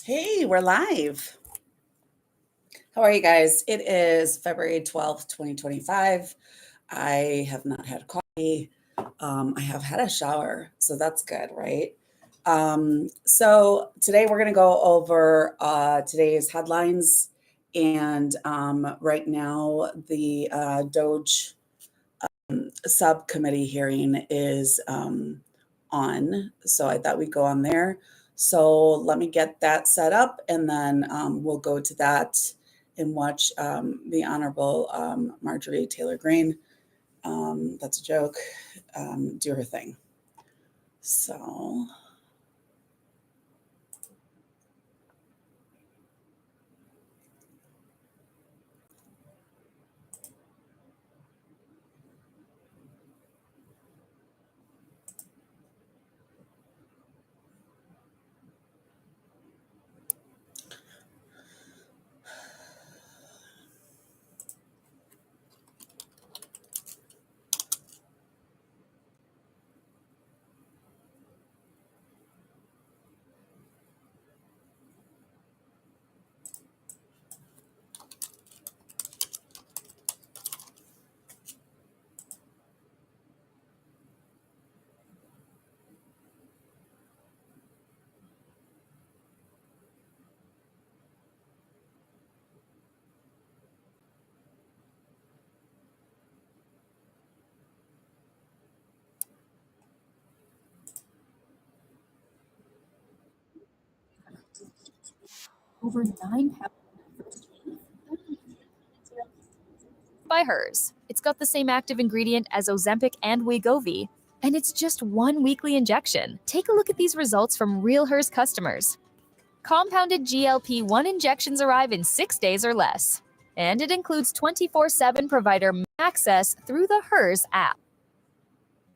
Hey, we're live. How are you guys? It is February 12th, 2025. I have not had coffee. I have had a shower, so that's good, right? So today we're going to go over today's headlines. And right now, the DOGE subcommittee hearing is on. So I thought we'd go on there. So let me get that set up, and then we'll go to that and watch the Honorable Marjorie Taylor Greene. That's a joke. Do her thing. So. Over 9 pounds by hers. It's got the same active ingredient as Ozempic and Wegovy, and it's just one weekly injection. Take a look at these results from real hers customers. Compounded GLP-1 injections arrive in 6 days or less, and it includes 24/7 provider access through the hers app.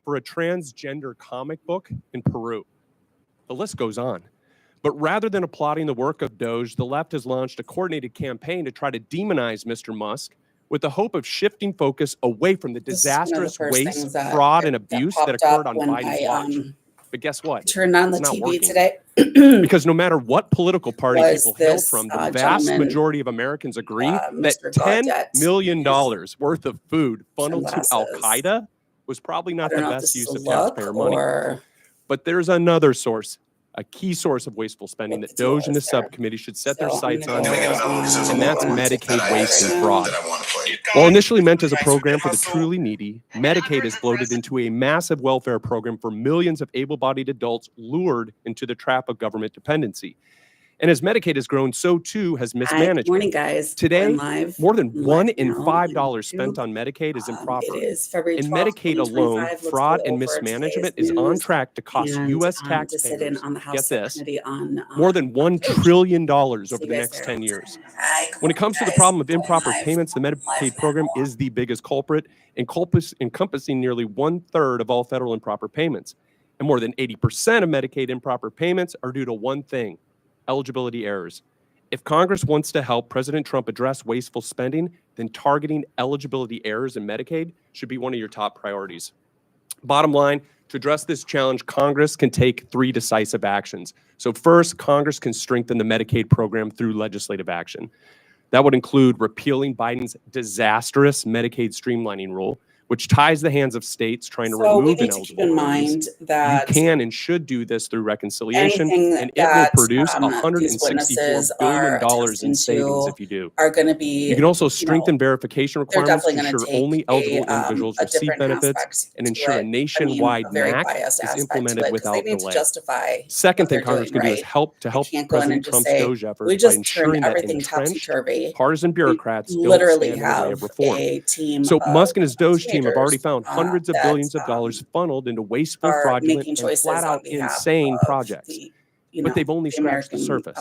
For a transgender comic book in Peru. The list goes on. But rather than applauding the work of DOGE, the left has launched a coordinated campaign to try to demonize Mr. Musk with the hope of shifting focus away from the disastrous waste, fraud, and abuse that occurred on Biden's watch. But guess what? Turned on the TV working. today. Because no matter what political party people hail from, the vast majority of Americans agree that $10 million worth of food funneled to Al-Qaeda was probably not the best use of taxpayer money. But there's another source, a key source of wasteful spending that DOGE and the subcommittee should set their sights on, and that's Medicaid waste and fraud. While initially meant as a program for the truly needy, Medicaid is bloated into a massive welfare program for millions of able-bodied adults lured into the trap of government dependency. And as Medicaid has grown, so too has mismanagement. Good morning, guys. Today, live, more than live 1 in now, $5 spent on Medicaid is improper. It is February 12th, In Medicaid alone, 2025. fraud and mismanagement is on track to cost U.S. taxpayers, get this, more than $1 trillion over the next 10 years. When it comes to the problem of improper payments, the Medicaid program is the biggest culprit, encompassing nearly 1/3 of all federal improper payments. And more than 80% of Medicaid improper payments are due to one thing: eligibility errors. If Congress wants to help President Trump address wasteful spending, then targeting eligibility errors in Medicaid should be one of your top priorities. Bottom line, to address this challenge, Congress can take 3 decisive actions. So first, Congress can strengthen the Medicaid program through legislative action. That would include repealing Biden's disastrous Medicaid streamlining rule, which ties the hands of states trying to remove ineligible minorities. You can and should do this through reconciliation, and it will produce $164 billion in savings if you do. You can also strengthen verification requirements to ensure only eligible individuals receive benefits and ensure a nationwide MAC is implemented without delay. Second thing Congress can do is help President Trump's DOGE efforts by ensuring that entrenched partisan bureaucrats don't stand in the way of reform. So Musk and his DOGE team have already found hundreds of billions of dollars funneled into wasteful, fraudulent, and flat-out insane projects. But they've only scratched the surface.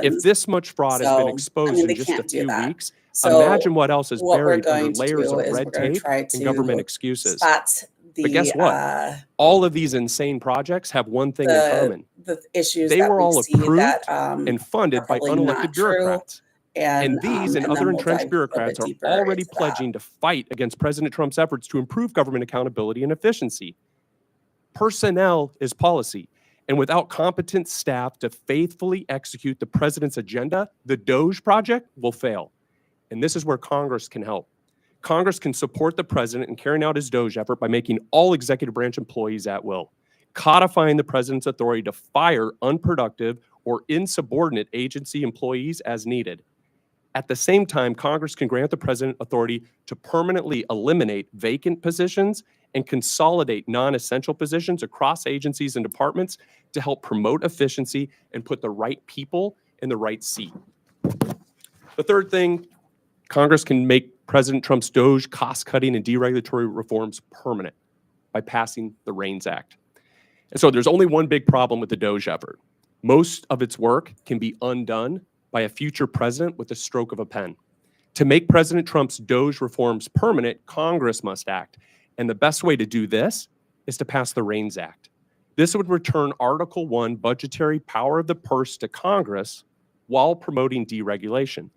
If this much fraud has been exposed in just a few weeks, imagine what else is buried under layers of red tape and government excuses. But guess what? All of these insane projects have one thing in common. They were all approved and funded by unelected bureaucrats. And these and other entrenched bureaucrats are already pledging to fight against President Trump's efforts to improve government accountability and efficiency. Personnel is policy. And without competent staff to faithfully execute the president's agenda, the DOGE project will fail. And this is where Congress can help. Congress can support the president in carrying out his DOGE effort by making all executive branch employees at will, codifying the president's authority to fire unproductive or insubordinate agency employees as needed. At the same time, Congress can grant the president authority to permanently eliminate vacant positions and consolidate non-essential positions across agencies and departments to help promote efficiency and put the right people in the right seat. The third thing, Congress can make President Trump's DOGE cost-cutting and deregulatory reforms permanent by passing the REINS Act. And so there's only one big problem with the DOGE effort. Most of its work can be undone by a future president with the stroke of a pen. To make President Trump's DOGE reforms permanent, Congress must act. And the best way to do this is to pass the REINS Act. This would return Article 1 budgetary power of the purse to Congress while promoting deregulation.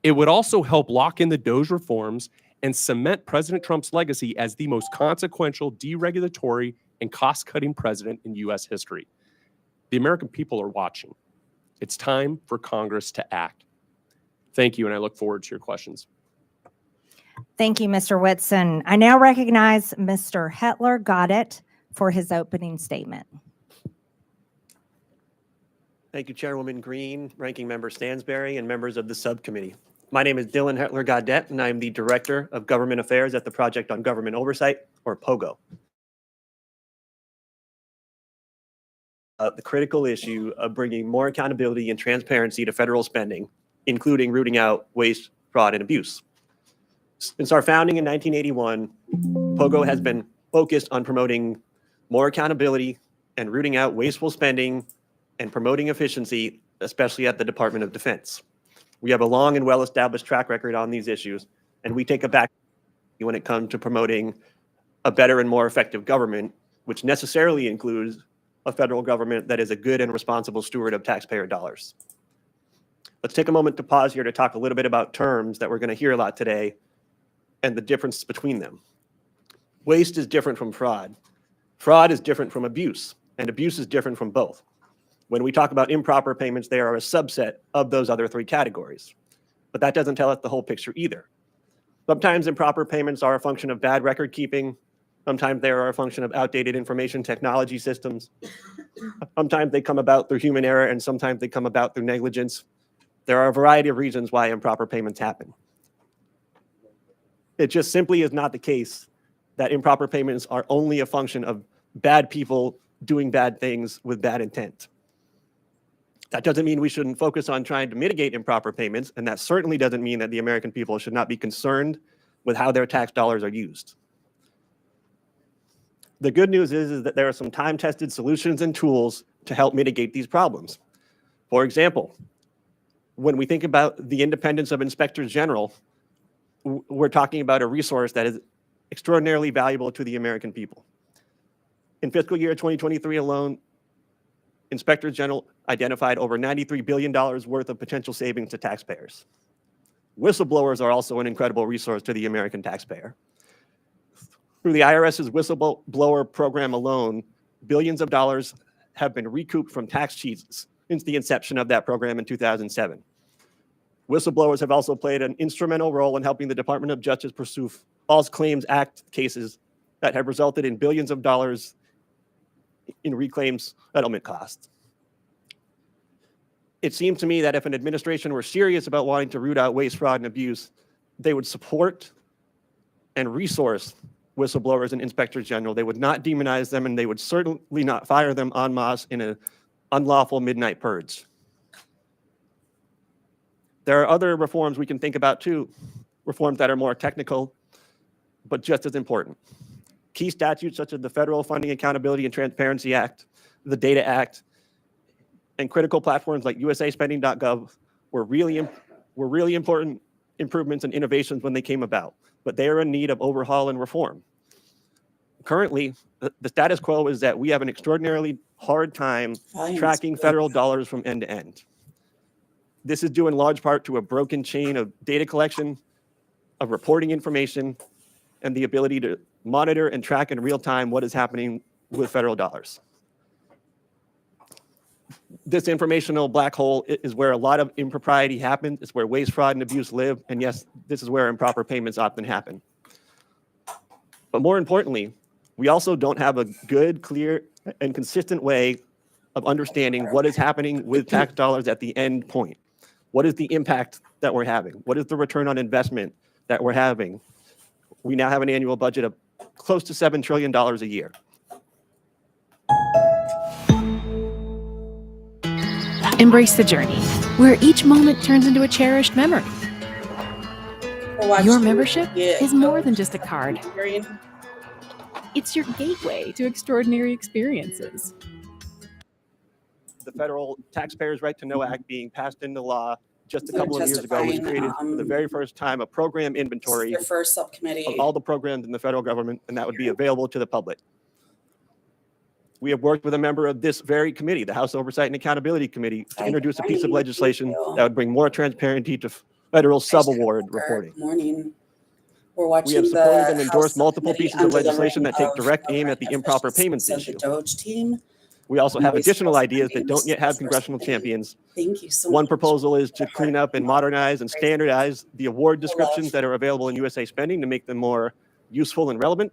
It would also help lock in the DOGE reforms and cement President Trump's legacy as the most consequential deregulatory and cost-cutting president in U.S. history. The American people are watching. It's time for Congress to act. Thank you, and I look forward to your questions. Thank you, Mr. Whitson. I now recognize Mr. Hetler Goddett for his opening statement. Thank you, Chairwoman Green, Ranking Member Stansberry, and members of the subcommittee. My name is Dylan Hetler Goddett, and I am the Director of Government Affairs at the Project on Government Oversight, or POGO. The critical issue of bringing more accountability and transparency to federal spending, including rooting out waste, fraud, and abuse. Since our founding in 1981, POGO has been focused on promoting more accountability and rooting out wasteful spending and promoting efficiency, especially at the Department of Defense. We have a long and well-established track record on these issues, and we take a back when it comes to promoting a better and more effective government, which necessarily includes a federal government that is a good and responsible steward of taxpayer dollars. Let's take a moment to pause here to talk a little bit about terms that we're going to hear a lot today and the difference between them. Waste is different from fraud. Fraud is different from abuse, and abuse is different from both. When we talk about improper payments, they are a subset of those other three categories. But that doesn't tell us the whole picture either. Sometimes improper payments are a function of bad record keeping. Sometimes they are a function of outdated information technology systems. Sometimes they come about through human error, and sometimes they come about through negligence. There are a variety of reasons why improper payments happen. It just simply is not the case that improper payments are only a function of bad people doing bad things with bad intent. That doesn't mean we shouldn't focus on trying to mitigate improper payments, and that certainly doesn't mean that the American people should not be concerned with how their tax dollars are used. The good news is that there are some time-tested solutions and tools to help mitigate these problems. For example, when we think about the independence of inspectors general, we're talking about a resource that is extraordinarily valuable to the American people. In fiscal year 2023 alone, inspectors general identified over $93 billion worth of potential savings to taxpayers. Whistleblowers are also an incredible resource to the American taxpayer. Through the IRS's whistleblower program alone, billions of dollars have been recouped from tax cheats since the inception of that program in 2007. Whistleblowers have also played an instrumental role in helping the Department of Justice pursue False Claims Act cases that have resulted in billions of dollars in reclaims settlement costs. It seems to me that if an administration were serious about wanting to root out waste, fraud, and abuse, they would support and resource whistleblowers and inspectors general. They would not demonize them, and they would certainly not fire them en masse in an unlawful midnight purge. There are other reforms we can think about too, reforms that are more technical, but just as important. Key statutes such as the Federal Funding Accountability and Transparency Act, the Data Act, and critical platforms like usaspending.gov were really important improvements and innovations when they came about, but they are in need of overhaul and reform. Currently, the status quo is that we have an extraordinarily hard time tracking federal dollars from end to end. This is due in large part to a broken chain of data collection, of reporting information, and the ability to monitor and track in real time what is happening with federal dollars. This informational black hole is where a lot of impropriety happens. It's where waste, fraud, and abuse live. And yes, this is where improper payments often happen. But more importantly, we also don't have a good, clear, and consistent way of understanding what is happening with tax dollars at the end point. What is the impact that we're having? What is the return on investment that we're having? We now have an annual budget of close to $7 trillion a year. Embrace the journey, where each moment turns into a cherished memory. Your membership is more than just a card. It's your gateway to extraordinary experiences. The Federal Taxpayers' Right to Know Act being passed into law just a couple of years ago was created for the very first time a program inventory your first subcommittee of all the programs in the federal government, and that would be available to the public. We have worked with a member of this very committee, the House Oversight and Accountability Committee, to introduce a piece of legislation that would bring more transparency to federal subaward reporting. Morning. We're watching We have supported and the endorsed House multiple Subcommittee pieces of under the legislation wing that take of direct aim at the government improper officials. payments So issue. the DOGE team. We also have Noise additional Force ideas that Committee, don't yet have Noise Force congressional Committee. champions. Thank you so One much. proposal is to clean up and modernize and standardize the award descriptions that are available in USA Spending to make them more useful and relevant.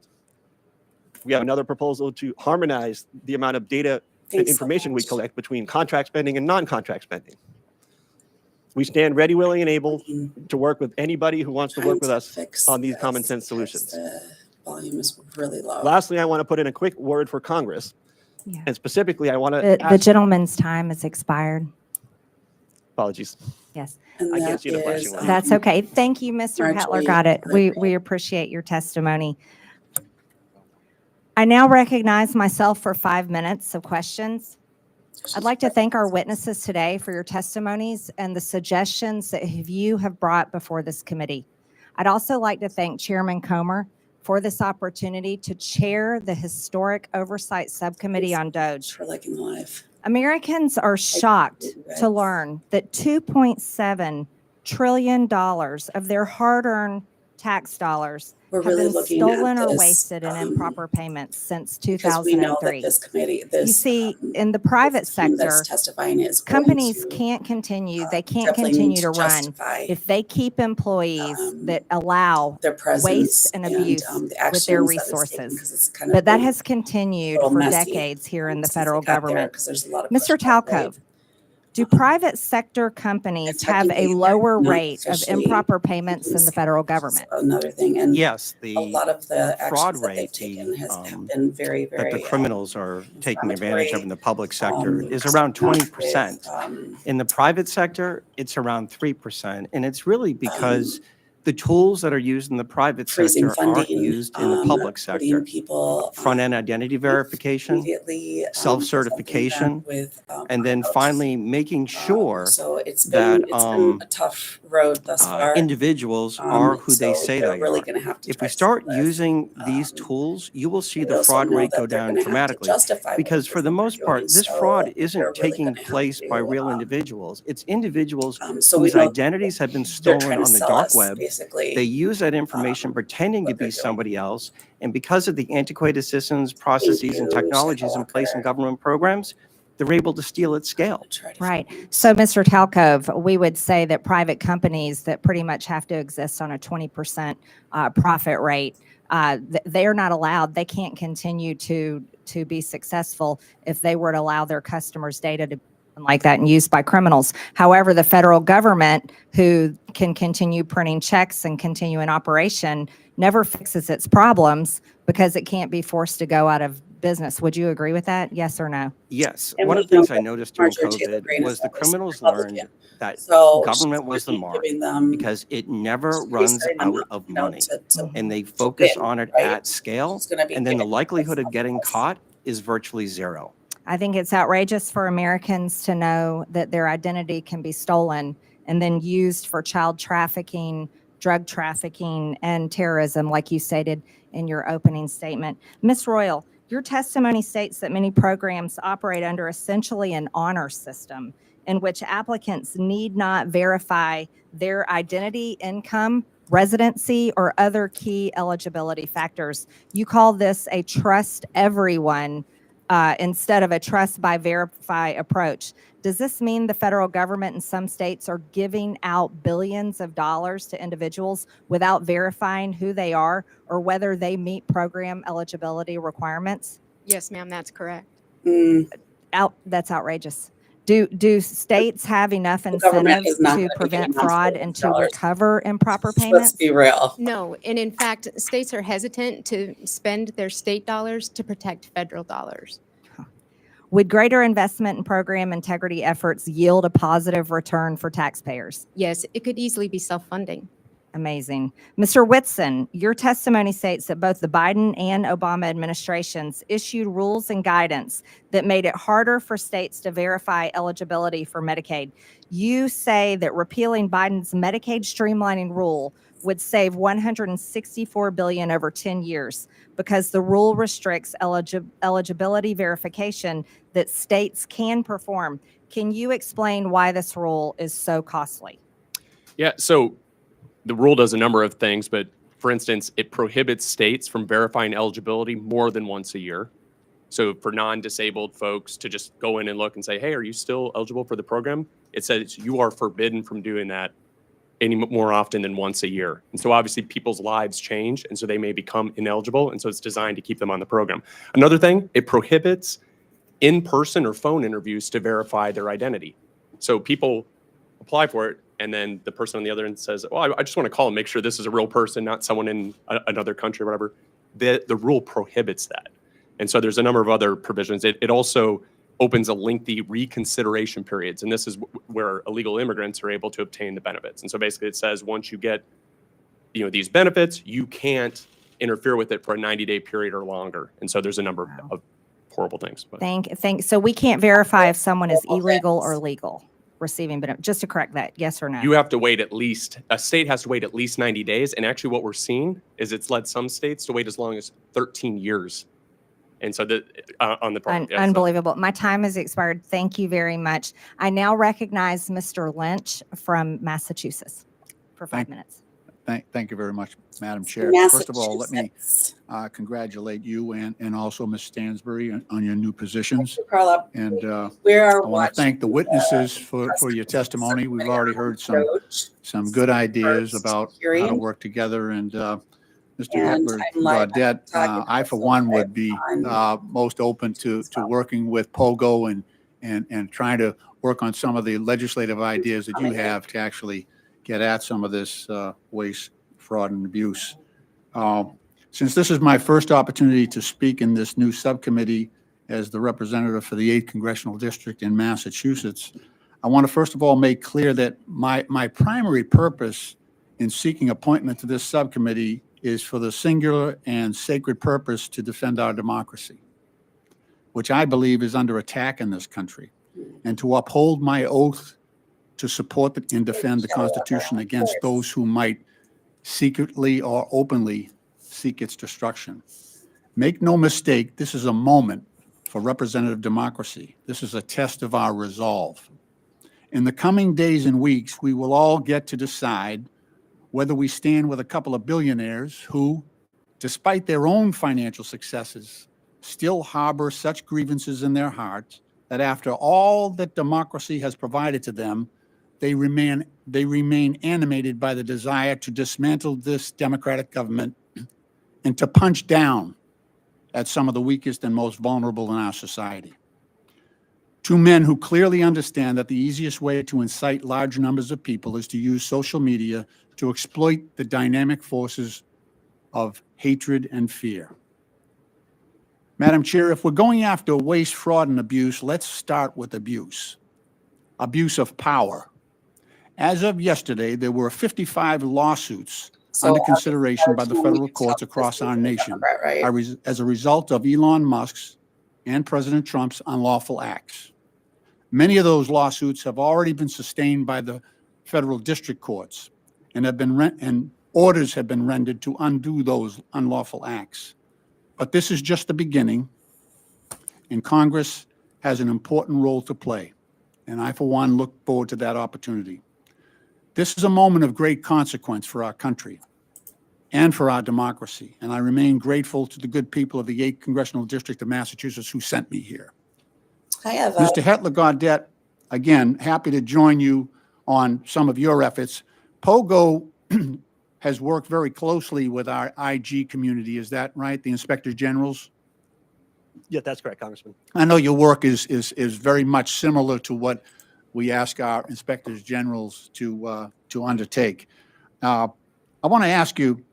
We have another proposal to harmonize the amount of data and Thanks so information we much. collect between contract spending and non-contract spending. We stand ready, willing, and able to work with anybody who wants to work with us on these common sense solutions. The volume is really low. Lastly, I want to put in a quick word for Congress. Yeah. And specifically, I want to The ask, gentleman's time has expired. apologies. Yes, And I can't that see the is, flashing one. that's okay. Thank you, Mr. Hetler. Marjorie Got it. We Gregory. appreciate your testimony. I now recognize myself for 5 minutes of questions. I'd like to thank our witnesses today for your testimonies and the suggestions that you have brought before this committee. I'd also like to thank Chairman Comer for this opportunity to chair the Historic Oversight Subcommittee on DOGE. for liking live. Americans are shocked to learn that $2.7 trillion of their hard-earned tax dollars We're have really been looking stolen at or this, wasted in improper payments since because we know that 2003. this committee, You see, in the private this team that's sector, testifying is going companies to, can't continue, they can't definitely continue need to run justify if they keep employees that their allow presence waste and abuse the with actions their that it's taken, resources. 'cause it's kind of But that been has continued little for messy, decades here in the since federal they got there, government. 'cause there's a lot of Mr. pushback, right? Talcove, do private sector companies have a technically, lower not rate of officially improper payments than the federal government? Another thing, and Yes, a lot of the fraud actions that they've rate, taken have been very, that very the criminals are taking advantage of inflammatory, in the public sector is around not 20%. with, In the private sector, it's around 3%. And it's really because the tools that are used in the private freezing sector aren't funding, used in the public putting sector. people Front-end identity verification, immediately self-certification, with and then finally making sure so it's that, been a tough road thus far. individuals are who they so say they're they really are. going to have to If try we to start deal with, using these tools, you will see we the also fraud know rate that go they're down gonna have to dramatically. justify what Because it for is the that most they're part, doing, this so fraud they're isn't really taking gonna have place by to, real individuals. It's individuals so we whose know identities have been they're stolen trying to on the sell dark us, web. basically. They use that information pretending to what they're be doing. somebody else. And because of the antiquated systems, processes, and you, technologies in place in government programs, they're able to steal at scale. Right. So, Mr. Talcove, we would say that private companies that pretty much have to exist on a 20% profit rate, they are not allowed. They can't continue to be successful if they were to allow their customers' data to be like that and used by criminals. However, the federal government, who can continue printing checks and continue in operation, never fixes its problems because it can't be forced to go out of business. Would you agree with that? Yes or no? Yes. And One we of the things know I noticed during Marjorie Taylor COVID Greene was is the always criminals Republican. learned that So government was the mark because it never runs out of money. And they focus on it at scale, and then the likelihood of getting caught is virtually zero. I think it's outrageous for Americans to know that their identity can be stolen and then used for child trafficking, drug trafficking, and terrorism, like you stated in your opening statement. Ms. Royal, your testimony states that many programs operate under essentially an honor system in which applicants need not verify their identity, income, residency, or other key eligibility factors. You call this a trust everyone instead of a trust by verify approach. Does this mean the federal government in some states are giving out billions of dollars to individuals without verifying who they are or whether they meet program eligibility requirements? Yes, ma'am, that's correct. That's outrageous. Do states have enough incentives to prevent fraud and to recover improper payments? Let's be real. No, and in fact, states are hesitant to spend their state dollars to protect federal dollars. Would greater investment in program integrity efforts yield a positive return for taxpayers? Yes, it could easily be self-funding. Amazing. Mr. Whitson, your testimony states that both the Biden and Obama administrations issued rules and guidance that made it harder for states to verify eligibility for Medicaid. You say that repealing Biden's Medicaid streamlining rule would save $164 billion over 10 years because the rule restricts eligibility verification that states can perform. Can you explain why this rule is so costly? Yeah, so the rule does a number of things, but for instance, it prohibits states from verifying eligibility more than once a year. So for non-disabled folks to just go in and look and say, hey, are you still eligible for the program? It says you are forbidden from doing that any more often than once a year. And so obviously people's lives change, and so they may become ineligible, and so it's designed to keep them on the program. Another thing, it prohibits in-person or phone interviews to verify their identity. So people apply for it, and then the person on the other end says, well, I just want to call and make sure this is a real person, not someone in another country or whatever. The rule prohibits that. And so there's a number of other provisions. It also opens a lengthy reconsideration periods. And this is where illegal immigrants are able to obtain the benefits. And so basically it says once you get these benefits, you can't interfere with it for a 90-day period or longer. And so there's a number of horrible things. But. So we can't verify if someone is illegal or legal receiving benefits. Just to correct that, yes or no? You have to wait a state has to wait at least 90 days. And actually what we're seeing is it's led some states to wait as long as 13 years. And so on the program. Unbelievable. My time has expired. Thank you very much. I now recognize Mr. Lynch from Massachusetts for 5 minutes. Thank you very much, Madam Chair. First of all, let me congratulate you and also Ms. Stansbury on your new positions. Carla. And I want to thank the witnesses for your testimony. We've already heard some good ideas about how to work together. And Mr. Gaudette, I for one would be most open to working with POGO and trying to work on some of the legislative ideas that you have to actually get at some of this waste, fraud, and abuse. Since this is my first opportunity to speak in this new subcommittee as the representative for the 8th Congressional District in Massachusetts, I want to first of all make clear that my primary purpose in seeking appointment to this subcommittee is for the singular and sacred purpose to defend our democracy, which I believe is under attack in this country, and to uphold my oath to support and defend the Constitution against those who might secretly or openly seek its destruction. Make no mistake, this is a moment for representative democracy. This is a test of our resolve. In the coming days and weeks, we will all get to decide whether we stand with a couple of billionaires who, despite their own financial successes, still harbor such grievances in their hearts that after all that democracy has provided to them, they remain animated by the desire to dismantle this democratic government and to punch down at some of the weakest and most vulnerable in our society. Two men who clearly understand that the easiest way to incite large numbers of people is to use social media to exploit the dynamic forces of hatred and fear. Madam Chair, if we're going after waste, fraud, and abuse, let's start with abuse. Abuse of power. As of yesterday, there were 55 lawsuits under consideration by the federal courts across our nation as a result of Elon Musk's and President Trump's unlawful acts. Many of those lawsuits have already been sustained by the federal district courts and orders have been rendered to undo those unlawful acts. But this is just the beginning, and Congress has an important role to play, and I, for one, look forward to that opportunity. This is a moment of great consequence for our country. and for our democracy. And I remain grateful to the good people of the 8th Congressional District of Massachusetts who sent me here. Hi, Eva. Mr. Hetler-Gaudette, again, happy to join you on some of your efforts. POGO has worked very closely with our IG community. Is that right? The Inspector Generals? Yeah, that's correct, Congressman. I know your work is very much similar to what we ask our Inspectors Generals to undertake. I want to ask you,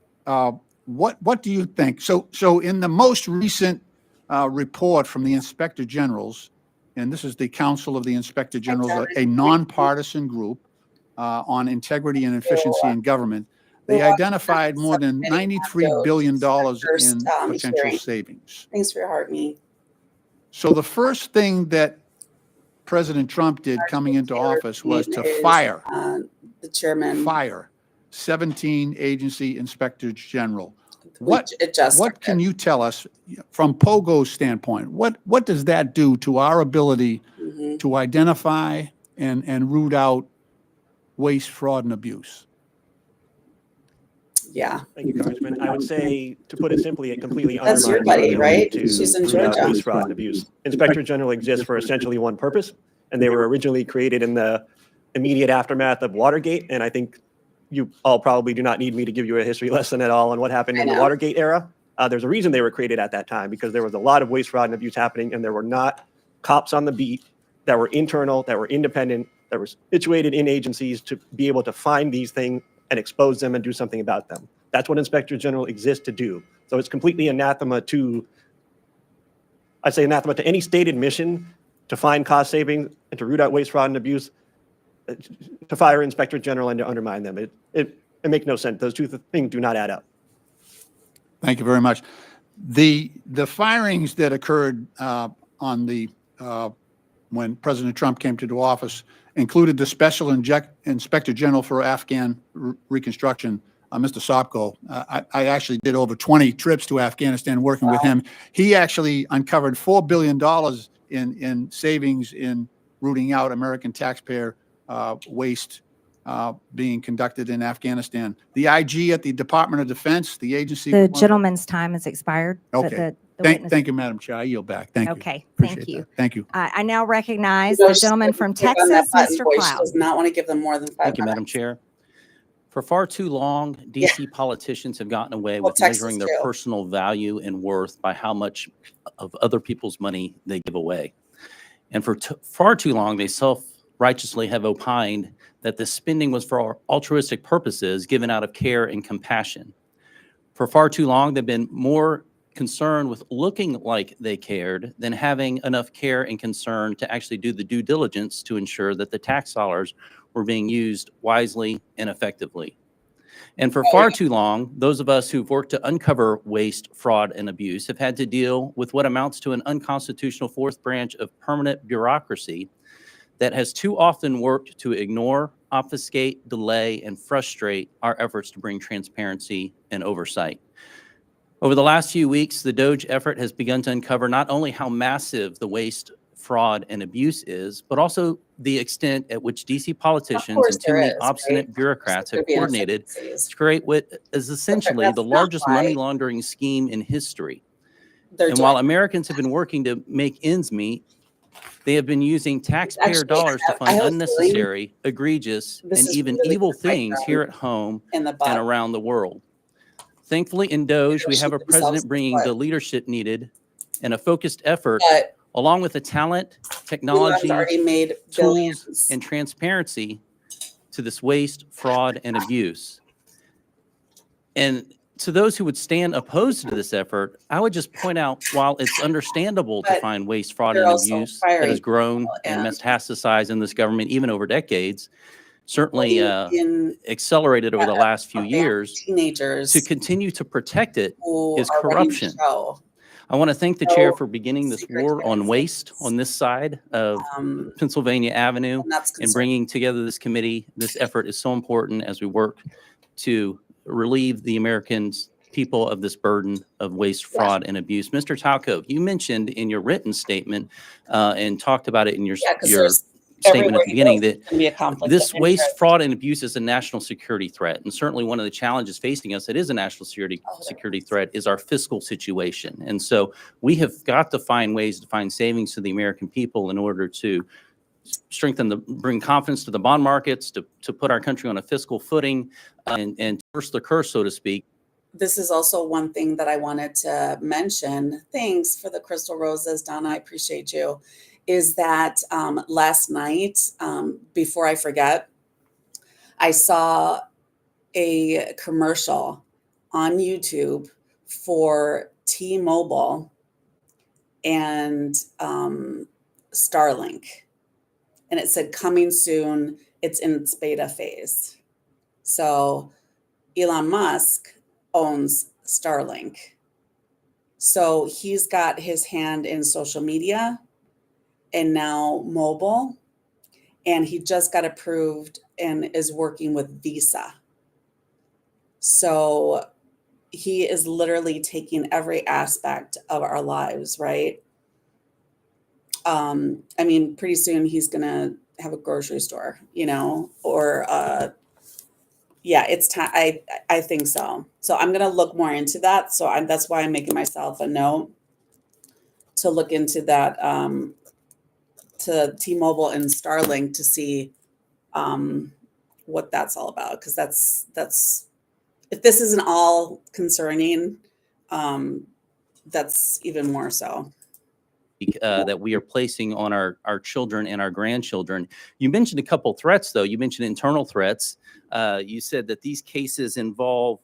what do you think? So in the most recent report from the Inspector Generals, and this is the Council of the Inspector Generals, a nonpartisan group on integrity and efficiency in government, they identified more than $93 billion in potential savings. Thanks for your heart, me. So the first thing that President Trump did coming into office was to fire the chairman. Fire 17 agency inspectors general. What can you tell us from POGO's standpoint? What does that do to our ability to identify and root out waste, fraud, and abuse? Yeah. Thank you, Congressman. I would say, to put it simply, it completely That's undermines your buddy, our right? ability to She's in root out Georgia. waste, fraud, and abuse. Inspector General exists for essentially one purpose, and they were originally created in the immediate aftermath of Watergate. And I think you all probably do not need me to give you a history lesson at all on what happened in the Watergate era. There's a reason they were created at that time, because there was a lot of waste, fraud, and abuse happening, and there were not cops on the beat that were internal, that were independent, that were situated in agencies to be able to find these things and expose them and do something about them. That's what Inspector General exists to do. So it's completely anathema to, I'd say anathema to any stated mission to find cost savings and to root out waste, fraud, and abuse, to fire Inspector General and to undermine them. It makes no sense. Those two things do not add up. Thank you very much. The firings that occurred on the when President Trump came to office included the Special Inspector General for Afghan Reconstruction, Mr. Sopko. I actually did over 20 trips to Afghanistan working with him. He actually uncovered $4 billion in savings in rooting out American taxpayer waste being conducted in Afghanistan. The IG at the Department of Defense, the agency. The gentleman's time has expired. Okay. Thank you, Madam Chair. I yield back. Thank you. Okay, Appreciate thank you. that. Thank you. I now recognize the gentleman from Texas, Mr. She Cloud. does not want to give them more than 5 Thank you, Madam Chair. For far too long, DC politicians have gotten away with Texas measuring their too. personal value and worth by how much of other people's money they give away. And for far too long, they self-righteously have opined that the spending was for altruistic purposes given out of care and compassion. For far too long, they've been more concerned with looking like they cared than having enough care and concern to actually do the due diligence to ensure that the tax dollars were being used wisely and effectively. And for far too long, those of us who've worked to uncover waste, fraud, and abuse have had to deal with what amounts to an unconstitutional fourth branch of permanent bureaucracy that has too often worked to ignore, obfuscate, delay, and frustrate our efforts to bring transparency and oversight. Over the last few weeks, the DOGE effort has begun to uncover not only how massive the waste, fraud, and abuse is, but also the extent at which DC politicians and too many obstinate bureaucrats have coordinated to create what is essentially the largest money laundering scheme in history. And while Americans have been working to make ends meet, they have been using taxpayer dollars to fund unnecessary, egregious, and even evil things here at home and around the world. Thankfully, in DOGE, we have a president bringing the leadership needed and a focused effort, along with the talent, technology, tools, and transparency to this waste, fraud, and abuse. And to those who would stand opposed to this effort, I would just point out, while it's understandable to find waste, fraud, and abuse that has grown and metastasized in this government even over decades, certainly accelerated over the last few years, to continue to protect it is corruption. I want to thank the chair for beginning this war on waste on this side of Pennsylvania Avenue and bringing together this committee. This effort is so important as we work to relieve the Americans, people of this burden of waste, fraud, and abuse. Mr. Talcove, you mentioned in your written statement and talked about it in your statement at the beginning that Be a conflict this of waste, interest. fraud, and abuse is a national security threat. And certainly one of the challenges facing us, it is a national security threat, is our fiscal situation. And so we have got to find ways to find savings to the American people in order to bring confidence to the bond markets, to put our country on a fiscal footing, and reverse the curse, so to speak. This is also one thing that I wanted to mention. Thanks for the crystal roses, Donna. I appreciate you. Is that last night, before I forget, I saw a commercial on YouTube for T-Mobile and Starlink. And it said coming soon. It's in its beta phase. So Elon Musk owns Starlink. So he's got his hand in social media and now mobile. And he just got approved and is working with Visa. So he is literally taking every aspect of our lives, right? I mean, pretty soon he's going to have a grocery store, or yeah, it's time. I think so. So I'm going to look more into that. So that's why I'm making myself a note to look into that, to T-Mobile and Starlink to see what that's all about. Because that's if this isn't all concerning, that's even more so. That we are placing on our children and our grandchildren. You mentioned a couple threats, though. You mentioned internal threats. You said that these cases involve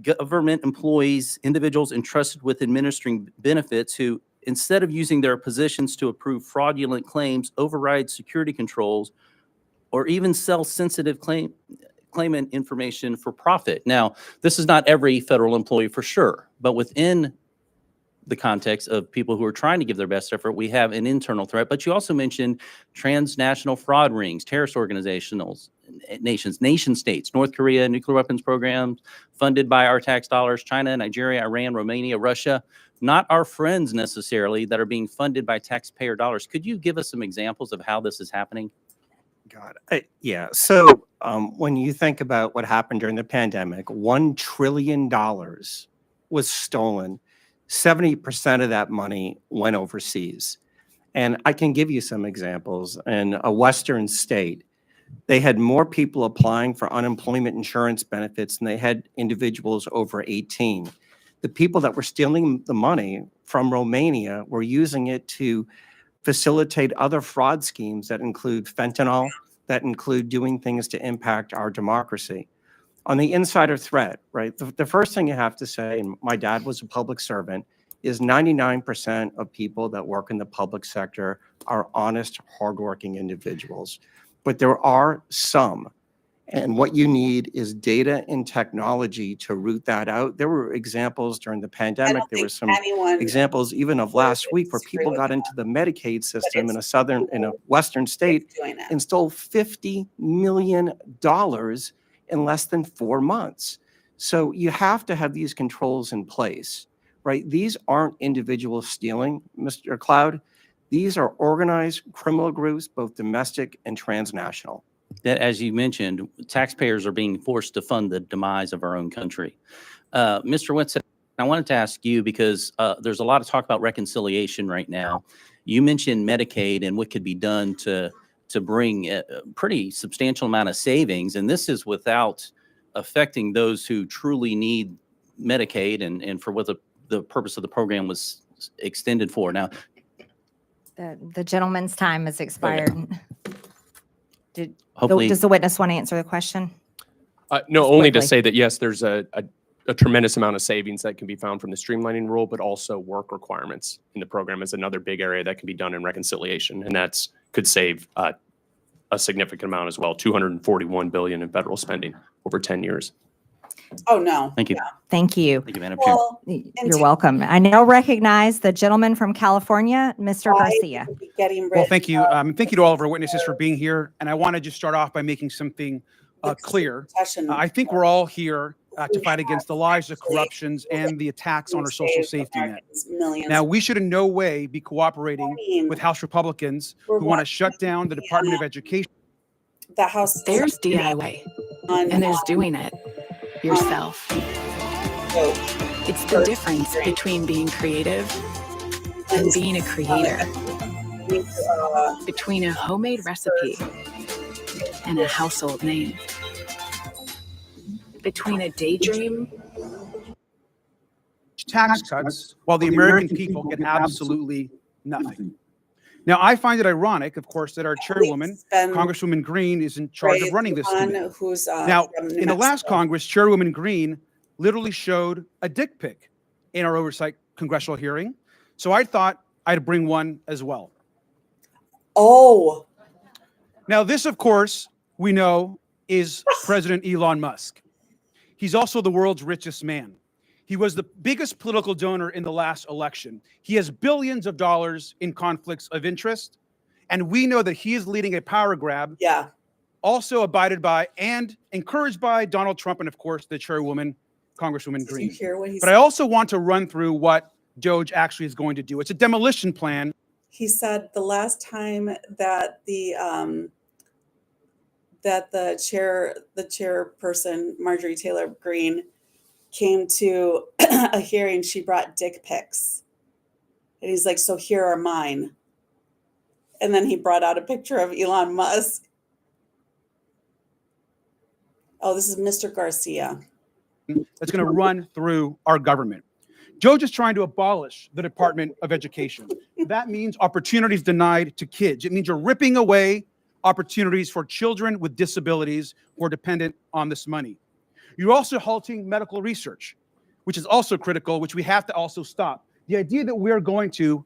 government employees, individuals entrusted with administering benefits who, instead of using their positions to approve fraudulent claims, override security controls, or even sell sensitive claimant information for profit. Now, this is not every federal employee for sure, but within the context of people who are trying to give their best effort, we have an internal threat. But you also mentioned transnational fraud rings, terrorist organizations, nation states, North Korea, nuclear weapons programs funded by our tax dollars, China, Nigeria, Iran, Romania, Russia, not our friends necessarily, that are being funded by taxpayer dollars. Could you give us some examples of how this is happening? God, yeah. So when you think about what happened during the pandemic, $1 trillion was stolen. 70% of that money went overseas. And I can give you some examples. In a Western state, they had more people applying for unemployment insurance benefits than they had individuals over 18. The people that were stealing the money from Romania were using it to facilitate other fraud schemes that include fentanyl, that include doing things to impact our democracy. On the insider threat, right, the first thing you have to say, and my dad was a public servant, is 99% of people that work in the public sector are honest, hardworking individuals. But there are some, and what you need is data and technology to root that out. There were examples during the pandemic. There were some examples even of last week where people got into the Medicaid system in a Western state and stole $50 million in less than 4 months. So you have to have these controls in place, right? These aren't individual stealing, Mr. Cloud. These are organized criminal groups, both domestic and transnational. That, as you mentioned, taxpayers are being forced to fund the demise of our own country. Mr. Winston, I wanted to ask you, because there's a lot of talk about reconciliation right now. You mentioned Medicaid and what could be done to bring a pretty substantial amount of savings. And this is without affecting those who truly need Medicaid and for what the purpose of the program was extended for. Now, the gentleman's time has expired. Okay. Hopefully, does the witness want to answer the question? No, only to say that, yes, there's a tremendous amount of savings that can be found from the streamlining rule, but also work requirements in the program is another big area that can be done in reconciliation. And that's could save a significant amount as well, $241 billion in federal spending over 10 years. Oh, no. Thank you. Yeah. Thank you. Thank you, Madam Chair. You're welcome. I now recognize the gentleman from California, Mr. Garcia. Well, thank you. Thank you to all of our witnesses for being here. And I want to just start off by making something clear. I think we're all here to fight against the lies, the corruptions, and the attacks on our social safety net. Now, we should in no way be cooperating with House Republicans who want to shut down the Department of Education. The House. There's DIY, and there's doing it yourself. It's the difference between being creative and being a creator. Between a homemade recipe and a household name. Between a daydream. Tax cuts while the American people get absolutely nothing. Now, I find it ironic, of course, that our chairwoman, Congresswoman Green, is in charge of running this committee. Now, in the last Congress, Chairwoman Green literally showed a dick pic in our oversight congressional hearing. So I thought I'd bring one as well. Oh. Now, this, of course, we know is President Elon Musk. He's also the world's richest man. He was the biggest political donor in the last election. He has billions of dollars in conflicts of interest. And we know that he is leading a power grab. Yeah. Also abided by and encouraged by Donald Trump and, of course, the chairwoman, Congresswoman Green. Did you hear what he said? But I also want to run through what DOGE actually is going to do. It's a demolition plan. He said the last time that the chairperson, Marjorie Taylor Greene, came to a hearing, she brought dick pics. And he's like, so here are mine. And then he brought out a picture of Elon Musk. Oh, this is Mr. Garcia. That's going to run through our government. DOGE is trying to abolish the Department of Education. That means opportunities denied to kids. It means you're ripping away opportunities for children with disabilities who are dependent on this money. You're also halting medical research, which is also critical, which we have to also stop. The idea that we're going to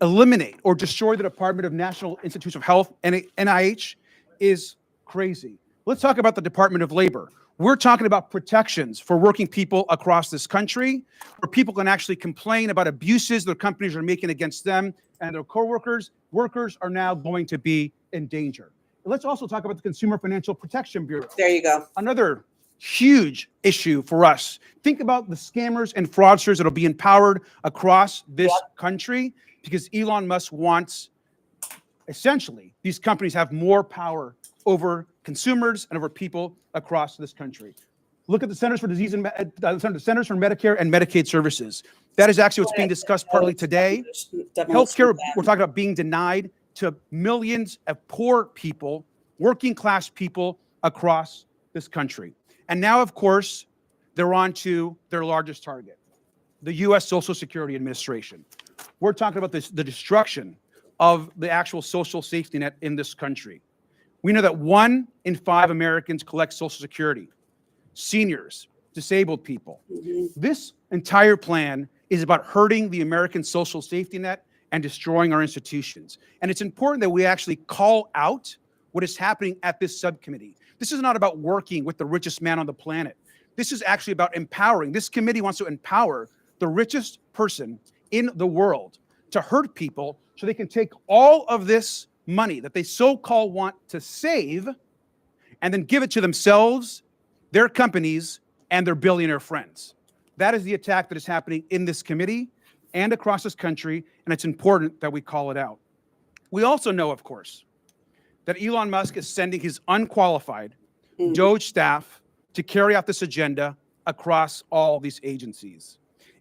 eliminate or destroy the Department of National Institutes of Health, NIH, is crazy. Let's talk about the Department of Labor. We're talking about protections for working people across this country, where people can actually complain about abuses their companies are making against them and their coworkers. Workers are now going to be in danger. Let's also talk about the Consumer Financial Protection Bureau. There you go. Another huge issue for us. Think about the scammers and fraudsters that will be empowered across this country because Elon Musk wants, essentially, these companies have more power over consumers and over people across this country. Look at the Centers for Disease and the Centers for Medicare and Medicaid Services. That is actually what's being discussed partly today. Healthcare, we're talking about being denied to millions of poor people, working class people across this country. And now, of course, they're on to their largest target, the U.S. Social Security Administration. We're talking about the destruction of the actual social safety net in this country. We know that 1 in 5 Americans collect Social Security, seniors, disabled people. This entire plan is about hurting the American social safety net and destroying our institutions. And it's important that we actually call out what is happening at this subcommittee. This is not about working with the richest man on the planet. This is actually about empowering. This committee wants to empower the richest person in the world to hurt people so they can take all of this money that they so-called want to save and then give it to themselves, their companies, and their billionaire friends. That is the attack that is happening in this committee and across this country, and it's important that we call it out. We also know, of course, that Elon Musk is sending his unqualified DOGE staff to carry out this agenda across all these agencies.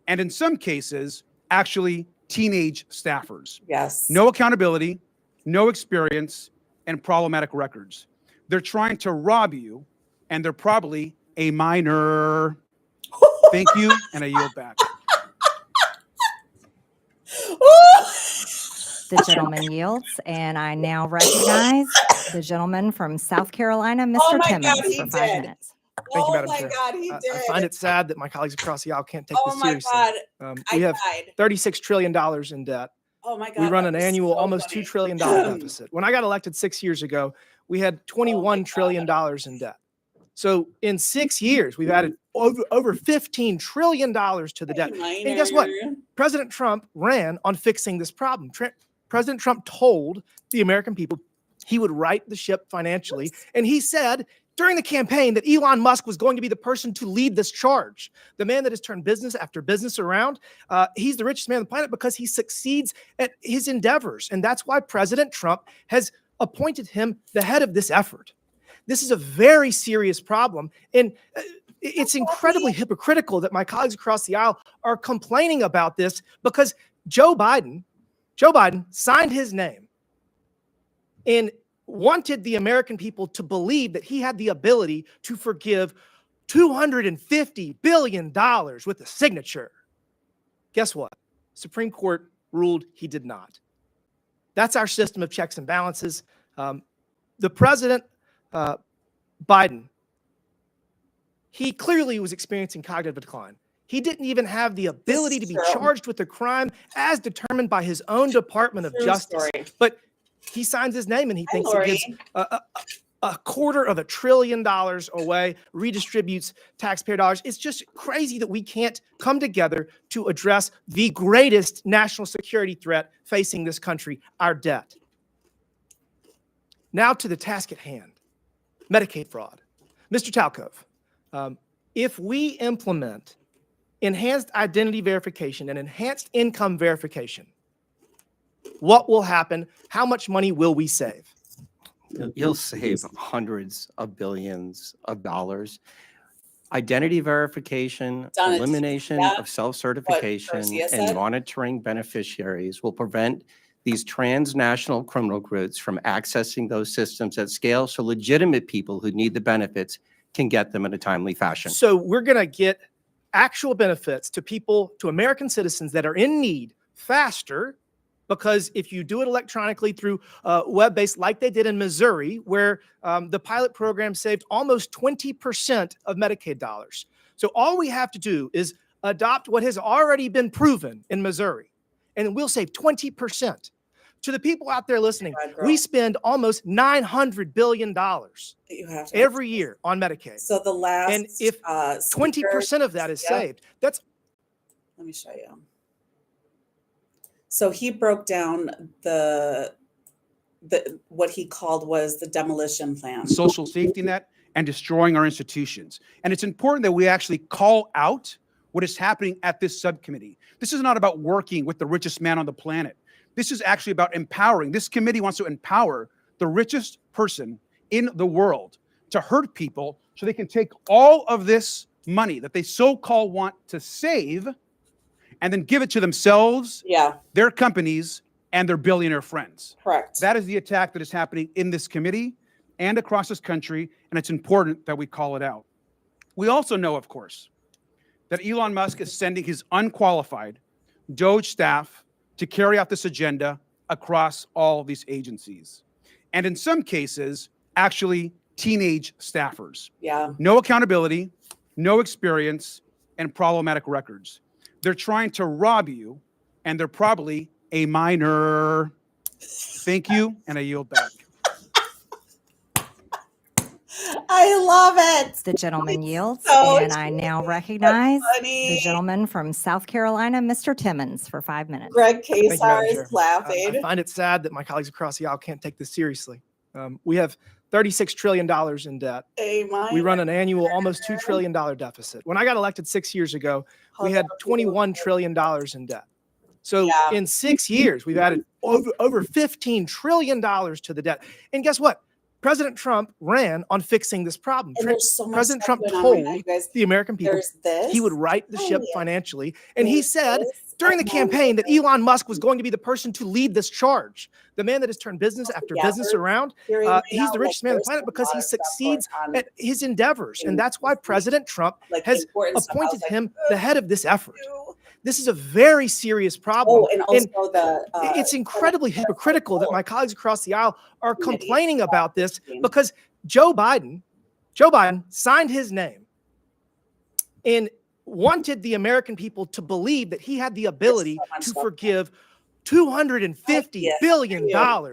And in some cases, actually teenage staffers. Yes. No accountability, no experience, and problematic records. They're trying to rob you, and they're probably a minor. Thank you, and I yield back. The gentleman yields, and I now recognize the gentleman from South Carolina, Mr. Timmons, for 5 minutes. Thank you, Madam Oh my Chair. God, he did. I find it sad that my colleagues across the aisle can't take Oh this my seriously. God. We I have died. $36 trillion in debt. Oh my God. We run that an was annual so almost funny. $2 trillion deficit. When I got elected 6 years ago, we had $21 trillion in debt. So in 6 years, we've added over $15 trillion to the debt. And guess what? President Trump ran on fixing this problem. President Trump told the American people he would right the ship financially. And he said during the campaign that Elon Musk was going to be the person to lead this charge. The man that has turned business after business around. He's the richest man on the planet because he succeeds at his endeavors. And that's why President Trump has appointed him the head of this effort. This is a very serious problem. And it's incredibly hypocritical that my colleagues across the aisle are complaining about this because Joe Biden signed his name and wanted the American people to believe that he had the ability to forgive $250 billion with a signature. Guess what? Supreme Court ruled he did not. That's our system of checks and balances. The president, Biden, he clearly was experiencing cognitive decline. He didn't even have the ability to be charged with a crime as determined by his own Department of Justice. But he signs his name and he thinks it gives $250 billion away, redistributes taxpayer dollars. It's just crazy that we can't come together to address the greatest national security threat facing this country, our debt. Now to the task at hand, Medicaid fraud. Mr. Talcove, if we implement enhanced identity verification and enhanced income verification, what will happen? How much money will we save? You'll save hundreds of billions of dollars. Identity verification, elimination of self-certification, and monitoring beneficiaries will prevent these transnational criminal groups from accessing those systems at scale so legitimate people who need the benefits can get them in a timely fashion. So we're going to get actual benefits to people, to American citizens that are in need faster, because if you do it electronically through web-based, like they did in Missouri, where the pilot program saved almost 20% of Medicaid dollars. So all we have to do is adopt what has already been proven in Missouri, and we'll save 20%. To the people out there listening, we spend almost $900 billion every year on Medicaid. So the last, and if 20% of that is saved, that's. Let me show you. So he broke down the what he called was the demolition plan. Social safety net and destroying our institutions. And it's important that we actually call out what is happening at this subcommittee. This is not about working with the richest man on the planet. This is actually about empowering. This committee wants to empower the richest person in the world to hurt people so they can take all of this money that they so-called want to save and then give it to themselves, their companies, and their billionaire friends. Correct. That is the attack that is happening in this committee and across this country, and it's important that we call it out. We also know, of course, that Elon Musk is sending his unqualified DOGE staff to carry out this agenda across all these agencies. And in some cases, actually teenage staffers. No accountability, no experience, and problematic records. They're trying to rob you, and they're probably a minor. Thank you, and I yield back. I love it. The gentleman yields, so and I now recognize the gentleman from South Carolina, Mr. Timmons, for 5 minutes. Greg Kasar is laughing. I find it sad that my colleagues across the aisle can't take this seriously. We have $36 trillion in debt. We run an annual almost $2 trillion deficit. When I got elected 6 years ago, we had $21 trillion in debt. So in 6 years, we've added over $15 trillion to the debt. And guess what? President Trump ran on fixing this problem. President Trump told the American people he would right the ship financially. And he said during the campaign that Elon Musk was going to be the person to lead this charge. The man that has turned business after business around. He's the richest man on the planet because he succeeds at his endeavors. And that's why President Trump has appointed him the head of this effort. This is a very serious problem. And also it's incredibly hypocritical that my colleagues across the aisle are complaining about this because Joe Biden signed his name and wanted the American people to believe that he had the ability to forgive $250 billion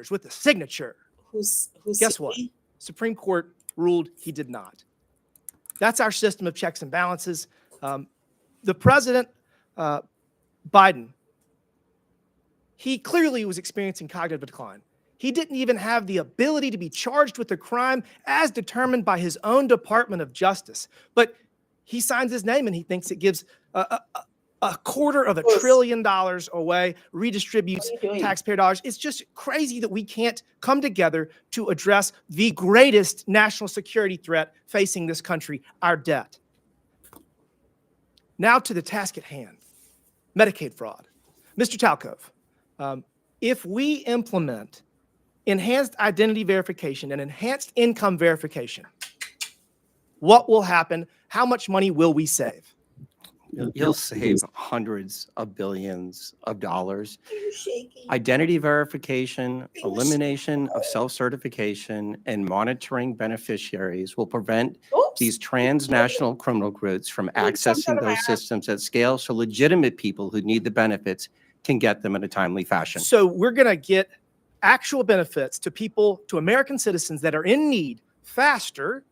with a signature. Guess what? Supreme Court ruled he did not. That's our system of checks and balances. The president, Biden, he clearly was experiencing cognitive decline. He didn't even have the ability to be charged with a crime as determined by his own Department of Justice. But he signs his name and he thinks it gives $250 billion away, redistributes taxpayer dollars. It's just crazy that we can't come together to address the greatest national security threat facing this country, our debt. Now to the task at hand, Medicaid fraud. Mr. Talcove, if we implement enhanced identity verification and enhanced income verification, what will happen? How much money will we save? You'll save hundreds of billions of dollars. Identity verification, elimination of self-certification, and monitoring beneficiaries will prevent these transnational criminal groups from accessing those systems at scale, so legitimate people who need the benefits can get them in a timely fashion. So we're going to get actual benefits to people, to American citizens that are in need faster,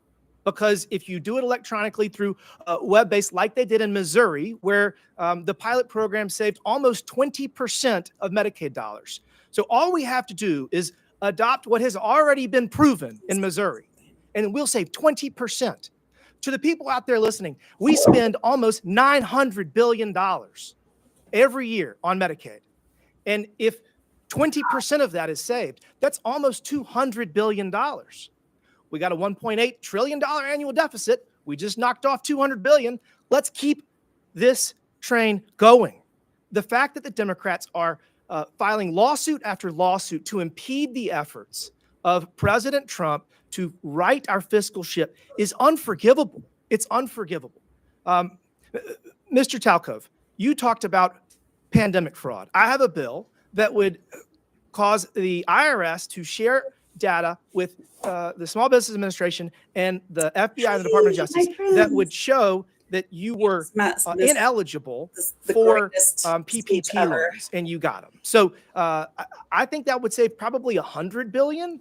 because if you do it electronically through web-based, like they did in Missouri, where the pilot program saved almost 20% of Medicaid dollars. So all we have to do is adopt what has already been proven in Missouri, and we'll save 20%. To the people out there listening, we spend almost $900 billion every year on Medicaid. And if 20% of that is saved, that's almost $200 billion. We got a $1.8 trillion annual deficit. We just knocked off $200 billion. Let's keep this train going. The fact that the Democrats are filing lawsuit after lawsuit to impede the efforts of President Trump to right our fiscal ship is unforgivable. It's unforgivable. Mr. Talcove, you talked about pandemic fraud. I have a bill that would cause the IRS to share data with the Small Business Administration and the FBI and the Department of Justice that would show that you were ineligible for PPP loans and you got them. So I think that would save probably $100 billion.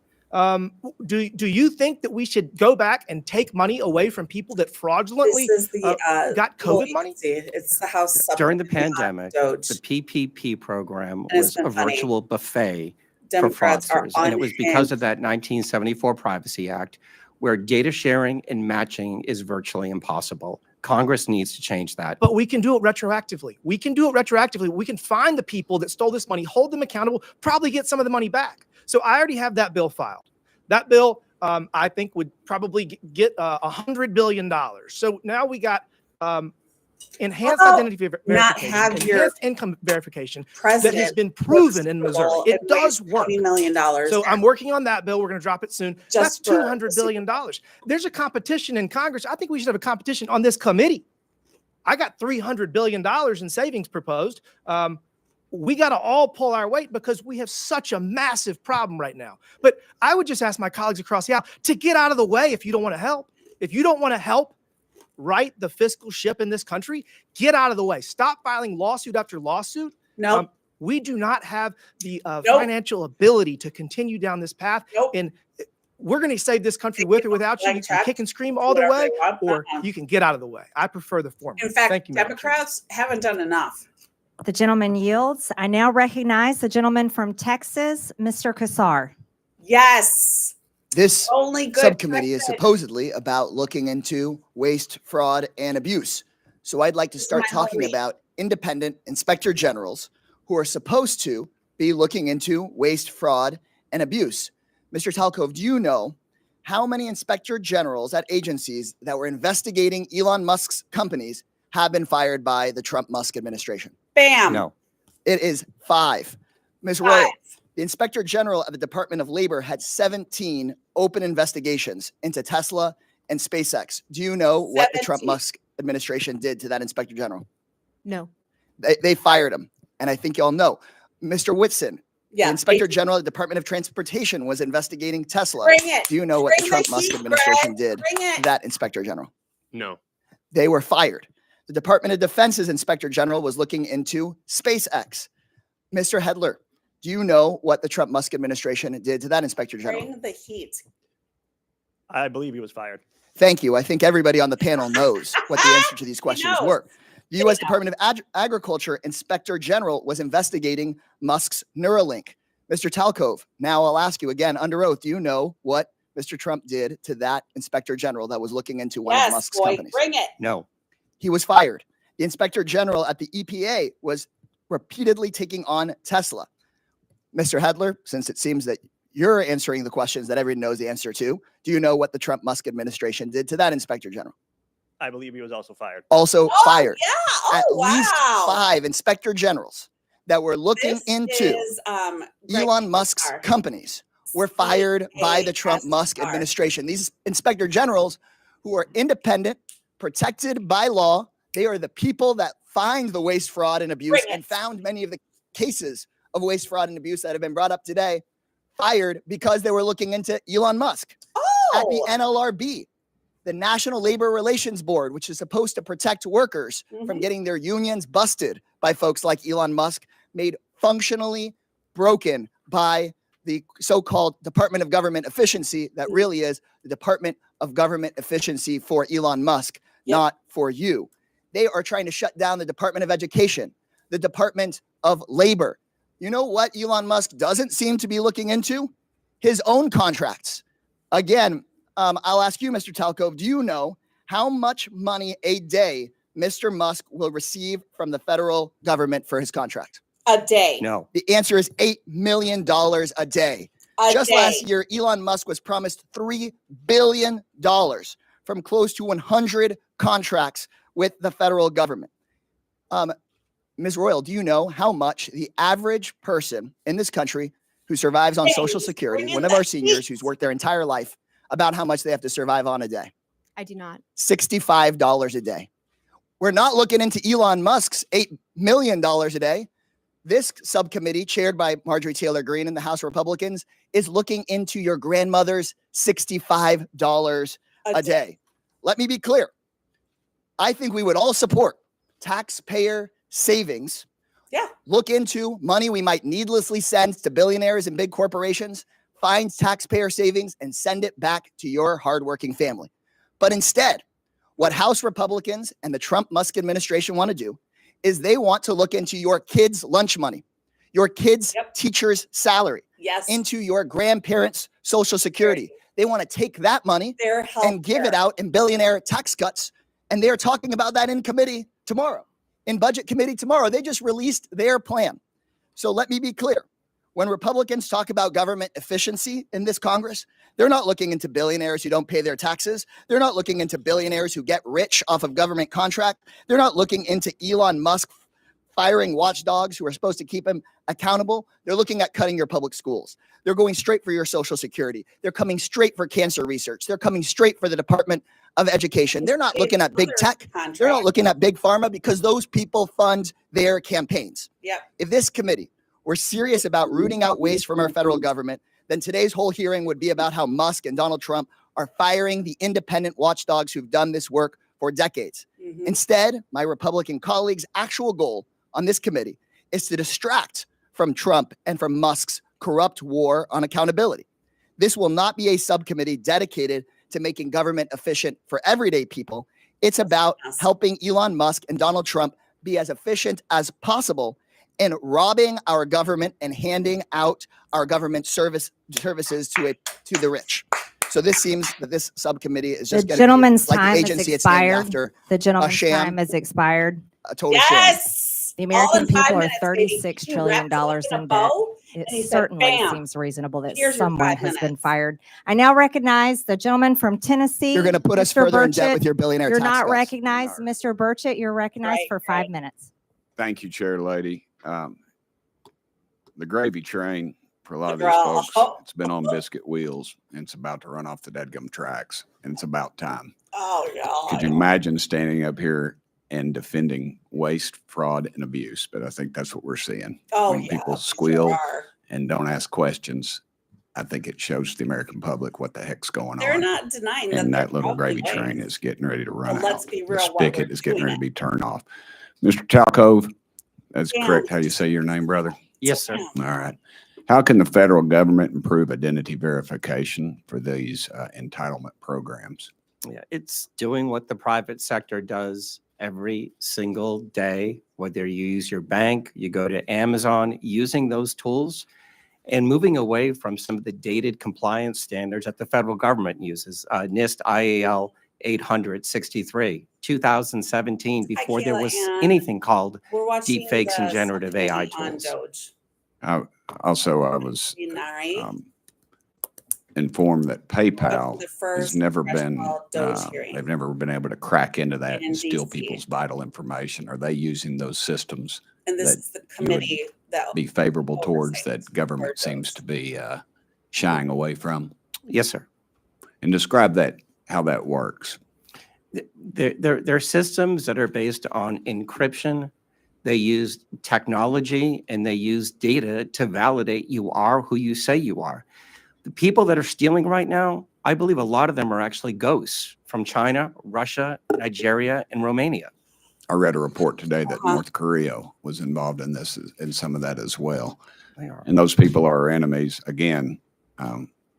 Do you think that we should go back and take money away from people that fraudulently got COVID money? It's the House. During the pandemic, the PPP program was a virtual buffet for fraudsters. And it was because of that 1974 Privacy Act, where data sharing and matching is virtually impossible. Congress needs to change that. But we can do it retroactively. We can do it retroactively. We can find the people that stole this money, hold them accountable, probably get some of the money back. So I already have that bill filed. That bill, I think, would probably get $100 billion. So now we got enhanced identity verification, not have your income verification president that has been proven in Missouri. It does work. $20 million. So I'm working on that bill. We're going to drop it soon. That's $200 billion. There's a competition in Congress. I think we should have a competition on this committee. I got $300 billion in savings proposed. We got to all pull our weight because we have such a massive problem right now. But I would just ask my colleagues across the aisle to get out of the way if you don't want to help. If you don't want to help right the fiscal ship in this country, get out of the way. Stop filing lawsuit after lawsuit. No, we do not have the financial ability to continue down this path. And we're going to save this country with or without you. You can kick and scream all the way, or you can get out of the way. I prefer the former. In fact, Thank you, Democrats haven't done enough. The gentleman yields. I now recognize the gentleman from Texas, Mr. Kassar. Yes. This subcommittee is supposedly about looking into waste, fraud, and abuse. So I'd like to start talking about independent inspector generals who are supposed to be looking into waste, fraud, and abuse. Mr. Talcove, do you know how many inspector generals at agencies that were investigating Elon Musk's companies have been fired by the Trump-Musk administration? Bam. No. It is 5. Ms. Royal, the Inspector General of the Department of Labor had 17 open investigations into Tesla and SpaceX. Do you know what the Trump-Musk administration did to that Inspector General? No. They fired him. And I think y'all know. Mr. Whitson, the Inspector General of the Department of Transportation was investigating Tesla. Do you know what the Trump-Musk administration did to that Inspector General? No. They were fired. The Department of Defense's Inspector General was looking into SpaceX. Mr. Hedler, do you know what the Trump-Musk administration did to that Inspector General? Bring the heat. I believe he was fired. Thank you. I think everybody on the panel knows what the answer to these questions were. The U.S. Department of Agriculture Inspector General was investigating Musk's Neuralink. Mr. Talcove, now I'll ask you again under oath, do you know what Mr. Trump did to that inspector general that was looking into one of Musk's companies? Bring it. No. He was fired. The inspector general at the EPA was repeatedly taking on Tesla. Mr. Hedler, since it seems that you're answering the questions that everyone knows the answer to, do you know what the Trump-Musk administration did to that inspector general? I believe he was also fired. Also fired. Yeah. At least wow. 5 inspector generals that were looking into Elon Musk's companies were fired by the Trump-Musk administration. These inspector generals who are independent, protected by law, they are the people that find the waste, fraud, and abuse and found many of the cases of waste, fraud, and abuse that have been brought up today, fired because they were looking into Elon Musk. At the NLRB, the National Labor Relations Board, which is supposed to protect workers from getting their unions busted by folks like Elon Musk, made functionally broken by the so-called Department of Government Efficiency that really is the Department of Government Efficiency for Elon Musk, not for you. They are trying to shut down the Department of Education, the Department of Labor. You know what Elon Musk doesn't seem to be looking into? His own contracts. Again, I'll ask you, Mr. Talcove, do you know how much money a day Mr. Musk will receive from the federal government for his contract? A day. No. The answer is $8 million a day. Just last year, Elon Musk was promised $3 billion from close to 100 contracts with the federal government. Ms. Royal, do you know how much the average person in this country who survives on Social Security, one of our seniors who's worked their entire life, about how much they have to survive on a day? I do not. $65 a day. We're not looking into Elon Musk's $8 million a day. This subcommittee, chaired by Marjorie Taylor Greene and the House Republicans, is looking into your grandmother's $65 a day. Let me be clear. I think we would all support taxpayer savings. Yeah. Look into money we might needlessly send to billionaires and big corporations, find taxpayer savings, and send it back to your hardworking family. But instead, what House Republicans and the Trump-Musk administration want to do is they want to look into your kids' lunch money, your kids' teacher's salary, into your grandparents' Social Security. They want to take that money and give it out in billionaire tax cuts. And they're talking about that in committee tomorrow, in budget committee tomorrow. They just released their plan. So let me be clear. When Republicans talk about government efficiency in this Congress, they're not looking into billionaires who don't pay their taxes. They're not looking into billionaires who get rich off of government contract. They're not looking into Elon Musk firing watchdogs who are supposed to keep him accountable. They're looking at cutting your public schools. They're going straight for your Social Security. They're coming straight for cancer research. They're coming straight for the Department of Education. They're not looking at big tech. They're not looking at big pharma because those people fund their campaigns. If this committee were serious about rooting out waste from our federal government, then today's whole hearing would be about how Musk and Donald Trump are firing the independent watchdogs who've done this work for decades. Instead, my Republican colleagues' actual goal on this committee is to distract from Trump and from Musk's corrupt war on accountability. This will not be a subcommittee dedicated to making government efficient for everyday people. It's about helping Elon Musk and Donald Trump be as efficient as possible in robbing our government and handing out our government services to the rich. So this seems that this subcommittee is just the gentleman's like time the is agency it's named expired. after. The gentleman's sham. time is expired. A total sham. The American people are $36 trillion in debt. It certainly seems reasonable that someone has been fired. I now recognize the gentleman from Tennessee. You're going to put us Mr. further in Burchett. debt with your billionaire You're tax not cuts. recognized, Mr. Burchett. You're recognized for 5 minutes. Thank you, Chair Lady. The gravy train for a lot of these folks, it's been on biscuit wheels, and it's about to run off the dadgum tracks, and it's about time. Oh, God. Could you imagine standing up here and defending waste, fraud, and abuse? But I think that's what we're seeing. When people squeal and don't ask questions, I think it shows the American public what the heck's going on. They're not denying that. And that little gravy train is getting ready to run out. Let's be real. The spigot is getting ready to be turned off. Mr. Talcove, that's correct how you say your name, brother? Yes, sir. All right. How can the federal government improve identity verification for these entitlement programs? Yeah, it's doing what the private sector does every single day, whether you use your bank, you go to Amazon, using those tools. and moving away from some of the dated compliance standards that the federal government uses. NIST IAL 863, 2017, before there was anything called deep fakes and generative AI tools. Also, I was informed that PayPal has never been, they've never been able to crack into that and steal people's vital information. Are they using those systems that you would be favorable towards that government seems to be shying away from? Yes, sir. And describe that, how that works. They're systems that are based on encryption. They use technology and they use data to validate you are who you say you are. The people that are stealing right now, I believe a lot of them are actually ghosts from China, Russia, Nigeria, and Romania. I read a report today that North Korea was involved in this, in some of that as well. They are. And those people are our enemies. Again,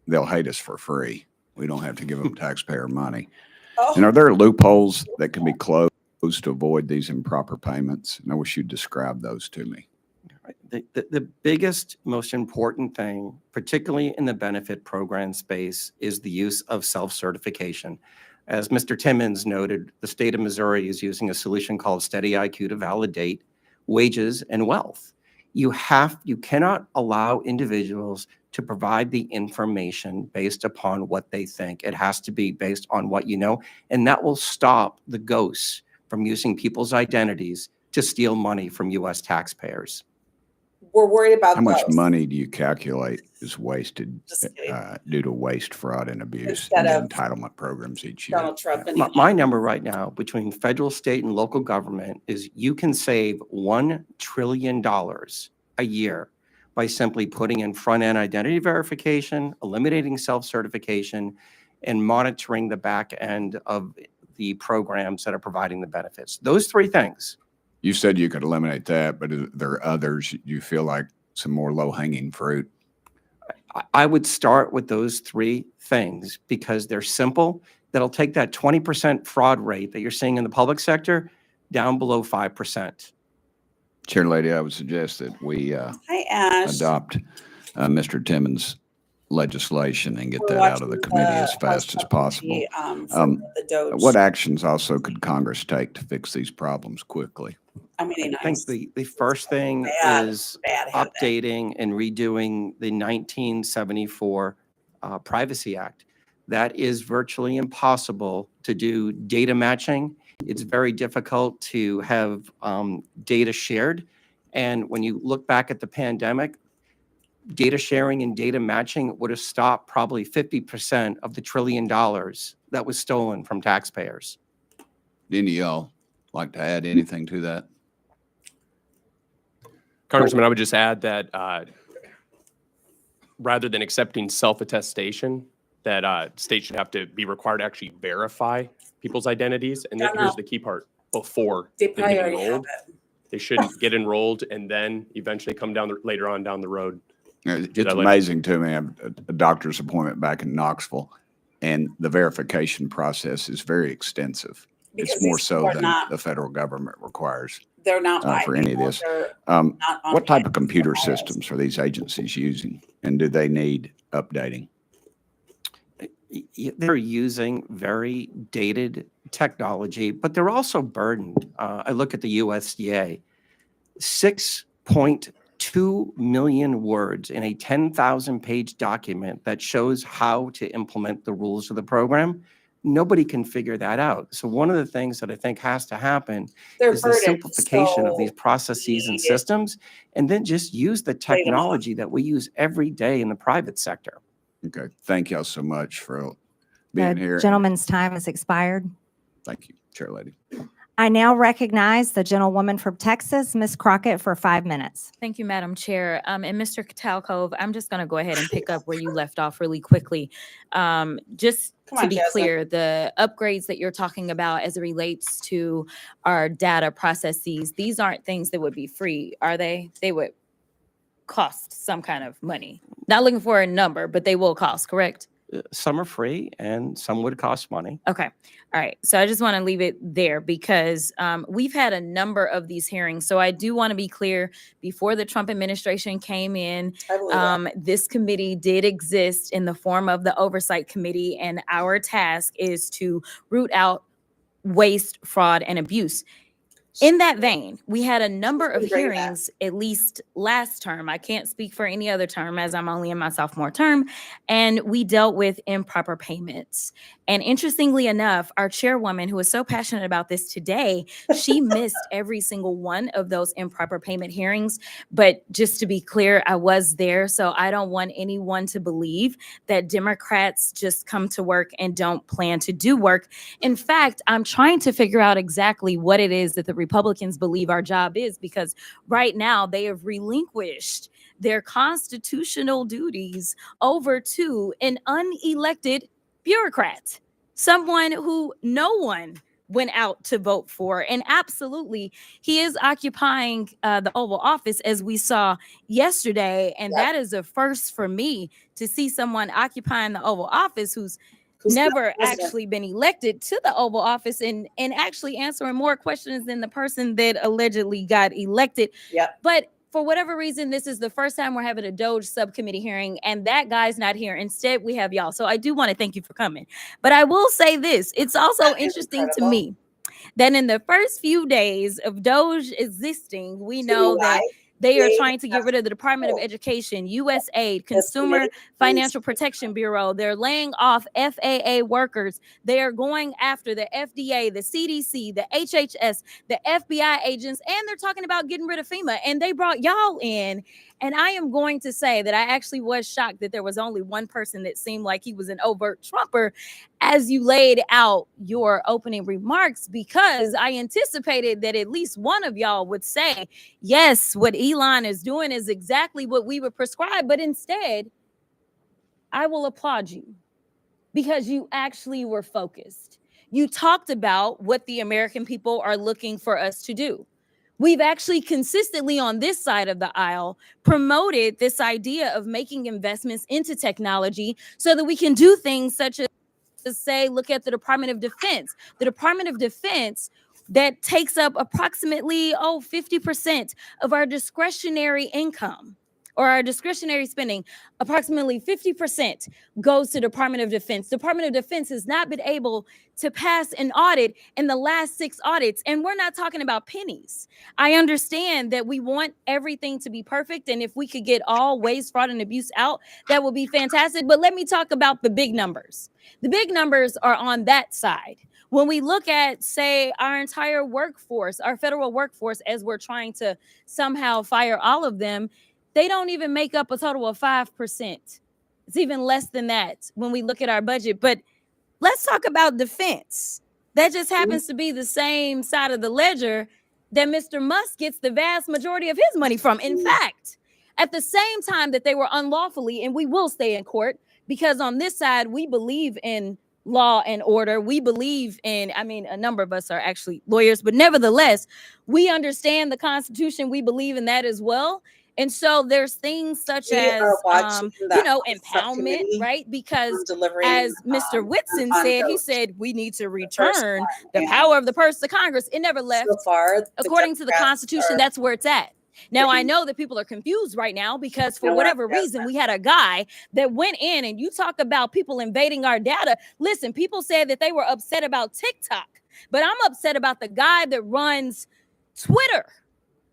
they'll hate us for free. We don't have to give them taxpayer money. And are there loopholes that can be closed to avoid these improper payments? And I wish you'd describe those to me. The biggest, most important thing, particularly in the benefit program space, is the use of self-certification. As Mr. Timmons noted, the state of Missouri is using a solution called Steady IQ to validate wages and wealth. You cannot allow individuals to provide the information based upon what they think. It has to be based on what you know, and that will stop the ghosts from using people's identities to steal money from U.S. taxpayers. We're worried about how much money do you calculate is wasted due to waste, fraud, and abuse in the entitlement programs each year? Donald Trump and My number right now between federal, state, and local government is you can save $1 trillion a year by simply putting in front-end identity verification, eliminating self-certification, and monitoring the back end of the programs that are providing the benefits. Those three things. You said you could eliminate that, but there are others you feel like some more low-hanging fruit? I would start with those three things because they're simple. That'll take that 20% fraud rate that you're seeing in the public sector down below 5%. Chair Lady, I would suggest that we adopt Mr. Timmons' legislation and get that out of the committee as fast as possible. What actions also could Congress take to fix these problems quickly? I think the first thing is updating and redoing the 1974 Privacy Act. That is virtually impossible to do data matching. It's very difficult to have data shared. And when you look back at the pandemic, data sharing and data matching would have stopped probably 50% of the $1 trillion that was stolen from taxpayers. Any of y'all like to add anything to that? Congressman, I would just add that rather than accepting self-attestation, that states should have to be required to actually verify people's identities. And then here's the key part: before they get enrolled, they shouldn't get enrolled and then eventually come down later on down the road. It's amazing to me. I have a doctor's appointment back in Knoxville, and the verification process is very extensive. It's more so than the federal government requires. They're not for any of this. What type of computer systems are these agencies using, and do they need updating? They're using very dated technology, but they're also burdened. I look at the USDA, 6.2 million words in a 10,000 page document that shows how to implement the rules of the program. Nobody can figure that out. So one of the things that I think has to happen is the simplification of these processes and systems, and then just use the technology that we use every day in the private sector. Okay. Thank y'all so much for being here. Gentleman's time has expired. Thank you, Chair Lady. I now recognize the gentlewoman from Texas, Ms. Crockett, for 5 minutes. Thank you, Madam Chair. And Mr. Talcove, I'm just going to go ahead and pick up where you left off really quickly. Just to be clear, the upgrades that you're talking about as it relates to our data processes, these aren't things that would be free, are they? They would cost some kind of money. Not looking for a number, but they will cost, correct? Some are free and some would cost money. Okay. All right. So I just want to leave it there because we've had a number of these hearings. So I do want to be clear, before the Trump administration came in, this committee did exist in the form of the Oversight Committee, and our task is to root out waste, fraud, and abuse. In that vein, we had a number of hearings, at least last term. I can't speak for any other term as I'm only in my sophomore term. And we dealt with improper payments. And interestingly enough, our chairwoman, who is so passionate about this today, she missed every single one of those improper payment hearings. But just to be clear, I was there. So I don't want anyone to believe that Democrats just come to work and don't plan to do work. In fact, I'm trying to figure out exactly what it is that the Republicans believe our job is, because right now they have relinquished their constitutional duties over to an unelected bureaucrat, someone who no one went out to vote for. And absolutely, he is occupying the Oval Office, as we saw yesterday. And that is a first for me, to see someone occupying the Oval Office who's never actually been elected to the Oval Office, and actually answering more questions than the person that allegedly got elected. But for whatever reason, this is the first time we're having a DOGE subcommittee hearing, and that guy's not here. Instead, we have y'all. So I do want to thank you for coming. But I will say this, it's also interesting to me that in the first few days of DOGE existing, we know that they are trying to get rid of the Department of Education, USAID, Consumer Financial Protection Bureau. They're laying off FAA workers. They are going after the FDA, the CDC, the HHS, the FBI agents, and they're talking about getting rid of FEMA. And they brought y'all in. And I am going to say that I actually was shocked that there was only one person that seemed like he was an overt Trumper as you laid out your opening remarks, because I anticipated that at least one of y'all would say, yes, what Elon is doing is exactly what we would prescribe. But instead, I will applaud you because you actually were focused. You talked about what the American people are looking for us to do. We've actually consistently on this side of the aisle promoted this idea of making investments into technology so that we can do things such as, say, look at the Department of Defense. The Department of Defense that takes up approximately 50% of our discretionary income, or our discretionary spending. Approximately 50% goes to Department of Defense. Department of Defense has not been able to pass an audit in the last 6 audits, and we're not talking about pennies. I understand that we want everything to be perfect, and if we could get all waste, fraud, and abuse out, that would be fantastic. But let me talk about the big numbers. The big numbers are on that side. When we look at, say, our entire workforce, our federal workforce, as we're trying to somehow fire all of them, they don't even make up a total of 5%. It's even less than that when we look at our budget. But let's talk about defense. That just happens to be the same side of the ledger that Mr. Musk gets the vast majority of his money from. In fact, at the same time that they were unlawfully, and we will stay in court, because on this side, we believe in law and order. We believe in, a number of us are actually lawyers, but nevertheless, we understand the Constitution. We believe in that as well. And so there's things such as, impoundment, right? Because as Mr. Whitson said, he said, we need to return the power of the purse to Congress. It never left. According to the Constitution, that's where it's at. Now, I know that people are confused right now because for whatever reason, we had a guy that went in, and you talk about people invading our data. Listen, people said that they were upset about TikTok, but I'm upset about the guy that runs Twitter,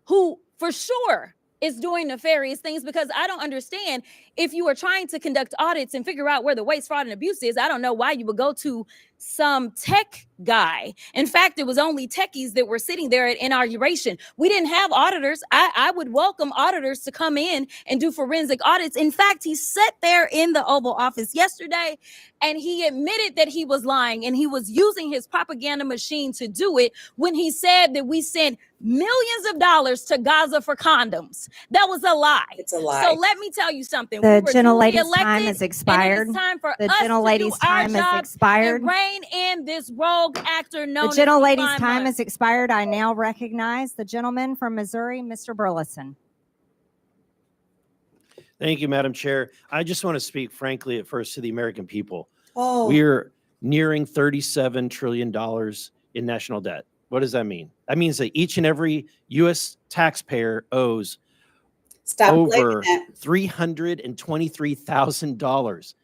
who for sure is doing nefarious things, because I don't understand, if you are trying to conduct audits and figure out where the waste, fraud, and abuse is, I don't know why you would go to some tech guy. In fact, it was only techies that were sitting there at inauguration. We didn't have auditors. I would welcome auditors to come in and do forensic audits. In fact, he sat there in the Oval Office yesterday and he admitted that he was lying, and he was using his propaganda machine to do it when he said that we sent millions of dollars to Gaza for condoms. That was a lie. It's a lie. So let me tell you something. The gentlelady's time has expired. It's time for the us gentlelady's time has expired. And rein in this rogue actor known The gentlelady's as time has expired. I now recognize the gentleman from Missouri, Mr. Burleson. Thank you, Madam Chair. I just want to speak frankly at first to the American people. Oh, We're nearing $37 trillion in national debt. What does that mean? That means that each and every U.S. taxpayer owes over $323,000.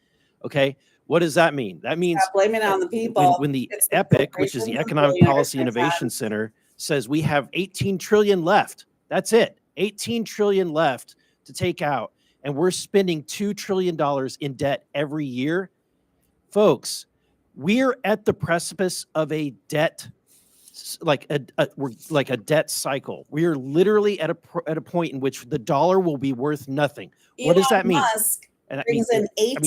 Okay. What does that mean? That means stop blaming it on the people. when the It's the EPIC, which is the corporations, Economic billionaires, Policy and Innovation Center, says we have 18 trillion left. That's it. 18 trillion left to take out. And we're spending $2 trillion in debt every year. Folks, we're at the precipice of a debt, we're like a debt cycle. We are literally at a point in which the dollar will be worth nothing. What does that mean? Musk And brings in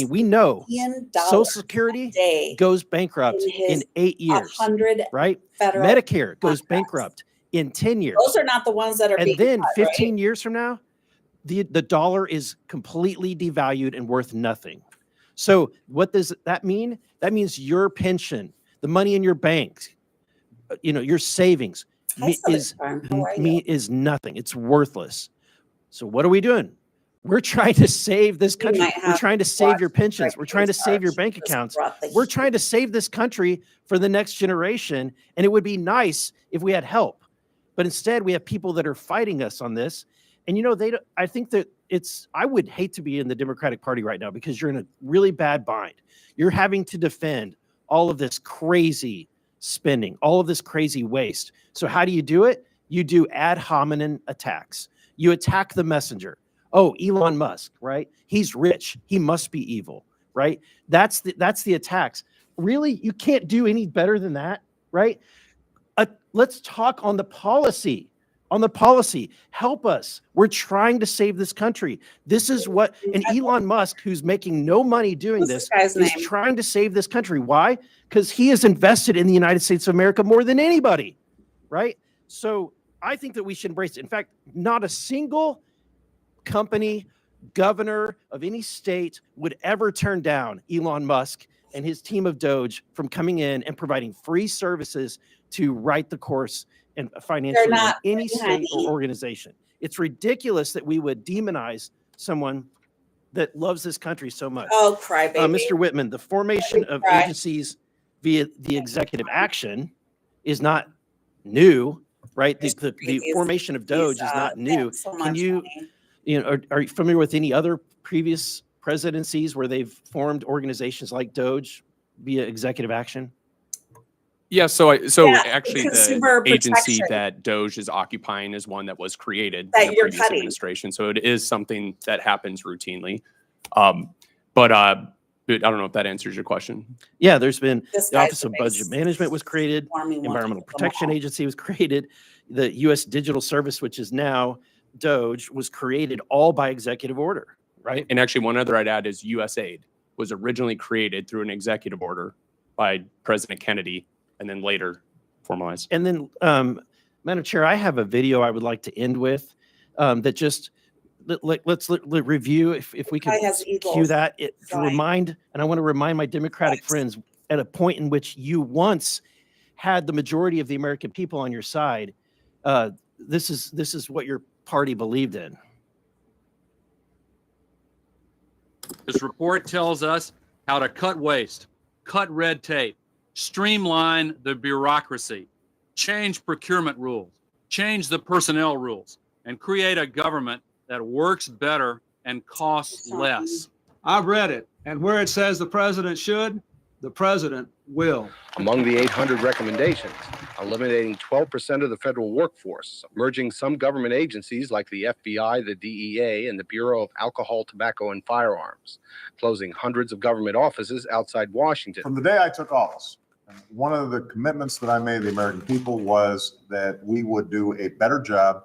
we know $8 Social Security goes bankrupt in 8 years, 100 right? federal Medicare goes contracts. bankrupt in 10 years. Those are not the ones that are And being then cut, 15 right? years from now, the dollar is completely devalued and worth nothing. So what does that mean? That means your pension, the money in your bank, your savings Hi, Southern Farm. How are you? is nothing. It's worthless. So what are we doing? We're trying to save this You country. might We're have trying to to save your watch pensions. We're trying to Breakfast save your Arch. bank Just accounts. brought the We're heat. trying to save this country for the next generation. And it would be nice if we had help. But instead, we have people that are fighting us on this. And, I think that I would hate to be in the Democratic Party right now because you're in a really bad bind. You're having to defend all of this crazy spending, all of this crazy waste. So how do you do it? You do ad hominem attacks. You attack the messenger. Oh, Elon Musk, right? He's rich. He must be evil, right? That's the attacks. Really, you can't do any better than that, right? Let's talk on the policy. Help us. We're trying to save this country. This is what, and Elon Musk, who's making no money doing What's this, this guy's is name? trying to save this country. Why? Because he has invested in the United States of America more than anybody, right? So I think that we should embrace it. In fact, not a single company, governor of any state would ever turn down Elon Musk and his team of DOGE from coming in and providing free services to right the course and financially in any state or organization. It's ridiculous that we would demonize someone that loves this country so much. Oh, crybaby. Mr. Whitman, the formation of agencies via the executive action is not new, right? The formation of DOGE is not new. Can you, are you familiar with any other previous presidencies where they've formed organizations like DOGE via executive action? Yeah, actually consumer the agency protection. that DOGE is occupying is one that was created That in the you're previous cutting. administration. So it is something that happens routinely. But I don't know if that answers your question. Yeah, there's been This the guy's Office the of Budget biggest Management was created, swarmy one Environmental of them Protection all. Agency was created, the U.S. Digital Service, which is now DOGE, was created all by executive order, right? And actually, one other I'd add is USAID was originally created through an executive order by President Kennedy and then later formalized. And then, Madam Chair, I have a video I would like to end with that just let's review if we Guy could has cue eagles that to flying. remind, and I want to remind my Democratic friends at a point in which you once had the majority of the American people on your side. This is what your party believed in. This report tells us how to cut waste, cut red tape, streamline the bureaucracy, change procurement rules, change the personnel rules, and create a government that works better and costs less. I've read it, and where it says the president should, the president will. Among the 800 recommendations, eliminating 12% of the federal workforce, merging some government agencies like the FBI, the DEA, and the Bureau of Alcohol, Tobacco, and Firearms, closing hundreds of government offices outside Washington. From the day I took office, one of the commitments that I made to the American people was that we would do a better job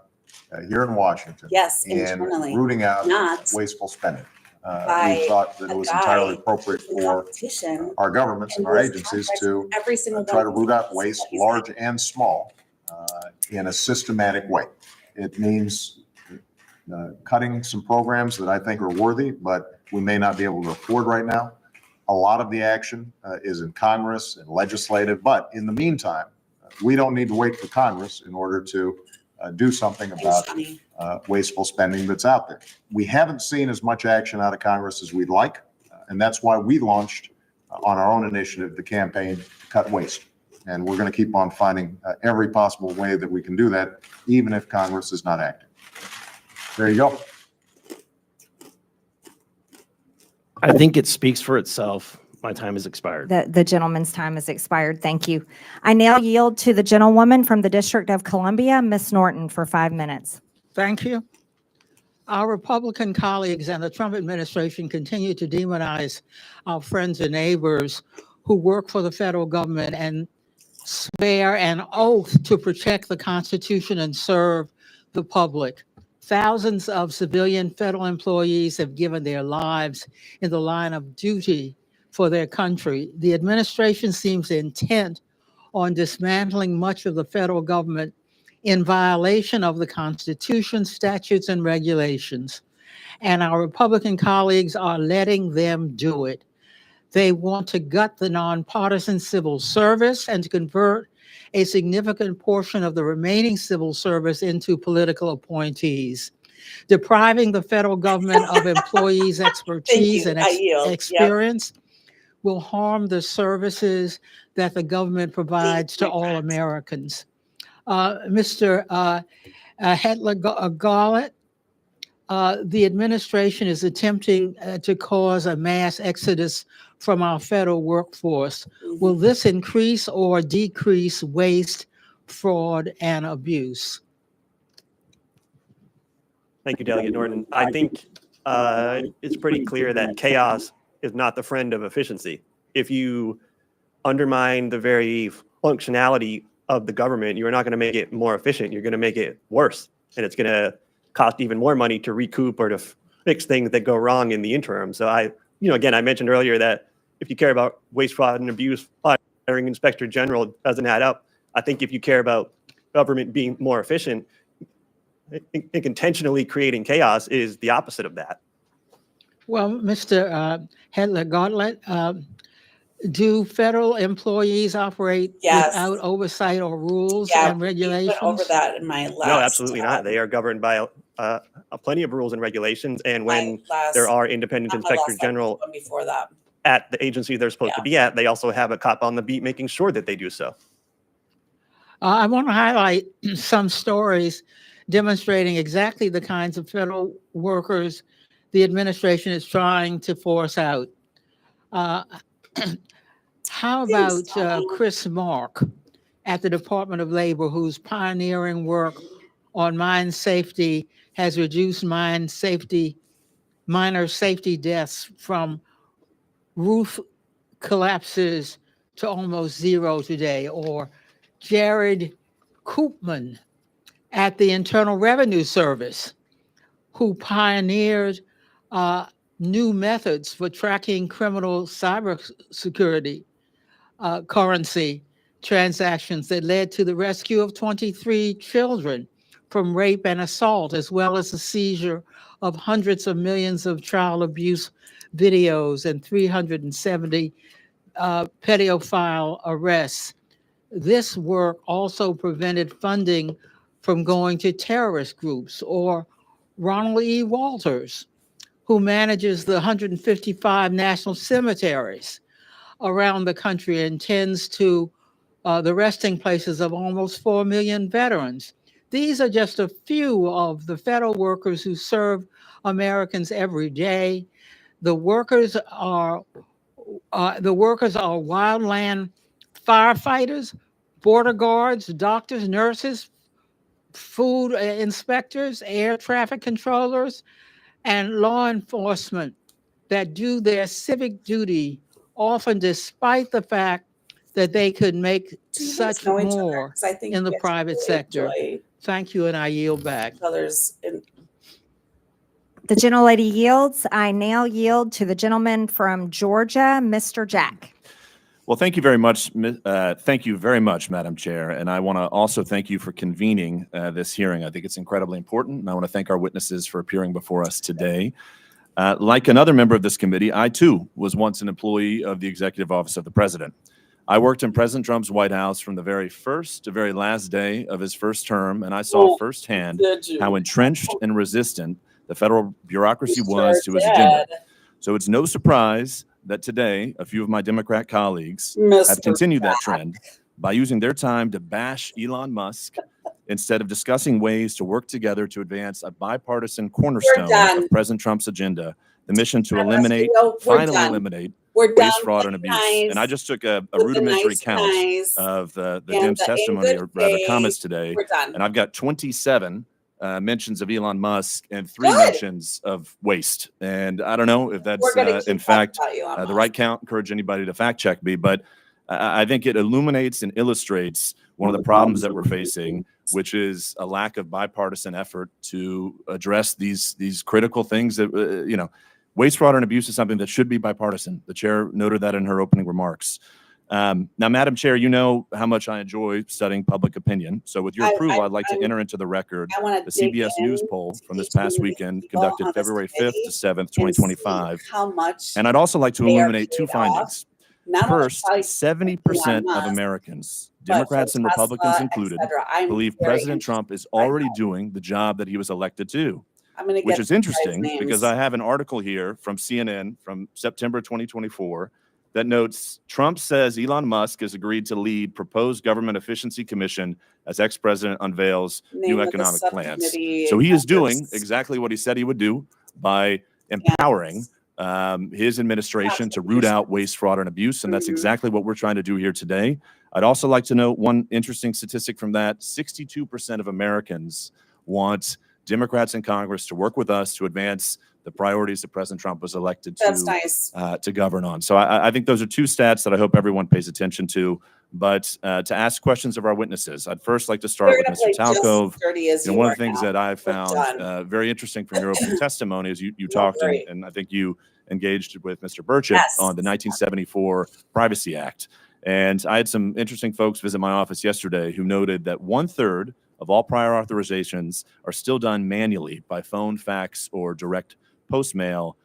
here in Washington in internally, rooting out not wasteful spending. by We thought that it was entirely appropriate in for competition our governments and and our lose agencies contracts to with every single try to one of root these out waste, agencies. large and small, in a systematic way. It means cutting some programs that I think are worthy, but we may not be able to afford right now. A lot of the action is in Congress and legislative, but in the meantime, we don't need to wait for Congress in order to do something about wasteful spending that's out there. We haven't seen as much action out of Congress as we'd like, and that's why we launched on our own initiative the campaign to cut waste. And we're going to keep on finding every possible way that we can do that, even if Congress is not acting. There you go. I think it speaks for itself. My time has expired. The gentleman's time has expired. Thank you. I now yield to the gentlewoman from the District of Columbia, Ms. Norton, for 5 minutes. Thank you. Our Republican colleagues and the Trump administration continue to demonize our friends and neighbors who work for the federal government and swear an oath to protect the Constitution and serve the public. Thousands of civilian federal employees have given their lives in the line of duty for their country. The administration seems intent on dismantling much of the federal government in violation of the Constitution, statutes, and regulations. And our Republican colleagues are letting them do it. They want to gut the nonpartisan civil service and to convert a significant portion of the remaining civil service into political appointees, depriving the federal government of employees' expertise and experience. Will harm the services that the government provides to all Americans. Mr. Hetler-Garlett, the administration is attempting to cause a mass exodus from our federal workforce. Will this increase or decrease waste, fraud, and abuse? Thank you, Delegate Norton. I think it's pretty clear that chaos is not the friend of efficiency. If you undermine the very functionality of the government, you're not going to make it more efficient. You're going to make it worse. And it's going to cost even more money to recoup or to fix things that go wrong in the interim. So again, I mentioned earlier that if you care about waste, fraud, and abuse, firing Inspector General doesn't add up. I think if you care about government being more efficient, I think intentionally creating chaos is the opposite of that. Well, Mr. Hetler-Garlett, do federal employees operate without oversight or rules and regulations? We went over that in my last. No, absolutely not. They are governed by plenty of rules and regulations. And when there are independent inspector general before that at the agency they're supposed to be at, they also have a cop on the beat making sure that they do so. I want to highlight some stories demonstrating exactly the kinds of federal workers the administration is trying to force out. How about Chris Mark at the Department of Labor, whose pioneering work on mine safety has reduced minor safety deaths from roof collapses to almost zero today? Or Jared Koopman at the Internal Revenue Service, who pioneered new methods for tracking criminal cybersecurity currency transactions that led to the rescue of 23 children from rape and assault, as well as the seizure of hundreds of millions of child abuse videos and 370 pedophile arrests. This work also prevented funding from going to terrorist groups. Or Ronald E. Walters, who manages the 155 national cemeteries around the country and tends to the resting places of almost 4 million veterans. These are just a few of the federal workers who serve Americans every day. The workers are wildland firefighters, border guards, doctors, nurses, food inspectors, air traffic controllers, and law enforcement that do their civic duty, often despite the fact that they could make such more in the private sector. Thank you, and I yield back. The gentlelady yields. I now yield to the gentleman from Georgia, Mr. Jack. Well, thank you very much. Thank you very much, Madam Chair. And I want to also thank you for convening this hearing. I think it's incredibly important. And I want to thank our witnesses for appearing before us today. Like another member of this committee, I too was once an employee of the Executive Office of the President. I worked in President Trump's White House from the very first to very last day of his first term, and I saw firsthand how entrenched and resistant the federal bureaucracy was to his agenda. So it's no surprise that today a few of my Democrat colleagues have continued that trend by using their time to bash Elon Musk instead of discussing ways to work together to advance a bipartisan cornerstone of President Trump's agenda, the mission to eliminate, finally eliminate waste, fraud, and abuse. And I just took a rudimentary count of the Dems testimony, or rather comments today, and I've got 27 mentions of Elon Musk and 3 mentions of waste. And I don't know if that's in fact the right count. Encourage anybody to fact check me, but I think it illuminates and illustrates one of the problems that we're facing, which is a lack of bipartisan effort to address these critical things that waste, fraud, and abuse is something that should be bipartisan. The chair noted that in her opening remarks. Now, Madam Chair, you know how much I enjoy studying public opinion. So with your approval, I'd like to enter into the record the CBS News poll from this past weekend, conducted February 5th to 7th, 2025. And I'd also like to illuminate 2 findings. First, 70% of Americans, Democrats and Republicans included, believe President Trump is already doing the job that he was elected to. Which is interesting because I have an article here from CNN from September 2024 that notes Trump says Elon Musk has agreed to lead proposed government efficiency commission as ex-president unveils new economic plans. So he is doing exactly what he said he would do by empowering his administration to root out waste, fraud, and abuse. And that's exactly what we're trying to do here today. I'd also like to note one interesting statistic from that. 62% of Americans want Democrats in Congress to work with us to advance the priorities that President Trump was elected to govern on. So I think those are 2 stats that I hope everyone pays attention to. But to ask questions of our witnesses, I'd first like to start with Mr. Talcove. One of the things that I found very interesting from your opening testimony is you talked, and I think you engaged with Mr. Burchett on the 1974 Privacy Act. And I had some interesting folks visit my office yesterday who noted that 1/3 of all prior authorizations are still done manually by phone, fax, or direct post mail.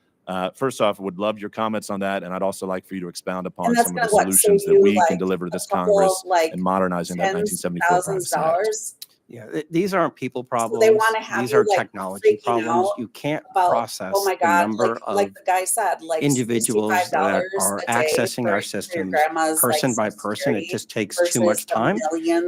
First off, would love your comments on that, and I'd also like for you to expound upon some of the solutions that we can deliver to this Congress in modernizing that 1974 Privacy Act. Yeah, these aren't people problems. They want to have These you, are technology problems. You can't process oh my God, the number of the guy said, individuals that are accessing our systems person by person. It just takes too much time.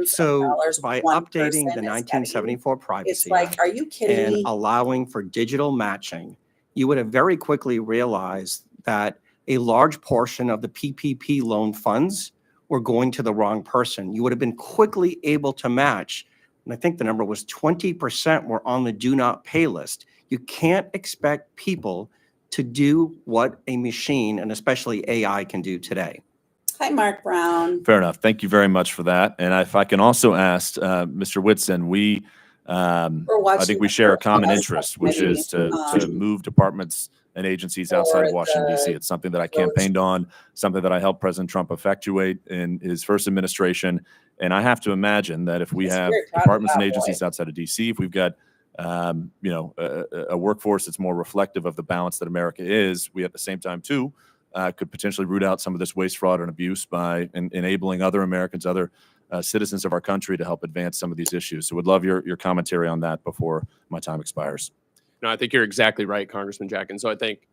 So by updating the 1974 Privacy Act are you kidding and me? allowing for digital matching, you would have very quickly realized that a large portion of the PPP loan funds were going to the wrong person. You would have been quickly able to match. And I think the number was 20% were on the do not pay list. You can't expect people to do what a machine, and especially AI, can do today. Hi, Mark Brown. Fair enough. Thank you very much for that. And if I can also ask Mr. Whitson, I think we share a common interest, which is to move departments and agencies outside of Washington, D.C. It's something that I campaigned on, something that I helped President Trump effectuate in his first administration. And I have to imagine that if we have departments and agencies outside of D.C., if we've got a workforce that's more reflective of the balance that America is, we at the same time too could potentially root out some of this waste, fraud, and abuse by enabling other Americans, other citizens of our country to help advance some of these issues. So would love your commentary on that before my time expires. No, I think you're exactly right, Congressman Jack. And so I think,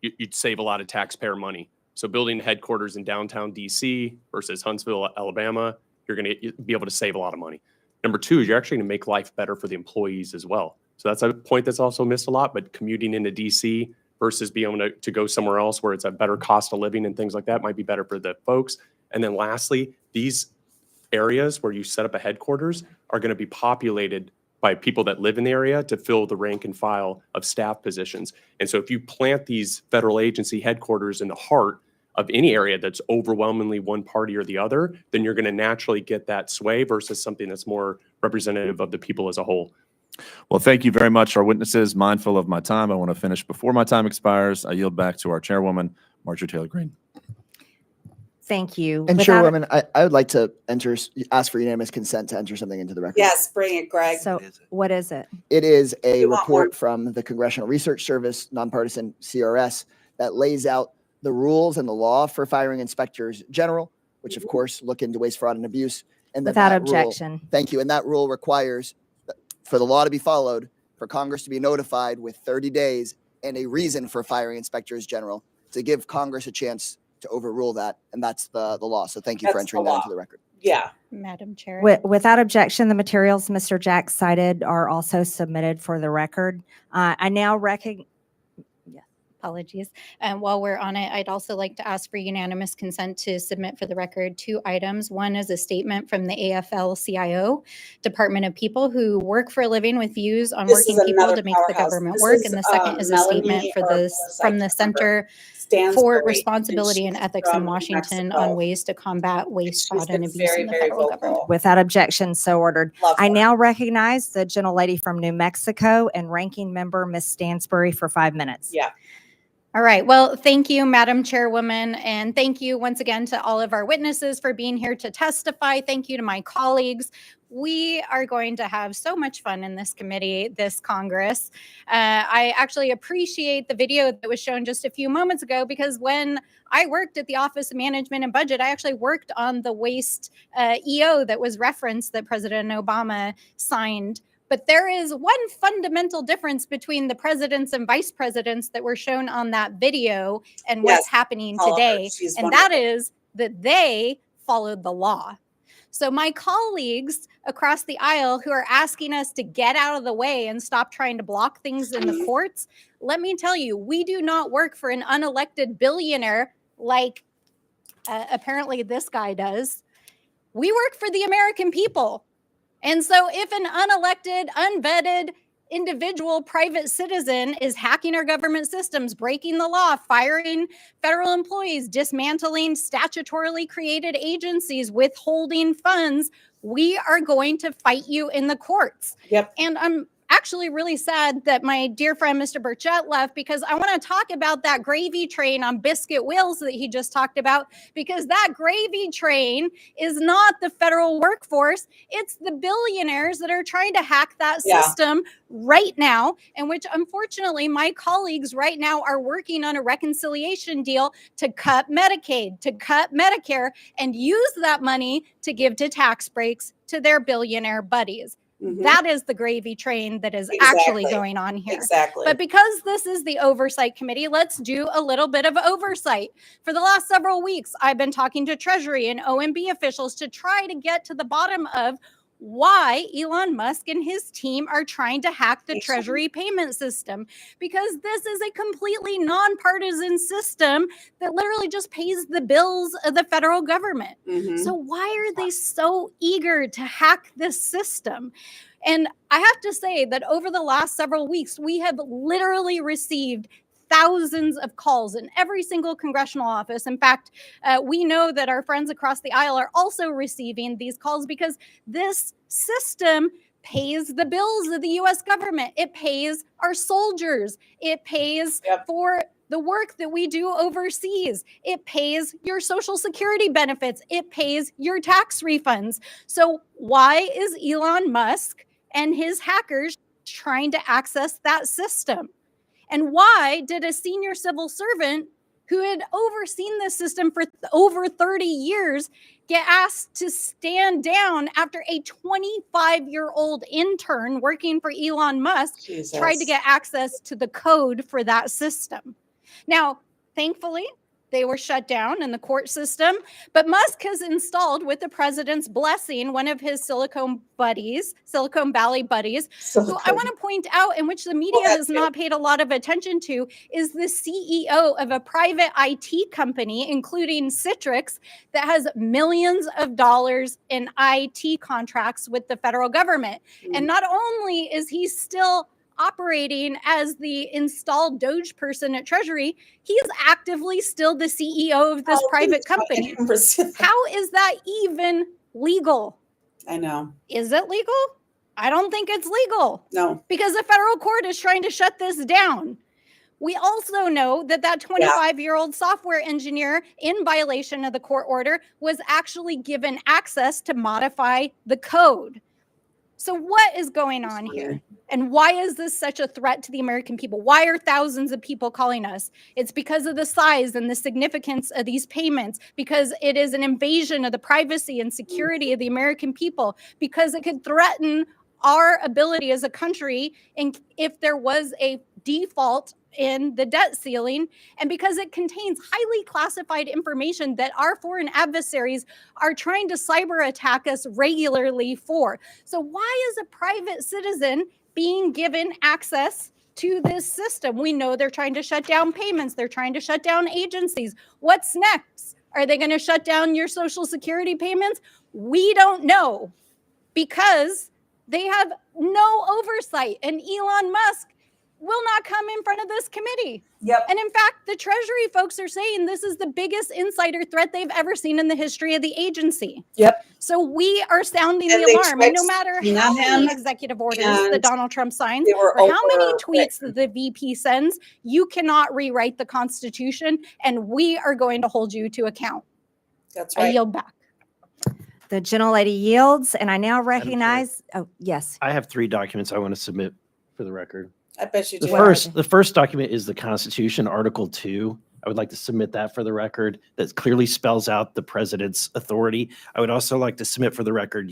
you'd save a lot of taxpayer money. So building headquarters in downtown DC versus Huntsville, Alabama, you're going to be able to save a lot of money. Number 2 is you're actually going to make life better for the employees as well. So that's a point that's also missed a lot, but commuting into DC versus being able to go somewhere else where it's a better cost of living and things like that might be better for the folks. And then lastly, these areas where you set up a headquarters are going to be populated by people that live in the area to fill the rank and file of staff positions. And so if you plant these federal agency headquarters in the heart of any area that's overwhelmingly one party or the other, then you're going to naturally get that sway versus something that's more representative of the people as a whole. Well, thank you very much, our witnesses. Mindful of my time, I want to finish before my time expires. I yield back to our chairwoman, Marjorie Taylor Greene. Thank you. And Chairwoman, I would like to ask for unanimous consent to enter something into the record. Yes, bring it, Greg. So what is it? It is a report from the Congressional Research Service, nonpartisan CRS, that lays out the rules and the law for firing inspectors general, which of course look into waste, fraud, and abuse. And Without that rule- objection. Thank you. And that rule requires for the law to be followed, for Congress to be notified with 30 days and a reason for firing inspectors general to give Congress a chance to overrule that. And that's the law. So thank you for That's entering the that law. into the record. Yeah. Madam Chair. Without objection, the materials Mr. Jack cited are also submitted for the record. I now recognize. Apologies. And while we're on it, I'd also like to ask for unanimous consent to submit for the record 2 items. One is a statement from the AFL-CIO, Department of People who work for a living with views on This is working people another to make the powerhouse. government This work. is, And the second is a statement Melanie, for our the from the oversight Center Stansbury, for and Responsibility and she's Ethics in from Washington Mexico. on ways to combat waste, fraud, and been abuse very, in the very federal government. vocal. Without objection, so ordered. Love I her. now recognize the gentlelady from New Mexico and ranking member Ms. Stansbury for 5 minutes. Yeah. All right. Well, thank you, Madam Chairwoman. And thank you once again to all of our witnesses for being here to testify. Thank you to my colleagues. We are going to have so much fun in this committee, this Congress. I actually appreciate the video that was shown just a few moments ago, because when I worked at the Office of Management and Budget, I actually worked on the waste EO that was referenced that President Obama signed. But there is one fundamental difference between the presidents and vice presidents that were shown on that video and what's happening today. And that is that they followed the law. So my colleagues across the aisle who are asking us to get out of the way and stop trying to block things in the courts, let me tell you, we do not work for an unelected billionaire like apparently this guy does. We work for the American people. And so if an unelected, unvetted individual private citizen is hacking our government systems, breaking the law, firing federal employees, dismantling statutorily created agencies, withholding funds, we are going to fight you in the courts. Yep. And I'm actually really sad that my dear friend Mr. Burchett left, because I want to talk about that gravy train on biscuit wheels that he just talked about, because that gravy train is not the federal workforce. It's the billionaires that are trying to hack that system right now, and which unfortunately my colleagues right now are working on a reconciliation deal to cut Medicaid, to cut Medicare, and use that money to give to tax breaks to their billionaire buddies. That is the gravy train that is actually going on here. Exactly. But because this is the oversight committee, let's do a little bit of oversight. For the last several weeks, I've been talking to Treasury and OMB officials to try to get to the bottom of why Elon Musk and his team are trying to hack the Treasury payment system, because this is a completely nonpartisan system that literally just pays the bills of the federal government. So why are they so eager to hack this system? And I have to say that over the last several weeks, we have literally received thousands of calls in every single congressional office. In fact, we know that our friends across the aisle are also receiving these calls, because this system pays the bills of the U.S. government. It pays our soldiers. It pays for the work that we do overseas. It pays your Social Security benefits. It pays your tax refunds. So why is Elon Musk and his hackers trying to access that system? And why did a senior civil servant who had overseen this system for over 30 years get asked to stand down after a 25-year-old intern working for Elon Musk tried to get access to the code for that system? Now, thankfully, they were shut down in the court system, but Musk has installed, with the president's blessing, one of his Silicon Valley buddies, who I want to point out, in which the media has not paid a lot of attention to, is the CEO of a private IT company, including Citrix, that has millions of dollars in IT contracts with the federal government. And not only is he still operating as the installed DOGE person at Treasury, he is actively still the CEO of this private company. How is that even legal? I know. Is it legal? I don't think it's legal. No. Because the federal court is trying to shut this down. We also know that that 25-year-old software engineer, in violation of the court order, was actually given access to modify the code. So what is going on here? And why is this such a threat to the American people? Why are thousands of people calling us? It's because of the size and the significance of these payments, because it is an invasion of the privacy and security of the American people, because it could threaten our ability as a country if there was a default in the debt ceiling, and because it contains highly classified information that our foreign adversaries are trying to cyber attack us regularly for. So why is a private citizen being given access to this system? We know they're trying to shut down payments. They're trying to shut down agencies. What's next? Are they going to shut down your Social Security payments? We don't know, because they have no oversight, and Elon Musk will not come in front of this committee. Yep. And in fact, the Treasury folks are saying this is the biggest insider threat they've ever seen in the history of the agency. Yep. So we are sounding And the they alarm. tried And no matter how many executive orders that Donald Trump signs, or how many tweets that the VP sends, you cannot rewrite the Constitution, and we are going to hold you to account. That's I yield back. The gentlelady yields, and I now recognize, oh, yes. I have 3 documents I want to submit for the record. I bet you do. The first document is the Constitution, Article 2. I would like to submit that for the record. That clearly spells out the president's authority. I would also like to submit for the record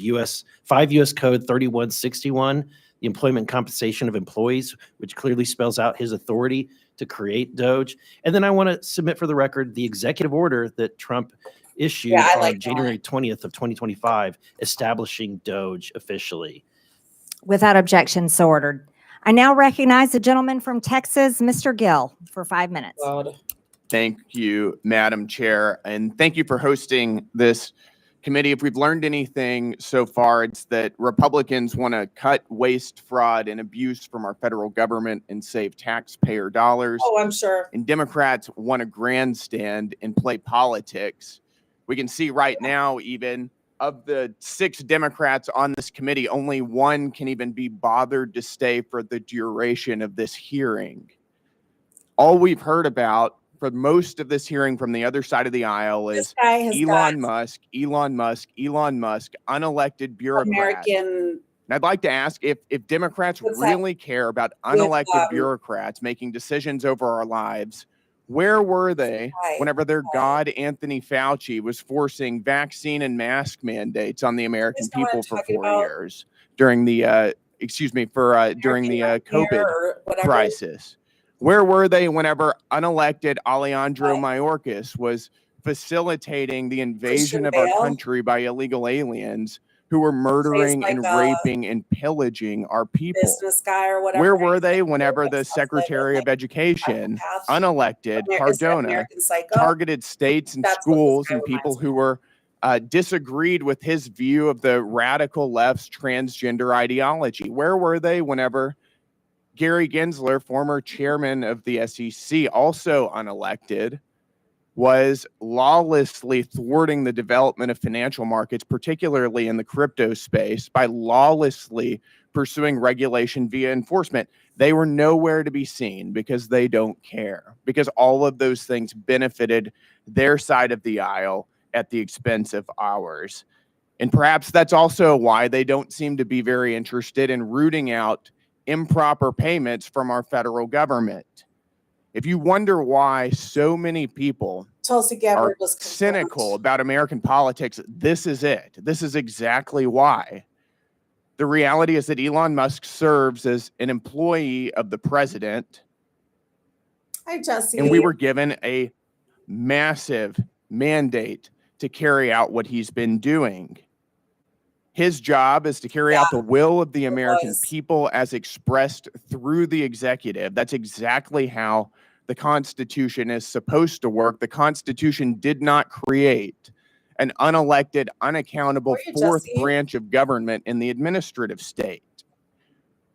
5 U.S. Code 3161, the employment compensation of employees, which clearly spells out his authority to create DOGE. And then I want to submit for the record the executive order that Trump issued on January 20th of 2025, establishing DOGE officially. Without objection, so ordered. I now recognize the gentleman from Texas, Mr. Gill, for 5 minutes. Thank you, Madam Chair, and thank you for hosting this committee. If we've learned anything so far, it's that Republicans want to cut waste, fraud, and abuse from our federal government and save taxpayer dollars. Oh, I'm sure. And Democrats want to grandstand and play politics. We can see right now, even of the 6 Democrats on this committee, only 1 can even be bothered to stay for the duration of this hearing. All we've heard about for most of this hearing from the other side of the aisle is Elon Musk, unelected bureaucrats. And I'd like to ask if Democrats really care about unelected bureaucrats making decisions over our lives, where were they whenever their god Anthony Fauci was forcing vaccine and mask mandates on the American people for 4 years during the during the COVID crisis? Where were they whenever unelected Alejandro Mayorkas was facilitating the invasion of our country by illegal aliens who were murdering and raping and pillaging our people? Where were they whenever the Secretary of Education, unelected Cardona, targeted states and schools and people who were disagreed with his view of the radical left's transgender ideology? Where were they whenever Gary Gensler, former chairman of the SEC, also unelected, was lawlessly thwarting the development of financial markets, particularly in the crypto space, by lawlessly pursuing regulation via enforcement? They were nowhere to be seen because they don't care, because all of those things benefited their side of the aisle at the expense of ours. And perhaps that's also why they don't seem to be very interested in rooting out improper payments from our federal government. If you wonder why so many people are cynical about American politics, this is it. This is exactly why. The reality is that Elon Musk serves as an employee of the president. Hi, Jesse. And we were given a massive mandate to carry out what he's been doing. His job is to carry out the will of the American people as expressed through the executive. That's exactly how the Constitution is supposed to work. The Constitution did not create an unelected, unaccountable fourth branch of government in the administrative state.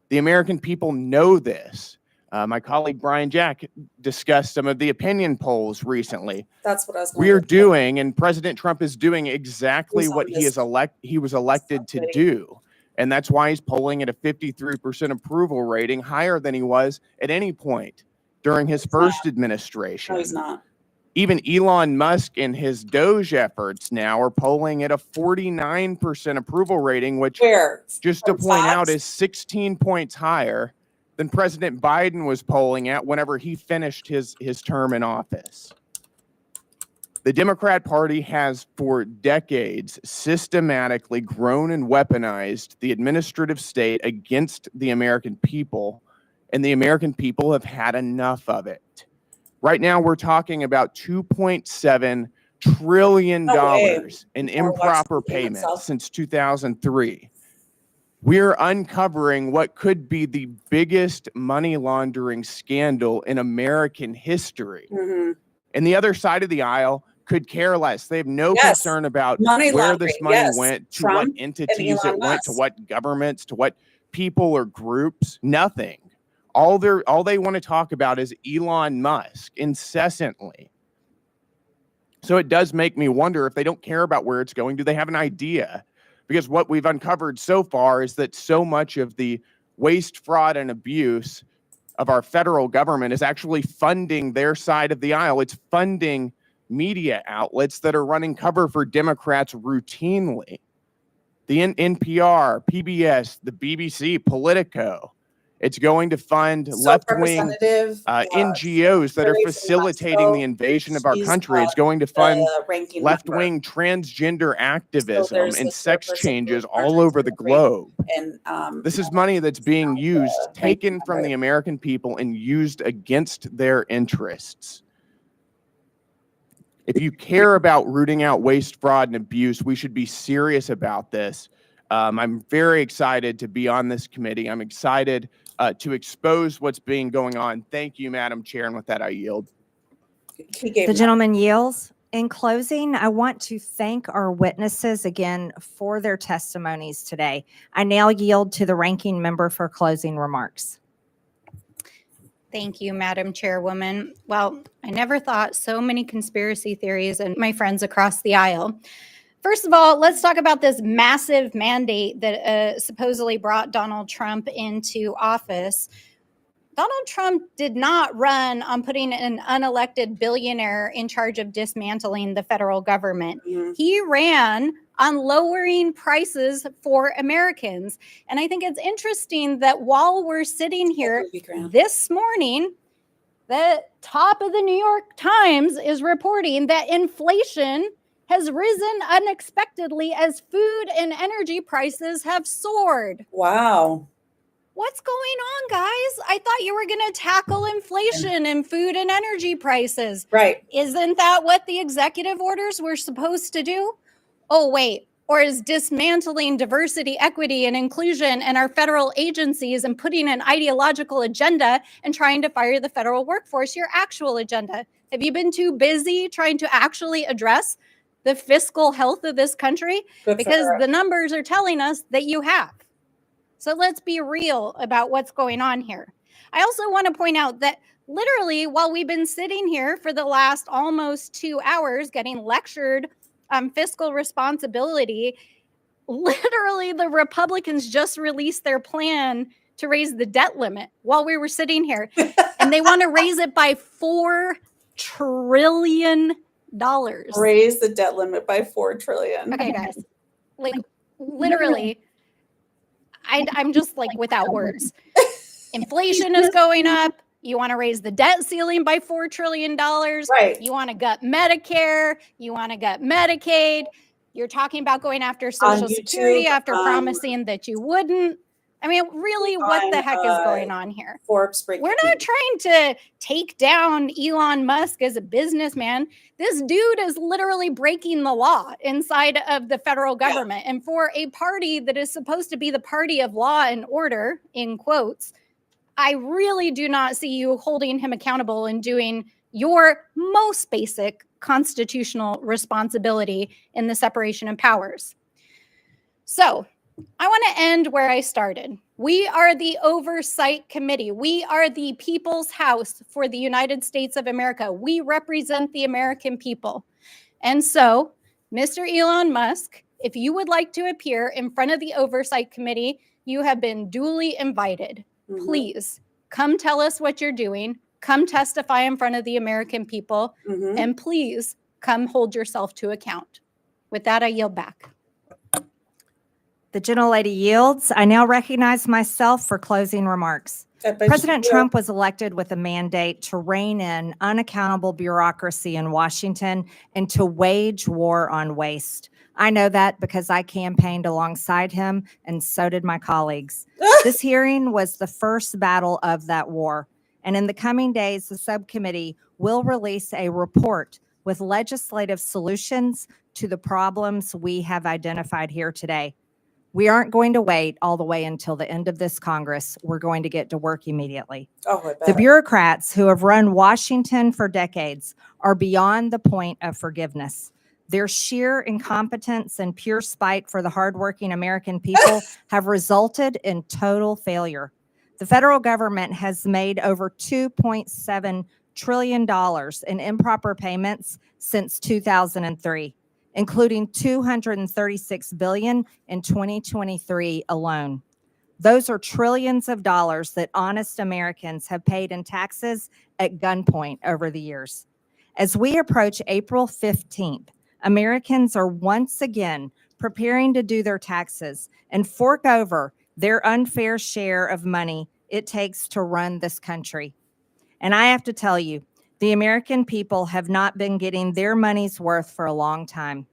The American people know this. My colleague Brian Jack discussed some of the opinion polls recently. That's what I was We are doing, and President Trump is doing exactly what he was elected to do. And that's why he's polling at a 53% approval rating, higher than he was at any point during his first administration. No, he's not. Even Elon Musk and his DOGE efforts now are polling at a 49% approval rating, which, just to point out, is 16 points higher than President Biden was polling at whenever he finished his term in office. The Democrat Party has for decades systematically grown and weaponized the administrative state against the American people, and the American people have had enough of it. Right now, we're talking about $2.7 trillion in improper payments since 2003. We're uncovering what could be the biggest money laundering scandal in American history. And the other side of the aisle could care less. They have no concern about where this money went, to what entities it went, to what governments, to what people or groups. Nothing. All they want to talk about is Elon Musk incessantly. So it does make me wonder, if they don't care about where it's going, do they have an idea? Because what we've uncovered so far is that so much of the waste, fraud, and abuse of our federal government is actually funding their side of the aisle. It's funding media outlets that are running cover for Democrats routinely. The NPR, PBS, the BBC, Politico. It's going to fund left-wing NGOs that are facilitating the invasion of our country. It's going to fund left-wing transgender activism and sex changes all over the globe. This is money that's being used, taken from the American people and used against their interests. If you care about rooting out waste, fraud, and abuse, we should be serious about this. I'm very excited to be on this committee. I'm excited to expose what's being going on. Thank you, Madam Chair. And with that, I yield. The gentleman yields. In closing, I want to thank our witnesses again for their testimonies today. I now yield to the ranking member for closing remarks. Thank you, Madam Chairwoman. Well, I never thought so many conspiracy theories and my friends across the aisle. First of all, let's talk about this massive mandate that supposedly brought Donald Trump into office. Donald Trump did not run on putting an unelected billionaire in charge of dismantling the federal government. He ran on lowering prices for Americans. And I think it's interesting that while we're sitting here this morning, the top of the New York Times is reporting that inflation has risen unexpectedly as food and energy prices have soared. Wow. What's going on, guys? I thought you were going to tackle inflation and food and energy prices. Right. Isn't that what the executive orders were supposed to do? Oh, wait. Or is dismantling diversity, equity, and inclusion in our federal agencies and putting an ideological agenda and trying to fire the federal workforce your actual agenda? Have you been too busy trying to actually address the fiscal health of this country? Because the numbers are telling us that you have. So let's be real about what's going on here. I also want to point out that literally while we've been sitting here for the last almost 2 hours getting lectured on fiscal responsibility, literally the Republicans just released their plan to raise the debt limit while we were sitting here. And they want to raise it by $4 trillion. Raise the debt limit by $4 trillion. Okay, guys. Like literally, I'm just like without words. Inflation is going up. You want to raise the debt ceiling by $4 trillion. Right. You want to gut Medicare. You want to gut Medicaid. You're talking about going after Social Security after promising that you wouldn't. I mean, really, what the heck is going on here? We're not trying to take down Elon Musk as a businessman. This dude is literally breaking the law inside of the federal government. And for a party that is supposed to be the party of law and order, in quotes, I really do not see you holding him accountable and doing your most basic constitutional responsibility in the separation of powers. So I want to end where I started. We are the Oversight Committee. We are the People's House for the United States of America. We represent the American people. And so, Mr. Elon Musk, if you would like to appear in front of the Oversight Committee, you have been duly invited. Please come tell us what you're doing. come testify in front of the American people, and please come hold yourself to account. With that, I yield back. The gentlelady yields. I now recognize myself for closing remarks. President Trump was elected with a mandate to rein in unaccountable bureaucracy in Washington and to wage war on waste. I know that because I campaigned alongside him, and so did my colleagues. This hearing was the first battle of that war. And in the coming days, the subcommittee will release a report with legislative solutions to the problems we have identified here today. We aren't going to wait all the way until the end of this Congress. We're going to get to work immediately. The bureaucrats who have run Washington for decades are beyond the point of forgiveness. Their sheer incompetence and pure spite for the hardworking American people have resulted in total failure. The federal government has made over $2.7 trillion in improper payments since 2003. Including $236 billion in 2023 alone. Those are trillions of dollars that honest Americans have paid in taxes at gunpoint over the years. As we approach April 15th, Americans are once again preparing to do their taxes and fork over their unfair share of money it takes to run this country. And I have to tell you, the American people have not been getting their money's worth for a long time.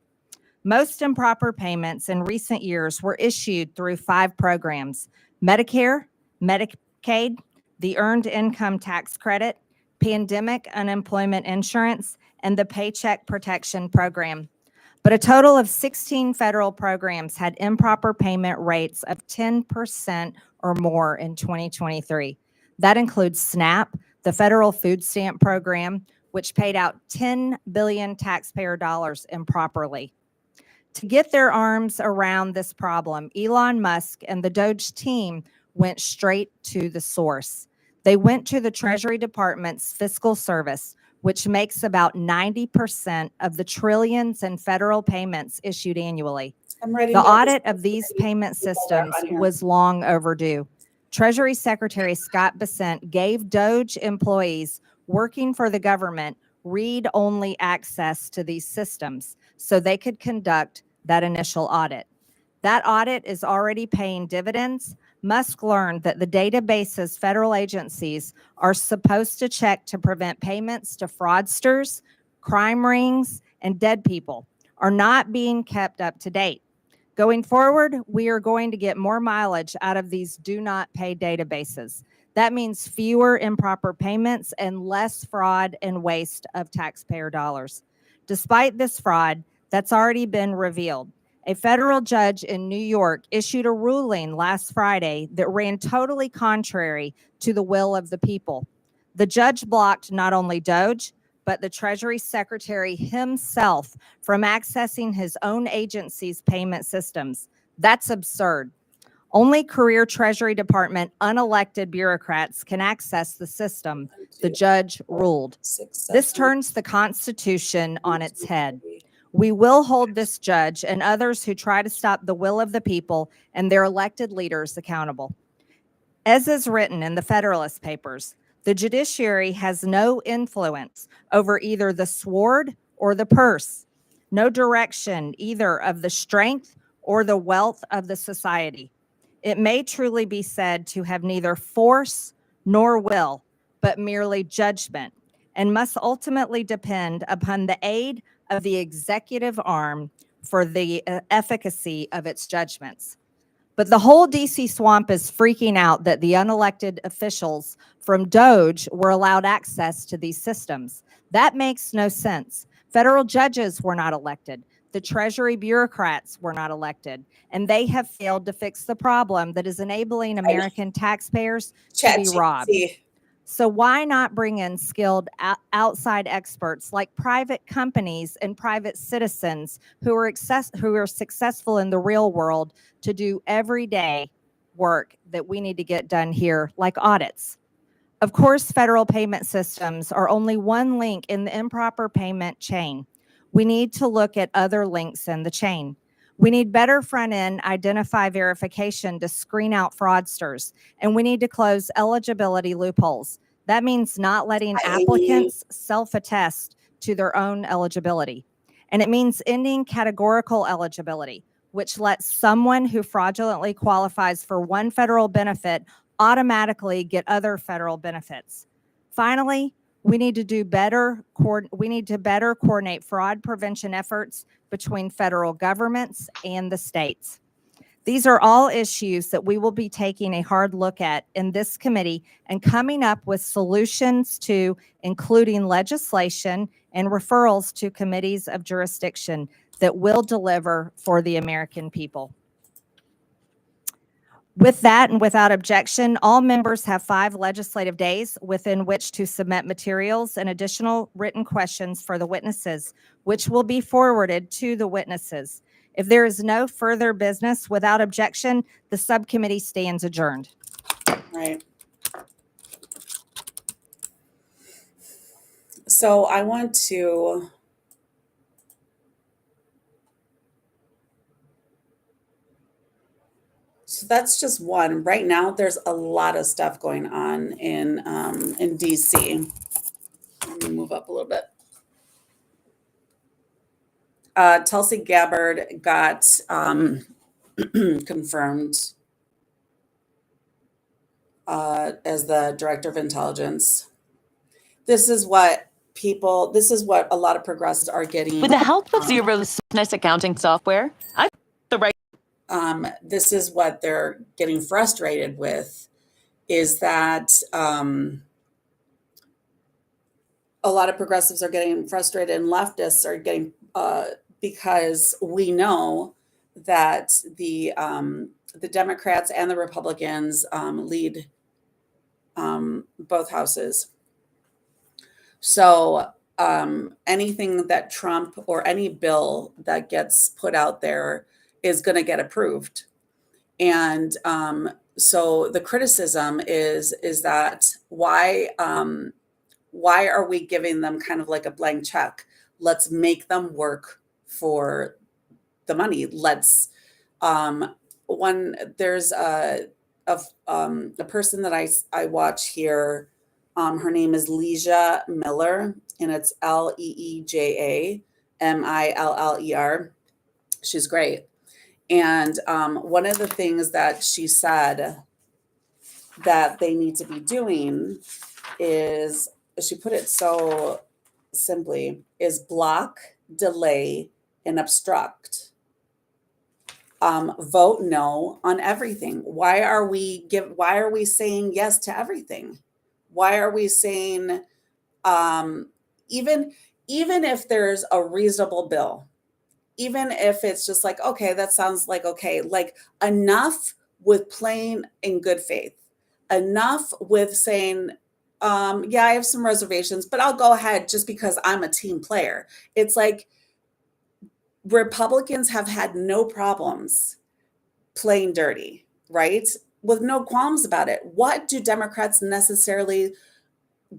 Most improper payments in recent years were issued through 5 programs: Medicare, Medicaid, the Earned Income Tax Credit, Pandemic Unemployment Insurance, and the Paycheck Protection Program. But a total of 16 federal programs had improper payment rates of 10% or more in 2023. That includes SNAP, the federal food stamp program, which paid out $10 billion taxpayer dollars improperly. To get their arms around this problem, Elon Musk and the DOGE team went straight to the source. They went to the Treasury Department's Fiscal Service, which makes about 90% of the trillions in federal payments issued annually. The audit of these payment systems was long overdue. Treasury Secretary Scott Bessent gave DOGE employees working for the government read-only access to these systems so they could conduct that initial audit. That audit is already paying dividends. Musk learned that the databases federal agencies are supposed to check to prevent payments to fraudsters, crime rings, and dead people are not being kept up to date. Going forward, we are going to get more mileage out of these do not pay databases. That means fewer improper payments and less fraud and waste of taxpayer dollars. Despite this fraud that's already been revealed, a federal judge in New York issued a ruling last Friday that ran totally contrary to the will of the people. The judge blocked not only DOGE, but the Treasury Secretary himself from accessing his own agency's payment systems. That's absurd. Only career Treasury Department unelected bureaucrats can access the system, the judge ruled. This turns the Constitution on its head. We will hold this judge and others who try to stop the will of the people and their elected leaders accountable. As is written in the Federalist Papers, the judiciary has no influence over either the sword or the purse, no direction either of the strength or the wealth of the society. It may truly be said to have neither force nor will, but merely judgment, and must ultimately depend upon the aid of the executive arm for the efficacy of its judgments. But the whole DC swamp is freaking out that the unelected officials from DOGE were allowed access to these systems. That makes no sense. Federal judges were not elected. The Treasury bureaucrats were not elected, and they have failed to fix the problem that is enabling American taxpayers to be robbed. So why not bring in skilled outside experts like private companies and private citizens who are successful in the real world to do everyday work that we need to get done here, like audits? Of course, federal payment systems are only one link in the improper payment chain. We need to look at other links in the chain. We need better front-end identify verification to screen out fraudsters, and we need to close eligibility loopholes. That means not letting applicants self-attest to their own eligibility. And it means ending categorical eligibility, which lets someone who fraudulently qualifies for one federal benefit automatically get other federal benefits. Finally, we need to better coordinate fraud prevention efforts between federal governments and the states. These are all issues that we will be taking a hard look at in this committee and coming up with solutions to, including legislation and referrals to committees of jurisdiction that will deliver for the American people. With that and without objection, all members have 5 legislative days within which to submit materials and additional written questions for the witnesses, which will be forwarded to the witnesses. If there is no further business without objection, the subcommittee stands adjourned. Right. So I want to So that's just one. Right now, there's a lot of stuff going on in DC. Let me move up a little bit. Tulsi Gabbard got confirmed as the director of intelligence. This is what a lot of progressives are getting. With the help of zero-business accounting software, I the right. This is what they're getting frustrated with, is that a lot of progressives are getting frustrated and leftists are getting because we know that the Democrats and the Republicans lead both houses. So anything that Trump or any bill that gets put out there is going to get approved. And so the criticism is that why are we giving them kind of like a blank check? Let's make them work for the money. Let's there's a person that I watch here. Her name is Leisha Miller, and it's Leeja Miller. She's great. And one of the things that she said that they need to be doing is, she put it so simply, is block, delay, and obstruct. Vote no on everything. Why are we saying yes to everything? Why are we saying even if there's a reasonable bill, even if it's just like, okay, that sounds like okay, like enough with playing in good faith, enough with saying, yeah, I have some reservations, but I'll go ahead just because I'm a team player. It's like Republicans have had no problems playing dirty, right? With no qualms about it. What do Democrats necessarily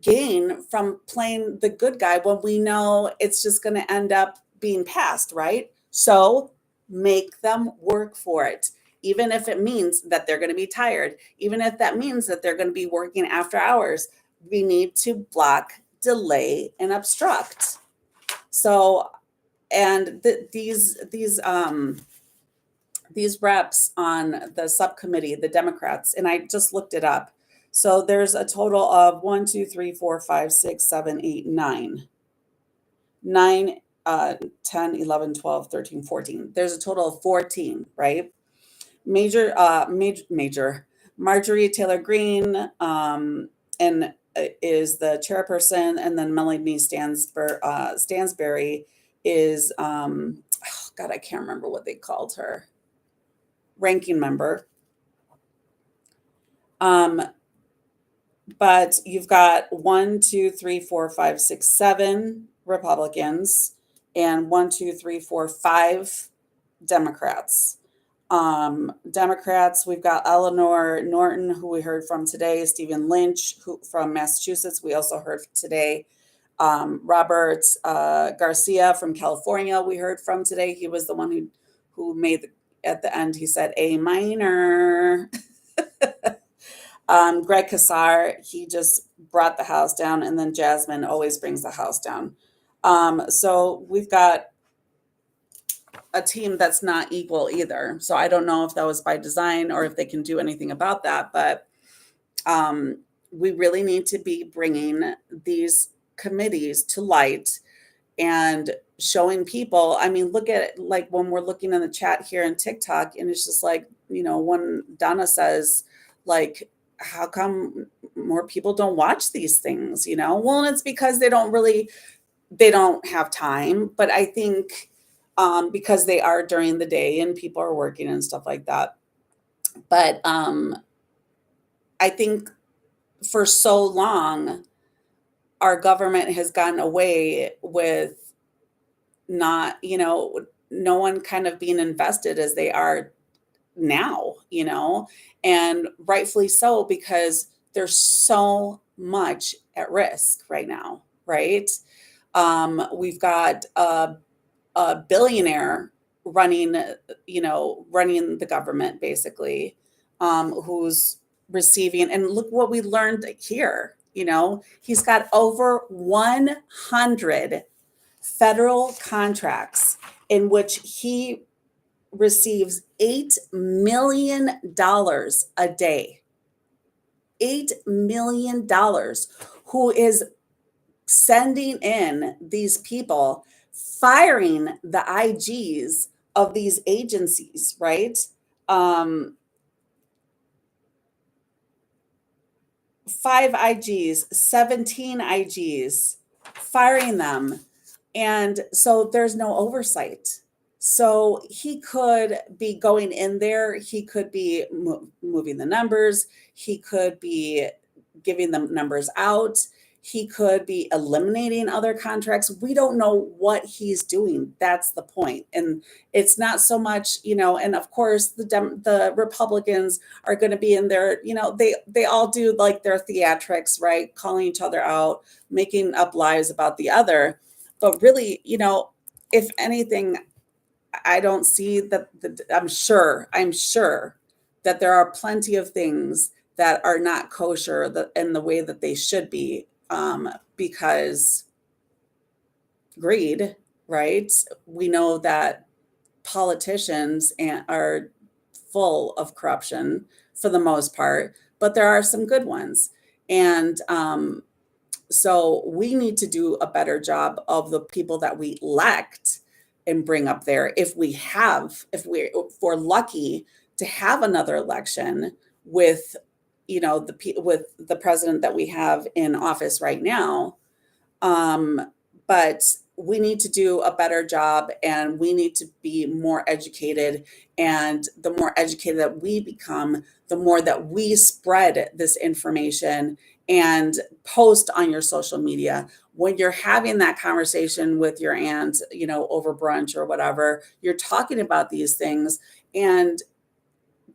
gain from playing the good guy when we know it's just going to end up being passed, right? So make them work for it, even if it means that they're going to be tired, even if that means that they're going to be working after hours. We need to block, delay, and obstruct. So, and these reps on the subcommittee, the Democrats, and I just looked it up. So there's a total of 1, 2, 3, 4, 5, 6, 7, 8, 9. 9, 10, 11, 12, 13, 14. There's a total of 14, right? Major Marjorie Taylor Greene and is the chairperson, and then Melanie Stansberry is God, I can't remember what they called her. Ranking member. But you've got 1, 2, 3, 4, 5, 6, 7 Republicans and 1, 2, 3, 4, 5 Democrats. Democrats, we've got Eleanor Norton, who we heard from today, Stephen Lynch, who from Massachusetts, we also heard today. Robert Garcia from California, we heard from today. He was the one who made at the end, he said A minor. Greg Kassar, he just brought the house down, and then Jasmine always brings the house down. So we've got a team that's not equal either. So I don't know if that was by design or if they can do anything about that, but we really need to be bringing these committees to light and showing people. I mean, look at it, like when we're looking in the chat here in TikTok, and it's just like, when Donna says, like, how come more people don't watch these things? Well, it's because they don't have time. But I think because they are during the day and people are working and stuff like that. But I think for so long, our government has gotten away with not, no one kind of being invested as they are now, and rightfully so, because there's so much at risk right now, right? We've got a billionaire running the government, basically, who's receiving, and look what we learned here, he's got over 100 federal contracts in which he receives $8 million a day. $8 million, who is sending in these people, firing the IGs of these agencies, right? 5 IGs, 17 IGs, firing them. And so there's no oversight. So he could be going in there. He could be moving the numbers. He could be giving the numbers out. He could be eliminating other contracts. We don't know what he's doing. That's the point. And it's not so much, and of course the Republicans are going to be in there, they all do like their theatrics, right? Calling each other out, making up lies about the other. But really, if anything, I don't see that. I'm sure that there are plenty of things that are not kosher in the way that they should be, because greed, right? We know that politicians are full of corruption for the most part, but there are some good ones. And so we need to do a better job of the people that we elect and bring up there. If we're lucky to have another election with, with the president that we have in office right now. But we need to do a better job, and we need to be more educated. And the more educated that we become, the more that we spread this information and post on your social media. When you're having that conversation with your aunt, over brunch or whatever, you're talking about these things. And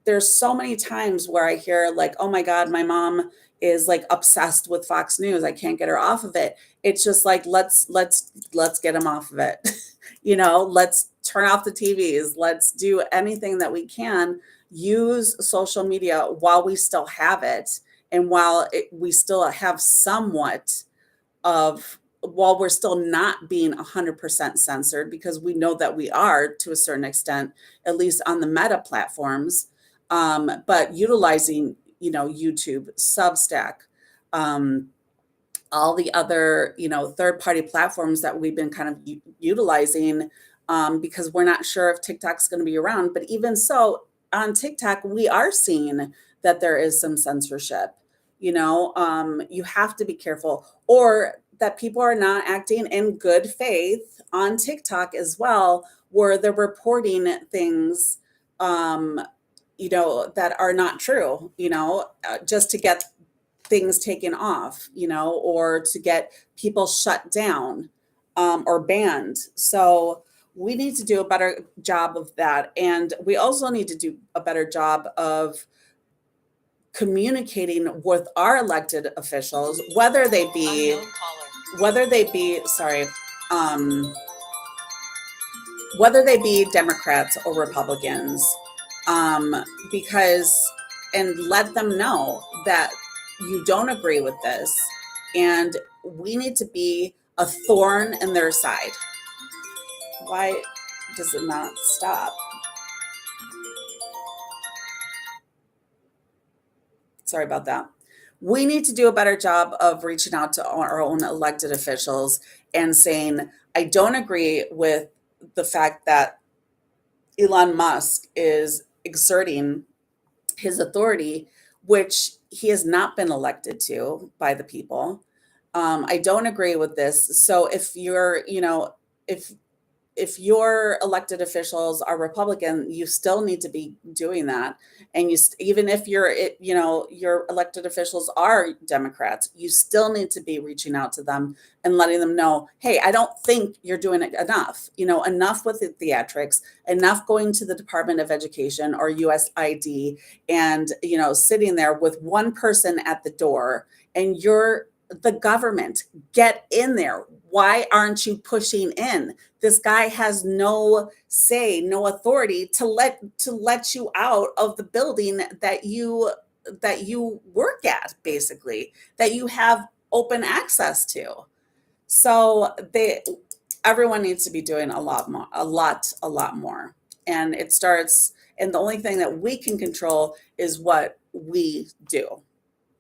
there's so many times where I hear like, oh my God, my mom is like obsessed with Fox News. I can't get her off of it. It's just like, let's get them off of it. Let's turn off the TVs. Let's do anything that we can. Use social media while we still have it. And while we still have somewhat of, while we're still not being 100% censored, because we know that we are to a certain extent, at least on the Meta platforms, but utilizing, YouTube, Substack, all the other, third-party platforms that we've been kind of utilizing, because we're not sure if TikTok's going to be around. But even so, on TikTok, we are seeing that there is some censorship. You have to be careful, or that people are not acting in good faith on TikTok as well, where they're reporting things, that are not true, just to get things taken off, or to get people shut down, or banned. So we need to do a better job of that. And we also need to do a better job of communicating with our elected officials, whether they be Democrats or Republicans, because, and let them know that you don't agree with this, and we need to be a thorn in their side. Why does it not stop? Sorry about that. We need to do a better job of reaching out to our own elected officials and saying, I don't agree with the fact that Elon Musk is exerting his authority, which he has not been elected to by the people. I don't agree with this. So if you're, if your elected officials are Republican, you still need to be doing that. And even if your elected officials are Democrats, you still need to be reaching out to them and letting them know, hey, I don't think you're doing it enough. Enough with the theatrics, enough going to the Department of Education or USID and, sitting there with one person at the door, and you're the government. Get in there. Why aren't you pushing in? This guy has no say, no authority to let you out of the building that you work at, basically, that you have open access to. So everyone needs to be doing a lot more. And it starts, and the only thing that we can control is what we do.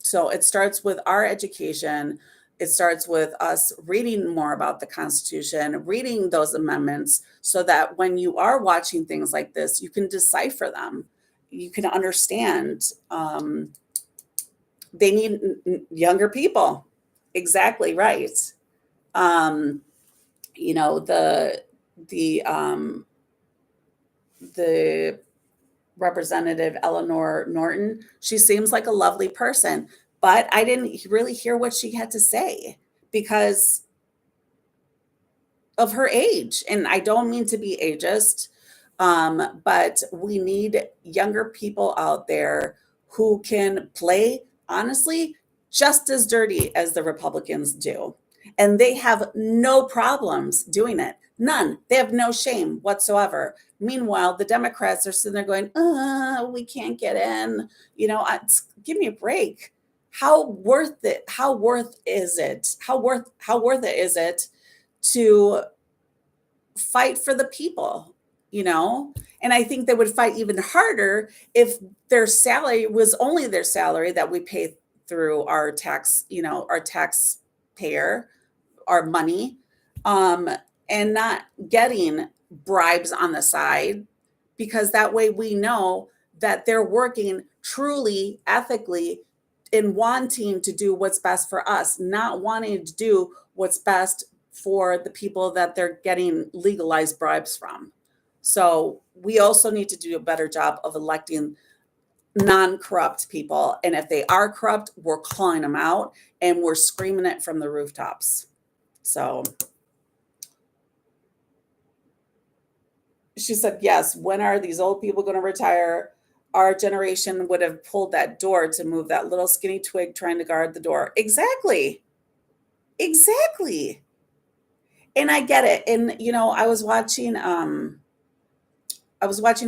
So it starts with our education. It starts with us reading more about the Constitution, reading those amendments, so that when you are watching things like this, you can decipher them. You can understand. They need younger people. Exactly right. The Representative Eleanor Norton, she seems like a lovely person, but I didn't really hear what she had to say because of her age. And I don't mean to be ageist, but we need younger people out there who can play, honestly, just as dirty as the Republicans do. And they have no problems doing it. None. They have no shame whatsoever. Meanwhile, the Democrats are sitting there going, we can't get in. Give me a break. How worth it is it to fight for the people, And I think they would fight even harder if their salary was only their salary that we pay through our tax, our taxpayer, our money, and not getting bribes on the side, because that way we know that they're working truly, ethically, in wanting to do what's best for us, not wanting to do what's best for the people that they're getting legalized bribes from. So we also need to do a better job of electing non-corrupt people. And if they are corrupt, we're calling them out and we're screaming it from the rooftops. So she said, yes, when are these old people going to retire? Our generation would have pulled that door to move that little skinny twig trying to guard the door. Exactly. And I get it. And, I was watching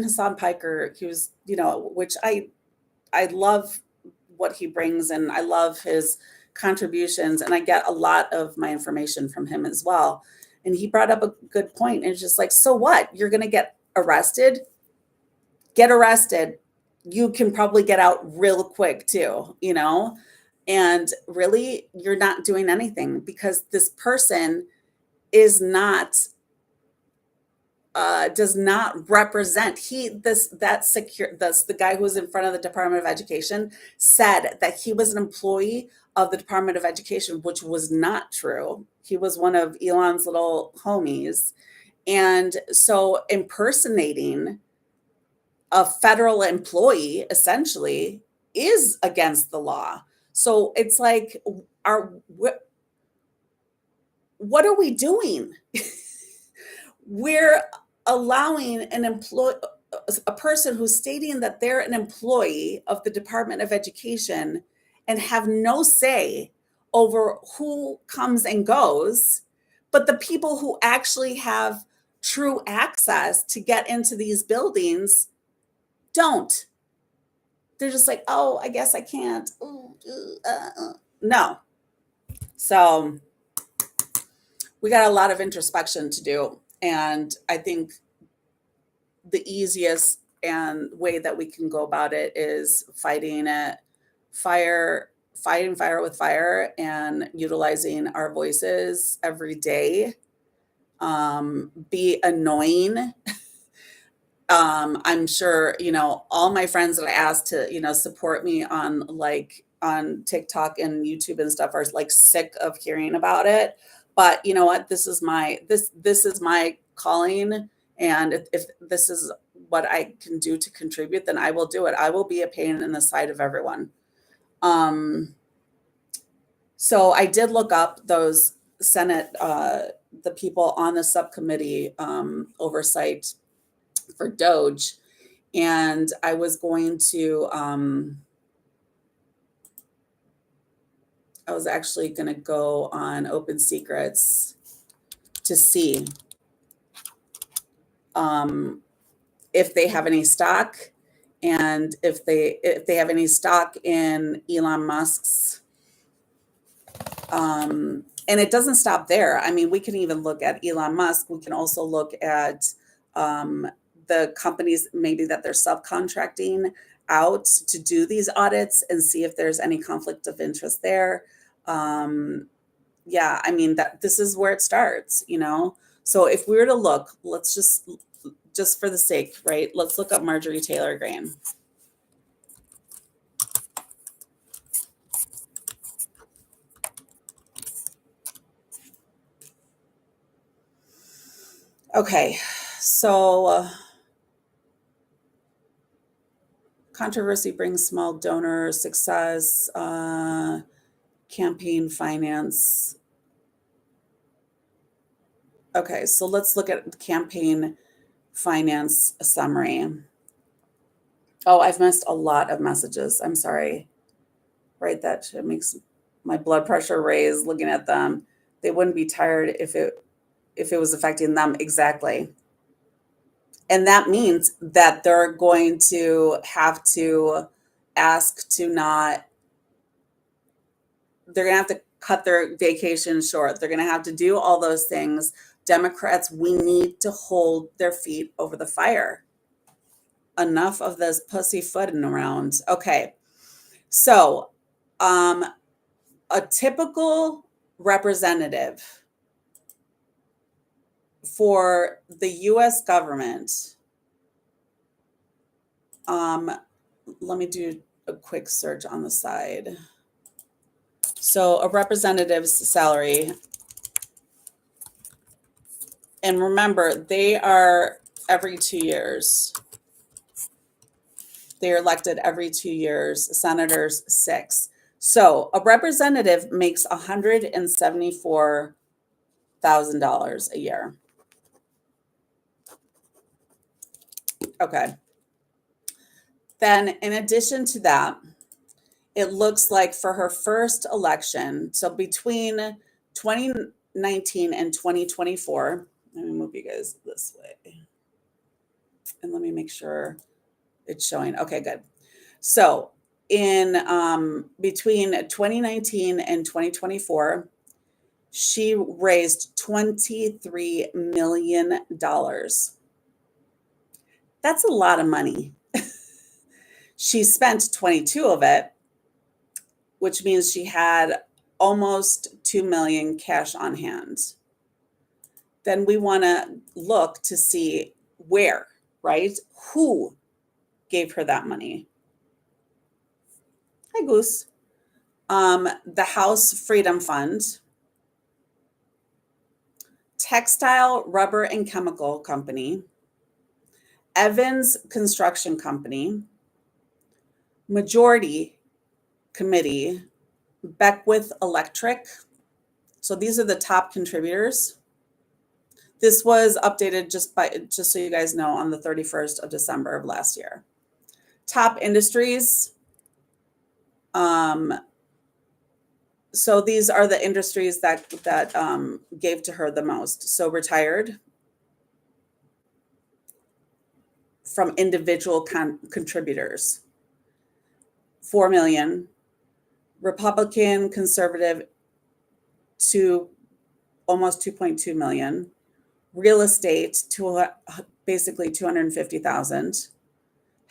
Hassan Piker. He was, which I love what he brings, and I love his contributions, and I get a lot of my information from him as well. And he brought up a good point. And it's just like, so what? You're going to get arrested? Get arrested. You can probably get out real quick too, And really, you're not doing anything, because this person is not, does not represent, the guy who was in front of the Department of Education said that he was an employee of the Department of Education, which was not true. He was one of Elon's little homies. And so impersonating a federal employee essentially is against the law. So it's like, what are we doing? We're allowing a person who's stating that they're an employee of the Department of Education and have no say over who comes and goes, but the people who actually have true access to get into these buildings don't. they're just like, oh, I guess I can't. Ooh, no. So we got a lot of introspection to do. And I think the easiest and way that we can go about it is fighting fire with fire and utilizing our voices every day. Be annoying. I'm sure, all my friends that I asked to, support me on TikTok and YouTube and stuff are like sick of hearing about it. But you know what? This is my calling. And if this is what I can do to contribute, then I will do it. I will be a pain in the side of everyone. So I did look up those Senate, the people on the subcommittee oversight for DOGE. And I was going to, I was actually going to go on Open Secrets to see if they have any stock, and if they have any stock in Elon Musk's. And it doesn't stop there. I mean, we can even look at Elon Musk. We can also look at the companies maybe that they're subcontracting out to do these audits and see if there's any conflict of interest there. Yeah, I mean, this is where it starts, So if we were to look, let's just for the sake, right? Let's look up Marjorie Taylor Greene. Okay, so controversy brings small donor success, campaign finance. Okay, so let's look at the campaign finance summary. Oh, I've missed a lot of messages. I'm sorry. Right, that makes my blood pressure raise looking at them. They wouldn't be tired if it was affecting them. Exactly. And that means that they're going to have to ask to not, they're going to have to cut their vacation short. They're going to have to do all those things. Democrats, we need to hold their feet over the fire. Enough of this pussyfooting around. Okay. So, a typical representative for the U.S. government, let me do a quick search on the side. So a representative's salary, and remember, they are every 2 years. They are elected every 2 years, senators 6. So a representative makes $174,000 a year. Okay. Then in addition to that, it looks like for her first election, so between 2019 and 2024, let me move you guys this way. And let me make sure it's showing. Okay, good. So in between 2019 and 2024, she raised $23 million. That's a lot of money. She spent 22 of it, which means she had almost 2 million cash on hand. Then we want to look to see where, right? Who gave her that money? Hi, Goose. The House Freedom Fund, Textile, Rubber, and Chemical Company, Evans Construction Company, Majority Committee, Beckwith Electric. So these are the top contributors. This was updated just so you guys know on the 31st of December of last year. Top industries. So these are the industries that gave to her the most. So retired from individual contributors. 4 million. Republican conservative to almost 2.2 million. Real estate to basically 250,000.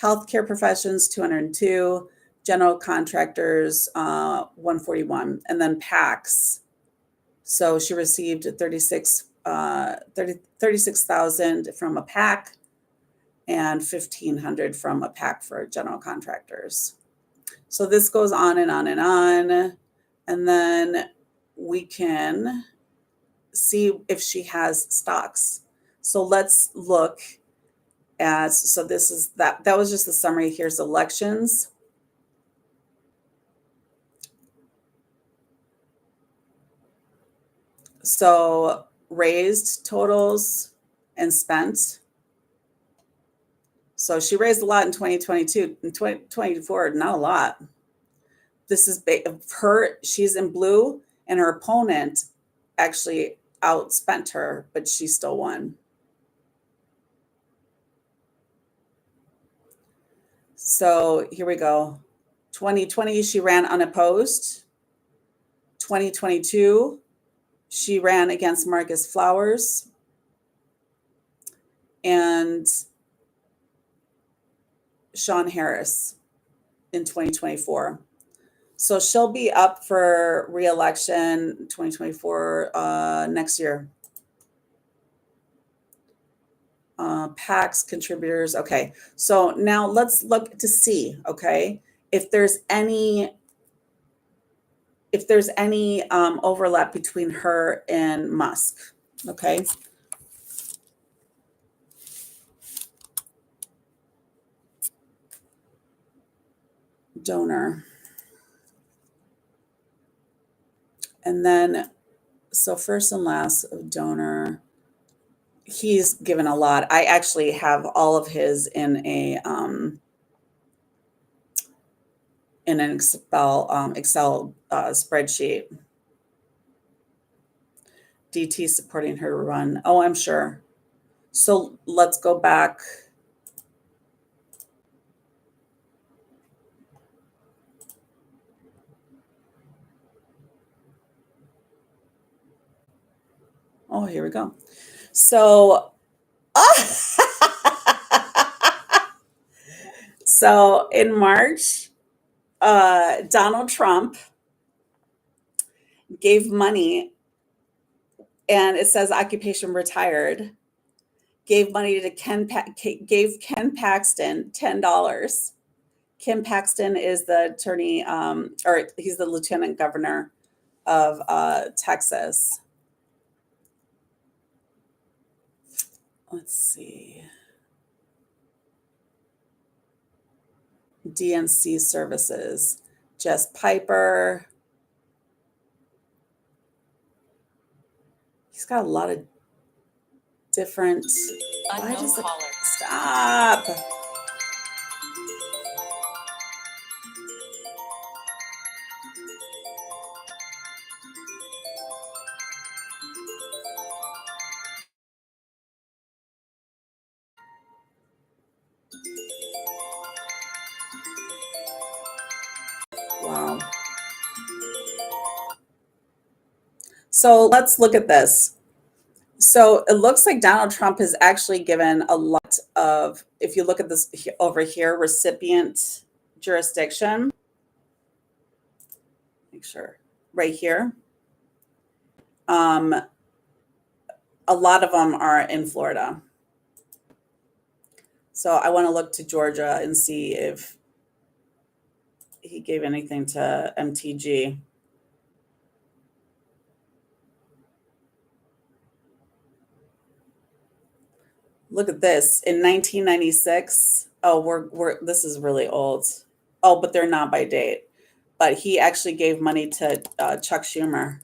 Healthcare professions 202. General contractors 141, and then PACs. So she received 36,000 from a PAC and 1,500 from a PAC for general contractors. So this goes on and on and on. And then we can see if she has stocks. So let's look at, so this is that was just the summary. Here's elections. So raised totals and spent. So she raised a lot in 2022. In 2024, not a lot. This is her. She's in blue, and her opponent actually outspent her, but she still won. So here we go. 2020, she ran unopposed. 2022, she ran against Marcus Flowers. And Sean Harris in 2024. So she'll be up for re-election 2024 next year. PACs, contributors. Okay, so now let's look to see, okay, if there's any overlap between her and Musk, okay. Donor. And then, so first and last donor, he's given a lot. I actually have all of his in an Excel spreadsheet. DT supporting her to run. Oh, I'm sure. So let's go back. Oh, here we go. So, so in March, Donald Trump gave money, and it says occupation retired, gave money to gave Ken Paxton $10. Ken Paxton is the attorney, or he's the lieutenant governor of Texas. Let's see. DNC services. Jess Piper. He's got a lot of different. Why does it stop? Wow. So let's look at this. So it looks like Donald Trump has actually given a lot of, if you look at this over here, recipient jurisdiction. Make sure, right here. A lot of them are in Florida. So I want to look to Georgia and see if he gave anything to MTG. Look at this. In 1996, oh, this is really old. Oh, but they're not by date. But he actually gave money to Chuck Schumer.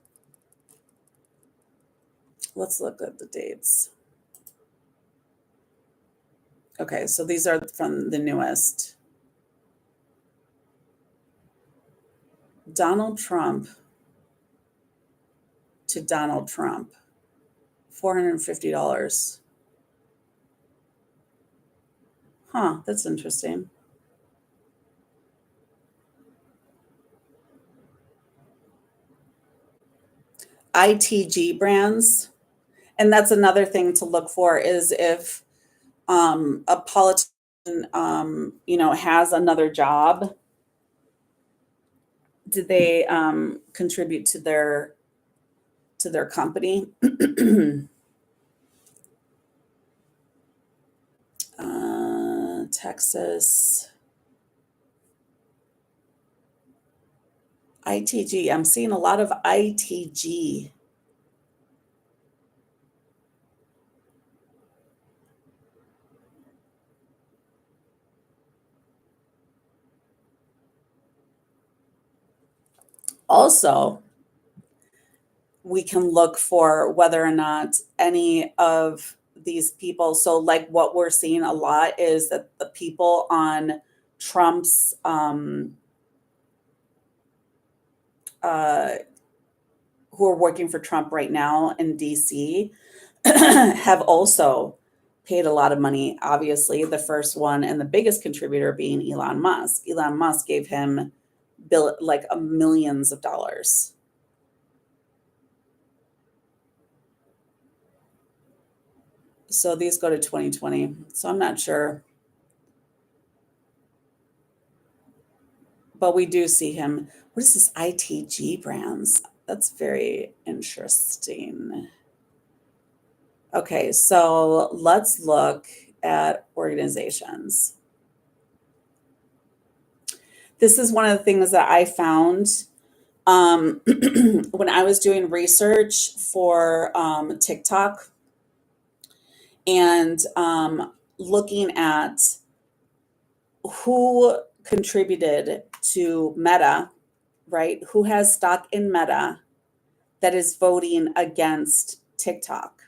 Let's look at the dates. Okay, so these are from the newest. Donald Trump to Donald Trump, $450. Huh, that's interesting. ITG brands. And that's another thing to look for, is if a politician, has another job, did they contribute to their company? Texas. ITG. I'm seeing a lot of ITG. Also, we can look for whether or not any of these people, so like what we're seeing a lot is that the people on Trump's who are working for Trump right now in DC have also paid a lot of money. Obviously, the first one and the biggest contributor being Elon Musk. Elon Musk gave him millions of dollars. So these go to 2020. So I'm not sure. But we do see him. What is this ITG brands? That's very interesting. Okay, so let's look at organizations. This is one of the things that I found when I was doing research for TikTok and looking at who contributed to Meta, right? Who has stock in Meta that is voting against TikTok?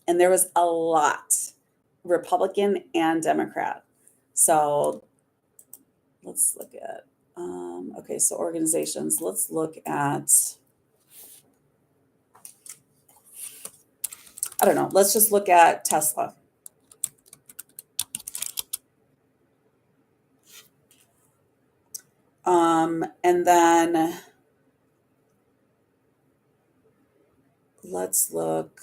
And there was a lot, Republican and Democrat. So let's look at, okay, so organizations. Let's look at, I don't know, let's just look at Tesla. And then let's look.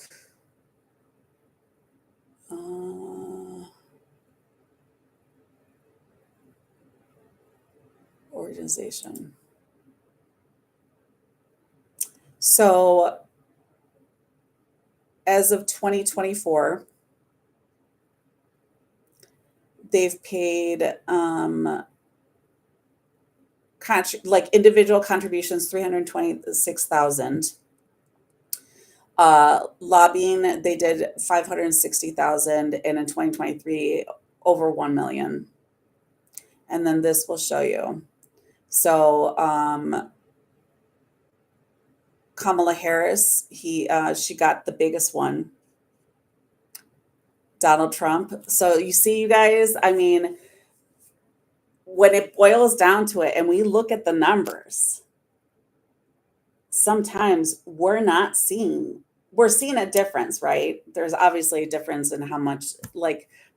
Organization. So as of 2024, they've paid individual contributions, 326,000. Lobbying, they did 560,000, and in 2023, over 1 million. And then this will show you. So Kamala Harris, she got the biggest one. Donald Trump. So you see, you guys, I mean, when it boils down to it and we look at the numbers, sometimes we're seeing a difference, right? There's obviously a difference in how much,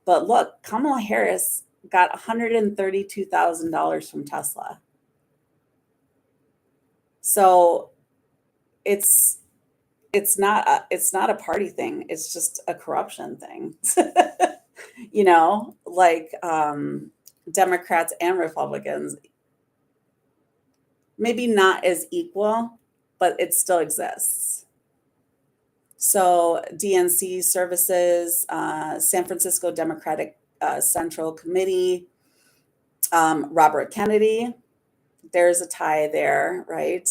but look, Kamala Harris got $132,000 from Tesla. So it's not a party thing. It's just a corruption thing. Democrats and Republicans, maybe not as equal, but it still exists. So DNC services, San Francisco Democratic Central Committee, Robert Kennedy, there's a tie there, right?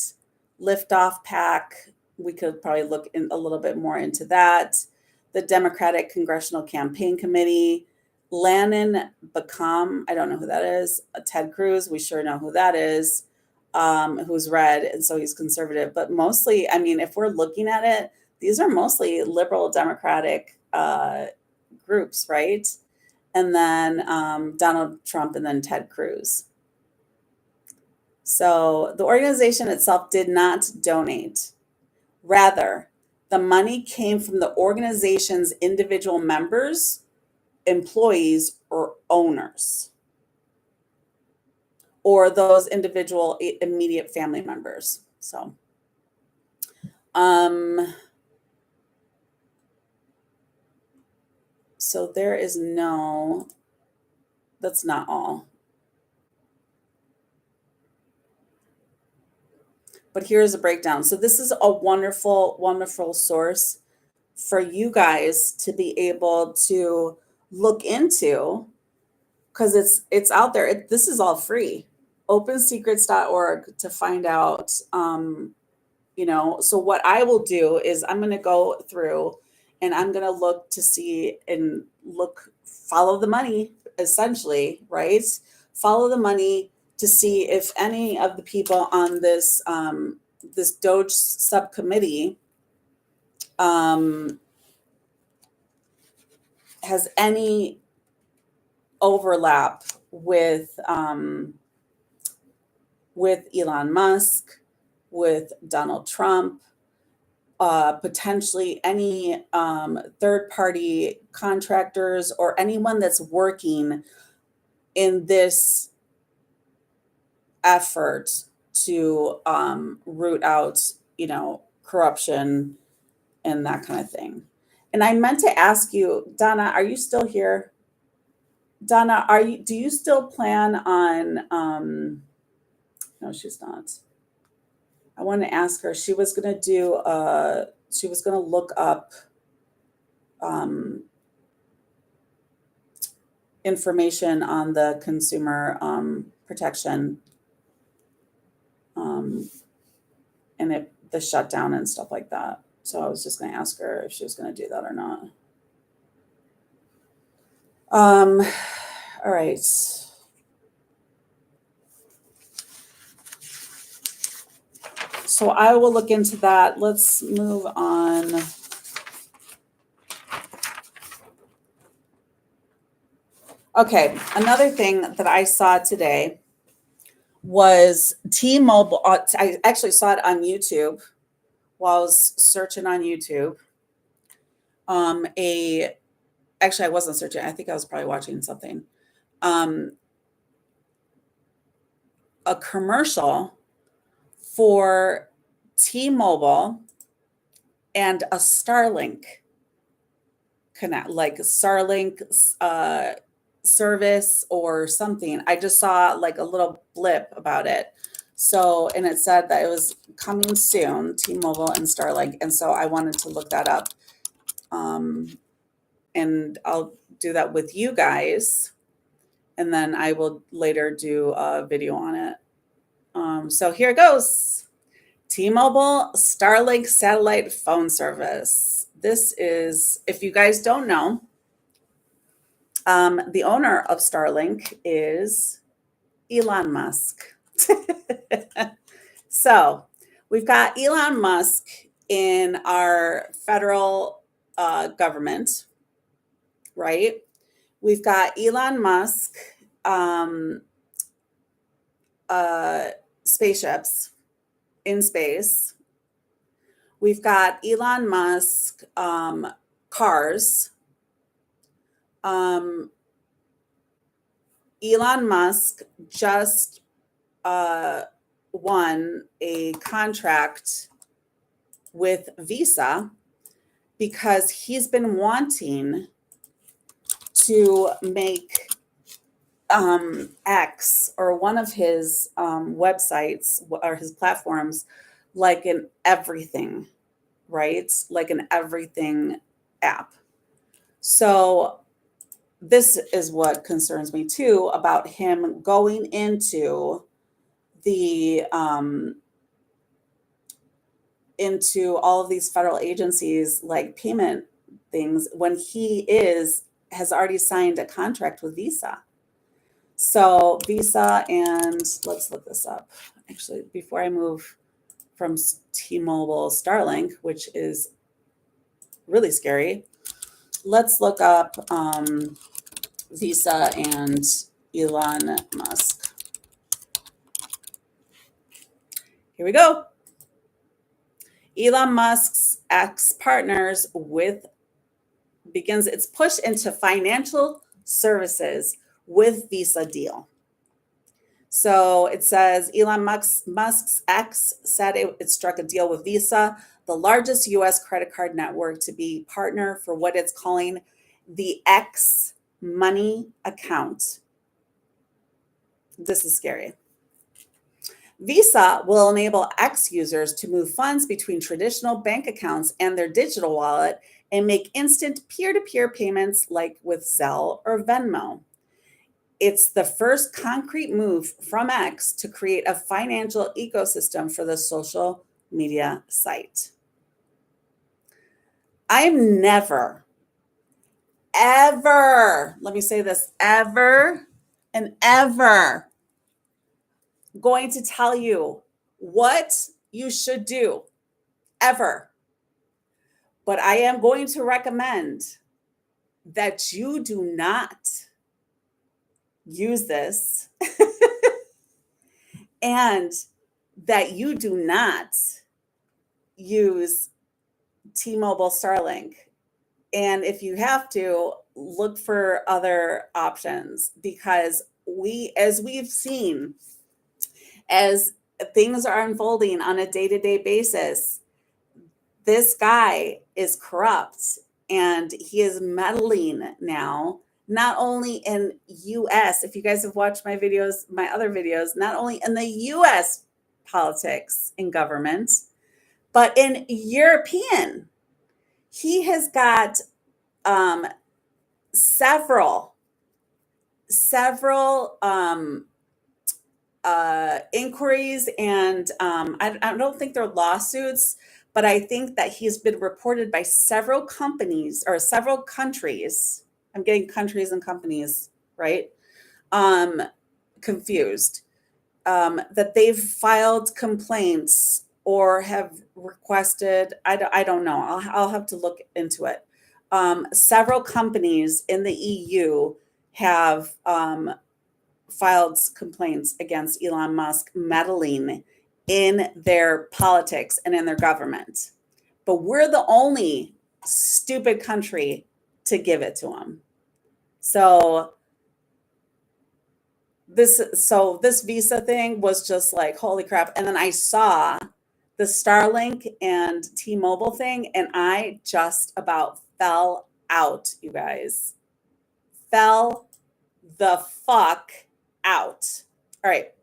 Liftoff PAC, we could probably look a little bit more into that. The Democratic Congressional Campaign Committee, Lannon Bacom, I don't know who that is. Ted Cruz, we sure know who that is, who's red, and so he's conservative. But mostly, I mean, if we're looking at it, these are mostly liberal Democratic groups, right? And then Donald Trump and then Ted Cruz. So the organization itself did not donate. Rather, the money came from the organization's individual members, employees, or owners, or those individual immediate family members. So So there is no, that's not all. But here's a breakdown. So this is a wonderful, wonderful source for you guys to be able to look into, because it's out there. This is all free. OpenSecrets.org to find out. So what I will do is I'm going to go through and I'm going to look to see and follow the money, essentially, right? Follow the money to see if any of the people on this this DOGE subcommittee has any overlap with Elon Musk, with Donald Trump, potentially any third-party contractors or anyone that's working in this effort to root out, corruption and that kind of thing. And I meant to ask you, Donna, are you still here? Donna, do you still plan on, no, she's not. I want to ask her, she was going to look up information on the consumer protection and the shutdown and stuff like that. So I was just going to ask her if she was going to do that or not. All right. So I will look into that. Let's move on. Okay, another thing that I saw today was T-Mobile. I actually saw it on YouTube while I was searching on YouTube. Actually, I wasn't searching. I think I was probably watching something. A commercial for T-Mobile and a Starlink connect, like Starlink service or something. I just saw like a little blip about it. So, and it said that it was coming soon, T-Mobile and Starlink. And so I wanted to look that up. And I'll do that with you guys. And then I will later do a video on it. So here it goes. T-Mobile Starlink satellite phone service. This is, if you guys don't know, the owner of Starlink is Elon Musk. So we've got Elon Musk in our federal government, right? We've got Elon Musk spaceships in space. We've got Elon Musk cars. Elon Musk just won a contract with Visa because he's been wanting to make X or one of his websites or his platforms like an everything, right? Like an everything app. So this is what concerns me too about him going into the into all of these federal agencies like payment things when he has already signed a contract with Visa. So Visa, and let's look this up. Actually, before I move from T-Mobile Starlink, which is really scary, let's look up Visa and Elon Musk. Here we go. Elon Musk's ex-partners begins its push into financial services with Visa deal. So it says Elon Musk's ex said it struck a deal with Visa. the largest US credit card network to be partner for what it's calling the X money account. This is scary. Visa will enable X users to move funds between traditional bank accounts and their digital wallet and make instant peer-to-peer payments like with Zelle or Venmo. It's the first concrete move from X to create a financial ecosystem for the social media site. I am never, ever, let me say this, ever and ever going to tell you what you should do, ever. But I am going to recommend that you do not use this and that you do not use T-Mobile Starlink. And if you have to, look for other options, because as we've seen, as things are unfolding on a day-to-day basis, this guy is corrupt and he is meddling now, not only in US, if you guys have watched my videos, my other videos, not only in the US politics and government, but in European. He has got several inquiries, and I don't think they're lawsuits, but I think that he's been reported by several companies or several countries. I'm getting countries and companies, right? Confused. That they've filed complaints or have requested, I don't know. I'll have to look into it. Several companies in the EU have filed complaints against Elon Musk meddling in their politics and in their government. But we're the only stupid country to give it to him. So this Visa thing was just like, holy crap. And then I saw the Starlink and T-Mobile thing, and I just about fell out, you guys. Fell the fuck out. All right.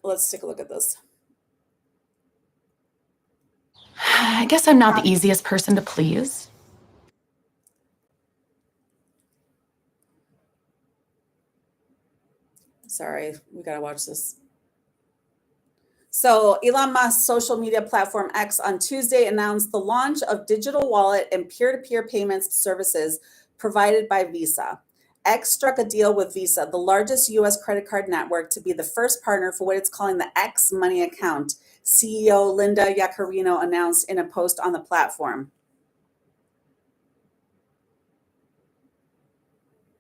Let's take a look at this. I guess I'm not the easiest person to please. Sorry, we gotta watch this. So Elon Musk's social media platform X on Tuesday announced the launch of digital wallet and peer-to-peer payments services provided by Visa. X struck a deal with Visa, the largest U.S. credit card network, to be the first partner for what it's calling the X Money account, CEO Linda Yaccarino announced in a post on the platform.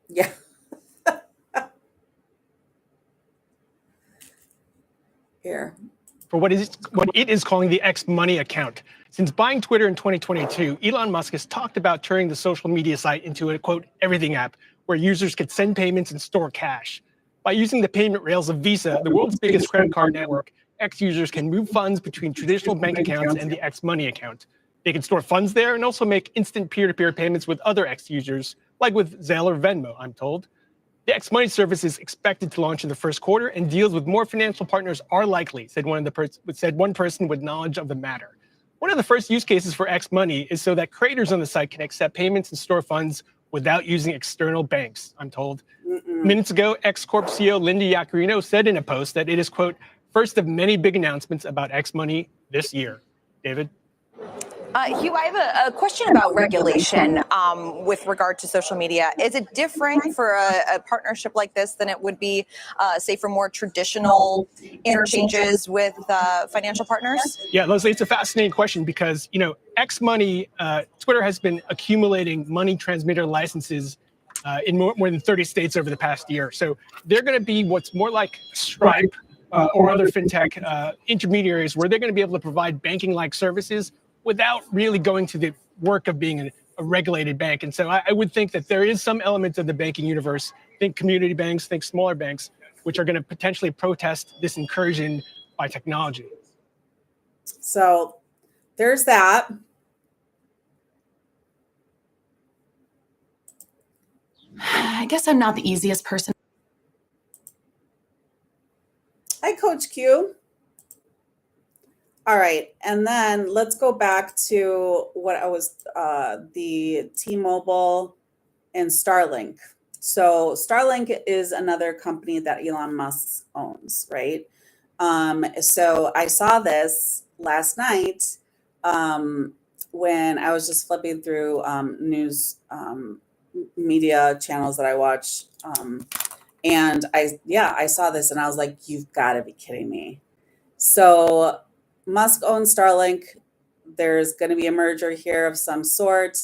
Yeah. Here. For what it is calling the X Money account. Since buying Twitter in 2022, Elon Musk has talked about turning the social media site into a, quote, everything app where users could send payments and store cash. By using the payment rails of Visa, the world's biggest credit card network, X users can move funds between traditional bank accounts and the X Money account. They can store funds there and also make instant peer-to-peer payments with other X users, like with Zelle or Venmo, I'm told. The X Money service is expected to launch in the first quarter, and deals with more financial partners are likely, said one person with knowledge of the matter. One of the first use cases for X Money is so that creators on the site can accept payments and store funds without using external banks, I'm told. Minutes ago, X Corp CEO Linda Yaccarino said in a post that it is, quote, first of many big announcements about X Money this year. David? Hugh, I have a question about regulation with regard to social media. Is it different for a partnership like this than it would be, say, for more traditional interchanges with financial partners? Yeah, Leslie, it's a fascinating question because, you know, X Money, Twitter has been accumulating money transmitter licenses in more than 30 states over the past year. So they're going to be what's more like Stripe or other fintech intermediaries where they're going to be able to provide banking-like services without really going to the work of being a regulated bank. And so I would think that there is some element of the banking universe, think community banks, think smaller banks, which are going to potentially protest this incursion by technology. So there's that. I guess I'm not the easiest person. Hi, Coach Q. All right, and then let's go back to what I was, the T-Mobile and Starlink. So Starlink is another company that Elon Musk owns, right? So I saw this last night when I was just flipping through news media channels that I watch. And I saw this and I was like, you've got to be kidding me. So Musk owns Starlink. There's going to be a merger here of some sort.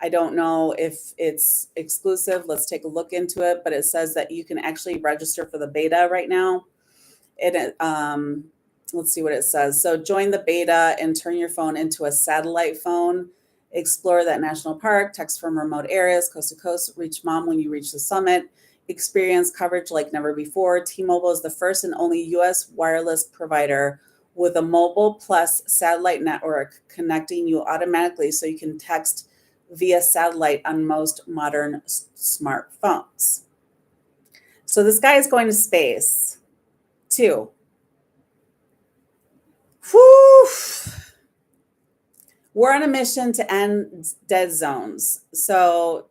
I don't know if it's exclusive. Let's take a look into it. But it says that you can actually register for the beta right now. Let's see what it says. So join the beta and turn your phone into a satellite phone. Explore that national park, text from remote areas, coast to coast, reach mom when you reach the summit. Experience coverage like never before. T-Mobile is the first and only U.S. wireless provider with a mobile plus satellite network connecting you automatically so you can text via satellite on most modern smartphones. So this guy is going to space too. Whew. We're on a mission to end dead zones. So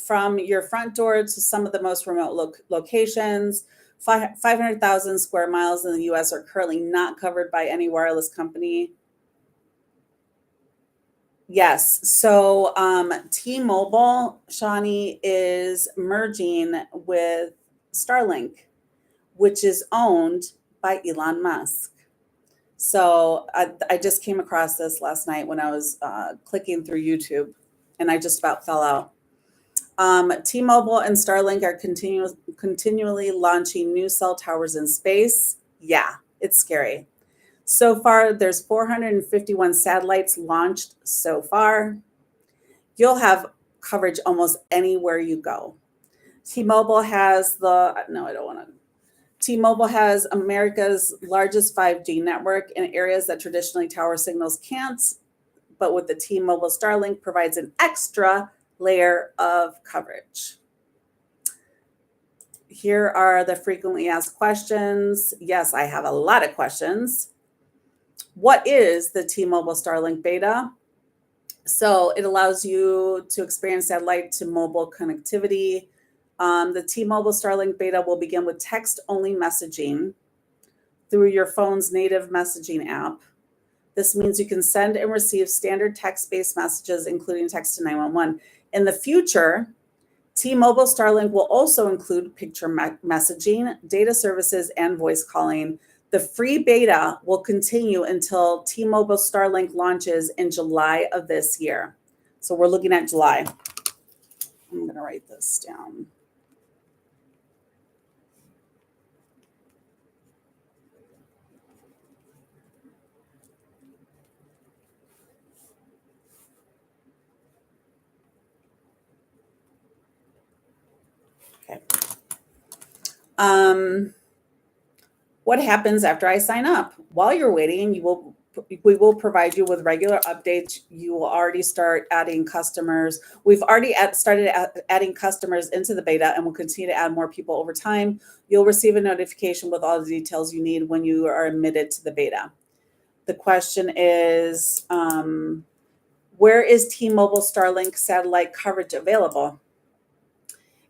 from your front door to some of the most remote locations, 500,000 square miles in the US are currently not covered by any wireless company. Yes. So T-Mobile, Shawnee, is merging with Starlink, which is owned by Elon Musk. So I just came across this last night when I was clicking through YouTube, and I just about fell out. T-Mobile and Starlink are continually launching new cell towers in space. Yeah, it's scary. So far, there's 451 satellites launched so far. You'll have coverage almost anywhere you go. T-Mobile has T-Mobile has America's largest 5G network in areas that traditionally tower signals can't, but with the T-Mobile Starlink provides an extra layer of coverage. Here are the frequently asked questions. Yes, I have a lot of questions. What is the T-Mobile Starlink beta? So it allows you to experience satellite to mobile connectivity. The T-Mobile Starlink beta will begin with text-only messaging through your phone's native messaging app. This means you can send and receive standard text-based messages, including text to 911. In the future, T-Mobile Starlink will also include picture messaging, data services, and voice calling. The free beta will continue until T-Mobile Starlink launches in July of this year. So we're looking at July. I'm going to write this down. What happens after I sign up? While you're waiting, we will provide you with regular updates. You will already start adding customers. We've already started adding customers into the beta and will continue to add more people over time. You'll receive a notification with all the details you need when you are admitted to the beta. The question is, where is T-Mobile Starlink satellite coverage available?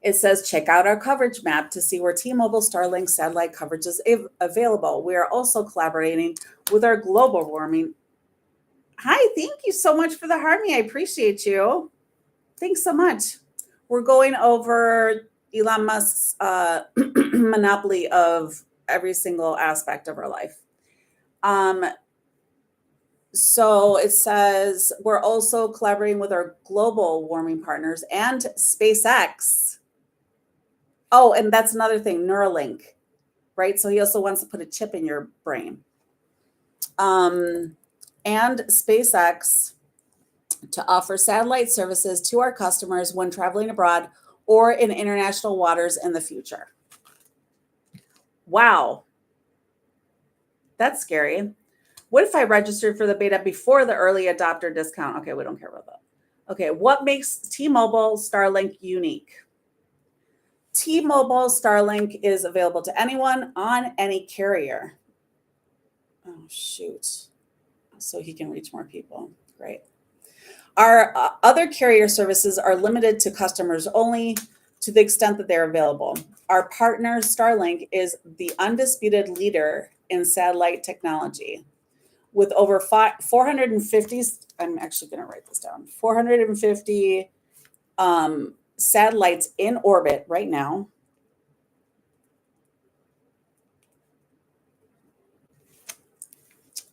It says, check out our coverage map to see where T-Mobile Starlink satellite coverage is available. We are also collaborating with our global warming. Hi, thank you so much for the Harmony. I appreciate you. Thanks so much. We're going over Elon Musk's monopoly of every single aspect of our life. So it says, we're also collaborating with our global warming partners and SpaceX. Oh, and that's another thing, Neuralink, right? So he also wants to put a chip in your brain. And SpaceX to offer satellite services to our customers when traveling abroad or in international waters in the future. Wow. That's scary. What if I registered for the beta before the early adopter discount? Okay, we don't care about that. Okay, what makes T-Mobile Starlink unique? T-Mobile Starlink is available to anyone on any carrier. Oh, shoot. So he can reach more people. Great. Our other carrier services are limited to customers only to the extent that they're available. Our partner, Starlink, is the undisputed leader in satellite technology. With over 450, I'm actually going to write this down, 450 satellites in orbit right now.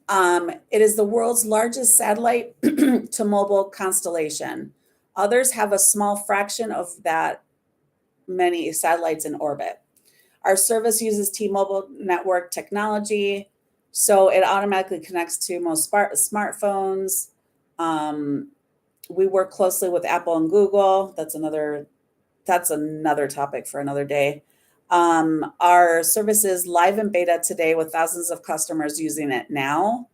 It is the world's largest satellite to mobile constellation. Others have a small fraction of that many satellites in orbit. Our service uses T-Mobile network technology, so it automatically connects to most smartphones. We work closely with Apple and Google. That's another topic for another day. Our service is live in beta today with thousands of customers using it now.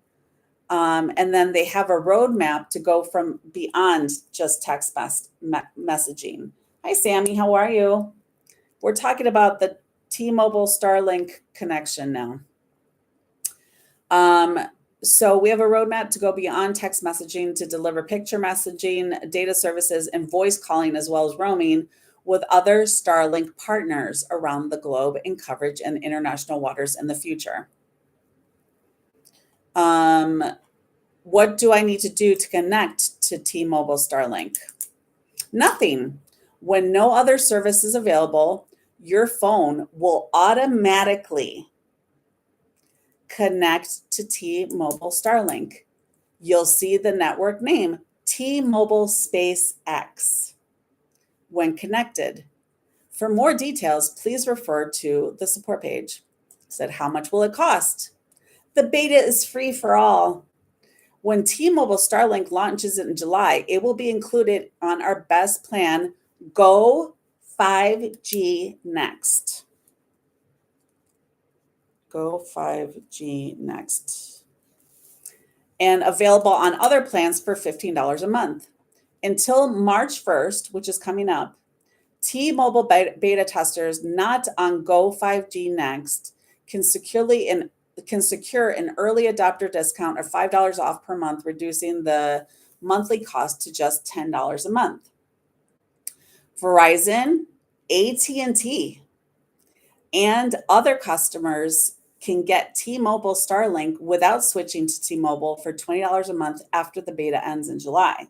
And then they have a roadmap to go from beyond just text messaging. Hi, Sammy. How are you? We're talking about the T-Mobile Starlink connection now. So we have a roadmap to go beyond text messaging to deliver picture messaging, data services, and voice calling, as well as roaming with other Starlink partners around the globe in coverage in international waters in the future. What do I need to do to connect to T-Mobile Starlink? Nothing. When no other service is available, your phone will automatically connect to T-Mobile Starlink. You'll see the network name, T-Mobile SpaceX, when connected. For more details, please refer to the support page. I said, how much will it cost? The beta is free for all. When T-Mobile Starlink launches in July, it will be included on our best plan, Go 5G Next. Go 5G Next. And available on other plans for $15 a month. Until March 1st, which is coming up, T-Mobile beta testers not on Go 5G Next can secure an early adopter discount of $5 off per month, reducing the monthly cost to just $10 a month. Verizon, AT&T, and other customers can get T-Mobile Starlink without switching to T-Mobile for $20 a month after the beta ends in July.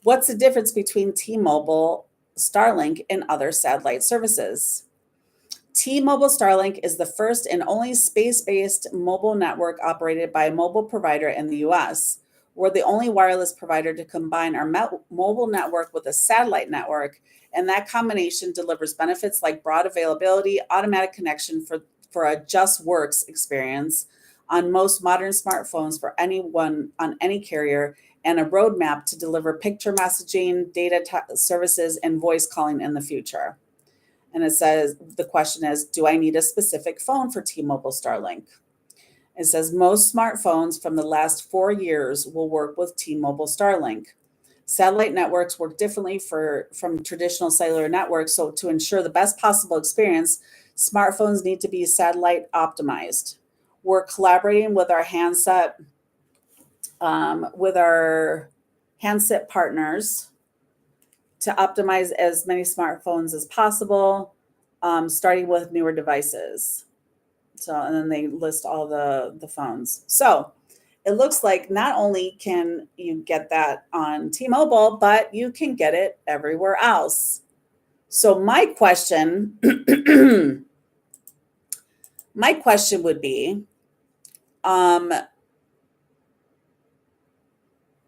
What's the difference between T-Mobile Starlink and other satellite services? T-Mobile Starlink is the first and only space-based mobile network operated by a mobile provider in the US. We're the only wireless provider to combine our mobile network with a satellite network, and that combination delivers benefits like broad availability, automatic connection for a just works experience on most modern smartphones for anyone on any carrier, and a roadmap to deliver picture messaging, data services, and voice calling in the future. And it says, the question is, do I need a specific phone for T-Mobile Starlink? It says most smartphones from the last 4 years will work with T-Mobile Starlink. Satellite networks work differently from traditional cellular networks. So to ensure the best possible experience, smartphones need to be satellite optimized. We're collaborating with our handset partners to optimize as many smartphones as possible, starting with newer devices. So, and then they list all the phones. So it looks like not only can you get that on T-Mobile, but you can get it everywhere else. So my question would be,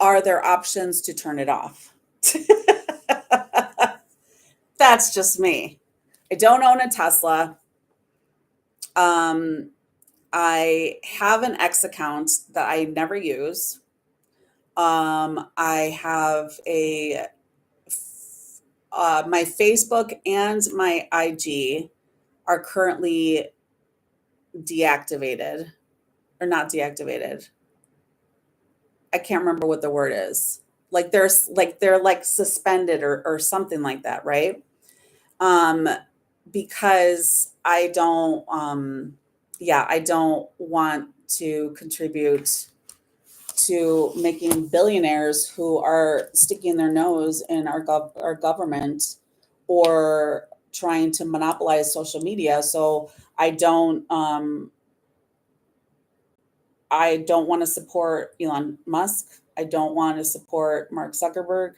are there options to turn it off? That's just me. I don't own a Tesla. I have an X account that I never use. I have my Facebook and my IG are currently deactivated. or not deactivated. I can't remember what the word is. Like they're like suspended or something like that, right? Because I don't want to contribute to making billionaires who are sticking their nose in our government or trying to monopolize social media. So I don't want to support Elon Musk. I don't want to support Mark Zuckerberg.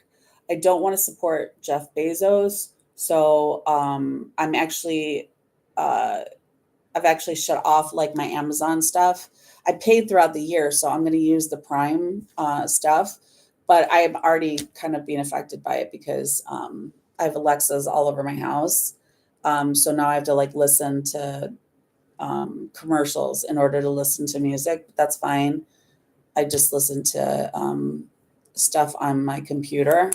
I don't want to support Jeff Bezos. So I've actually shut off like my Amazon stuff. I paid throughout the year, so I'm going to use the Prime stuff, but I'm already kind of being affected by it because I have Alexas all over my house. So now I have to like listen to commercials in order to listen to music. But that's fine. I just listen to stuff on my computer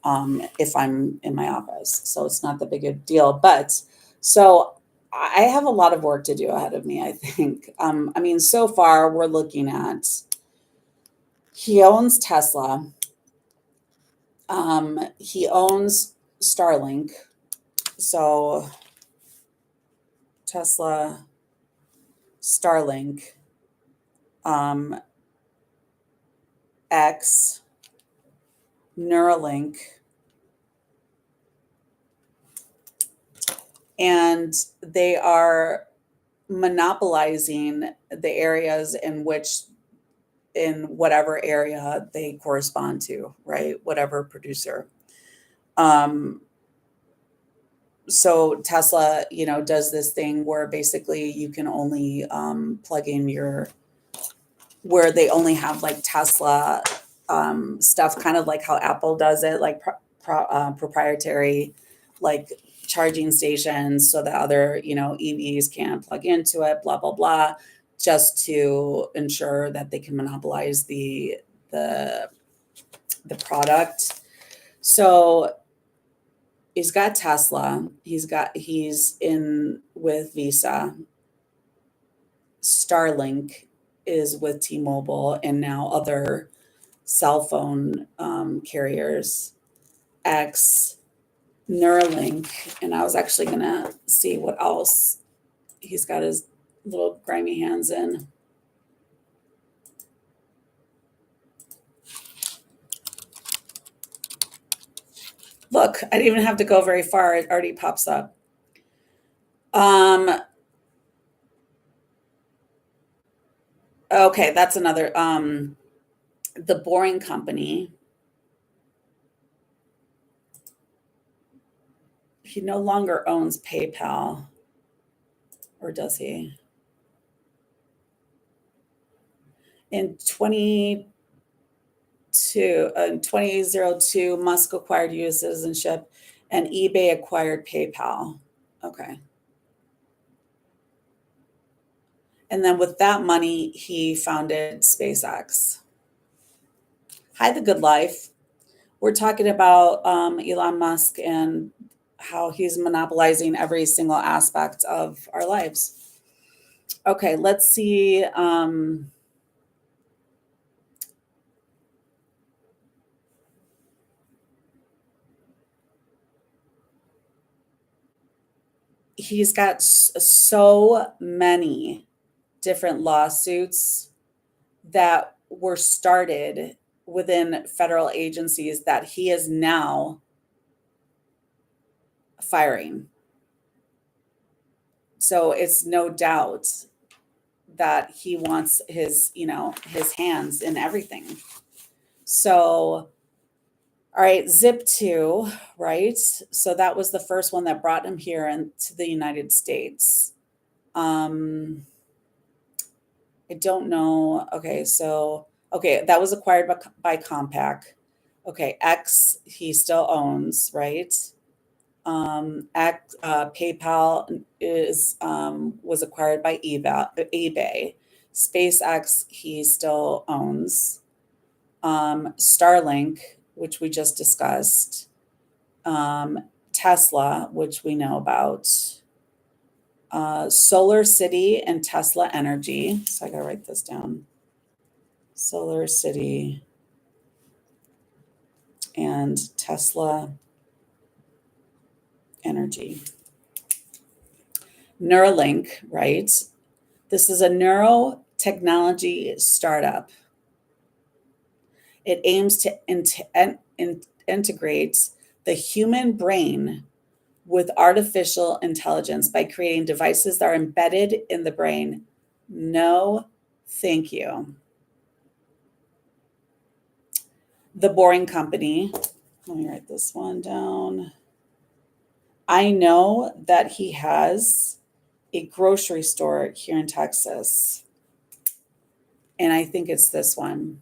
if I'm in my office. So it's not that big a deal. But so I have a lot of work to do ahead of me, I think. I mean, so far we're looking at, he owns Tesla. He owns Starlink. So Tesla, Starlink, X, Neuralink, and they are monopolizing the areas in whatever area they correspond to, right? Whatever producer. So Tesla, does this thing where basically you can only plug in where they only have like Tesla stuff, kind of like how Apple does it, like proprietary, like charging stations so that other, EVs can plug into it, blah, blah, blah, just to ensure that they can monopolize the product. So he's got Tesla, he's in with Visa, Starlink is with T-Mobile, and now other cell phone carriers, X, Neuralink, and I was actually gonna see what else he's got his little grimy hands in. Look, I didn't even have to go very far. It already pops up. Okay, that's another, the Boring Company. He no longer owns PayPal, or does he? In 2002, Musk acquired U.S. citizenship and eBay acquired PayPal. Okay. And then with that money, he founded SpaceX. Hi, The Good Life. We're talking about Elon Musk and how he's monopolizing every single aspect of our lives. Okay, let's see. He's got so many different lawsuits that were started within federal agencies that he is now firing. So it's no doubt that he wants his hands in everything. So, all right, Zip2, right? So that was the first one that brought him here into the United States. I don't know. Okay, that was acquired by Compaq. Okay, X he still owns, right? PayPal was acquired by eBay. SpaceX he still owns. Starlink, which we just discussed. Tesla, which we know about. Solar City and Tesla Energy. So I got to write this down. Solar City and Tesla Energy. Neuralink, right? This is a neurotechnology startup. It aims to integrate the human brain with artificial intelligence by creating devices that are embedded in the brain. No, thank you. The Boring Company. Let me write this one down. I know that he has a grocery store here in Texas, and I think it's this one.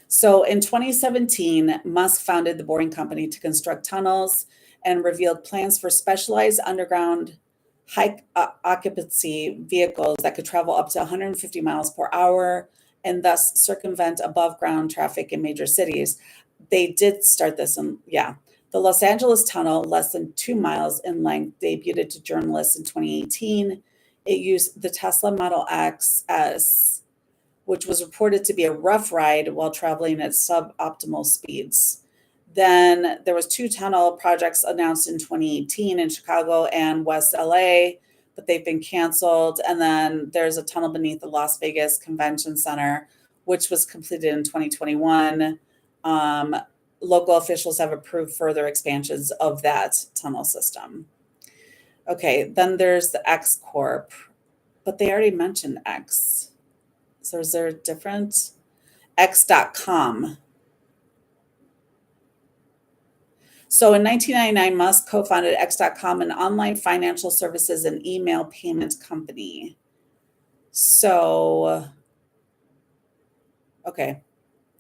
So in 2017, Musk founded the Boring Company to construct tunnels and revealed plans for specialized underground high occupancy vehicles that could travel up to 150 miles per hour and thus circumvent above ground traffic in major cities. They did start this, and the Los Angeles Tunnel, less than 2 miles in length, debuted to journalists in 2018. It used the Tesla Model X S, which was reported to be a rough ride while traveling at suboptimal speeds. Then there was 2 tunnel projects announced in 2018 in Chicago and West LA, but they've been canceled. And then there's a tunnel beneath the Las Vegas Convention Center, which was completed in 2021. Local officials have approved further expansions of that tunnel system. Okay, then there's the X Corp, but they already mentioned X. So is there a different? X.com. So in 1999, Musk co-founded X.com, an online financial services and email payment company. So, okay,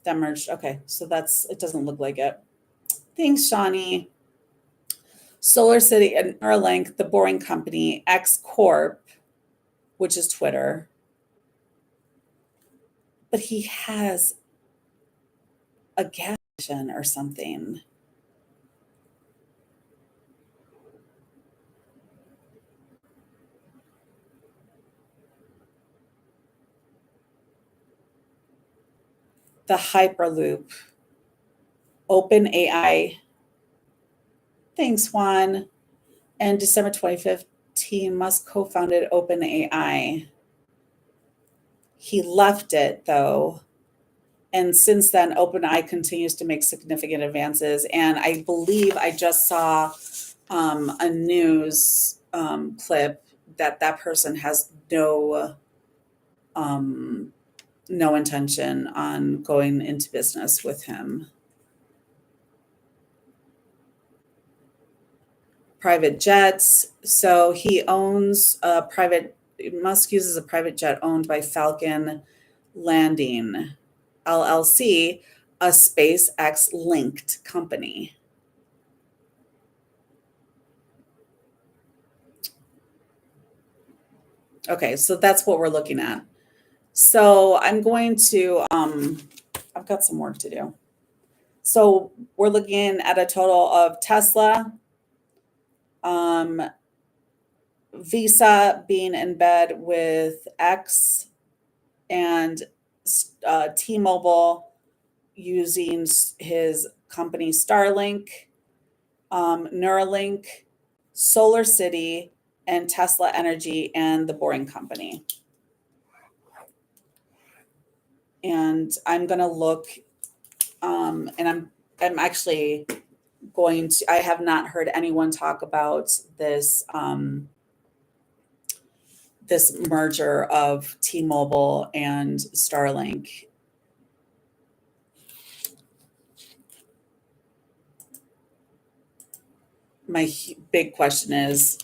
that merged. Okay, so it doesn't look like it. Thanks, Shawnee. Solar City and Neuralink, the Boring Company, X Corp, which is Twitter. But he has a gas station or something. The Hyperloop, OpenAI. Thanks, Juan. And December 2015, Musk co-founded OpenAI. He left it, though. And since then, OpenAI continues to make significant advances. And I believe I just saw a news clip that person has no intention on going into business with him. Private jets. So he owns Musk uses a private jet owned by Falcon Landing LLC, a SpaceX linked company. Okay, so that's what we're looking at. So I'm going to, I've got some work to do. So we're looking at a total of Tesla, Visa being in bed with X, and T-Mobile using his company Starlink, Neuralink, Solar City, and Tesla Energy, and the Boring Company. And I'm going to look, and I'm actually going to, I have not heard anyone talk about this, this merger of T-Mobile and Starlink. My big question is,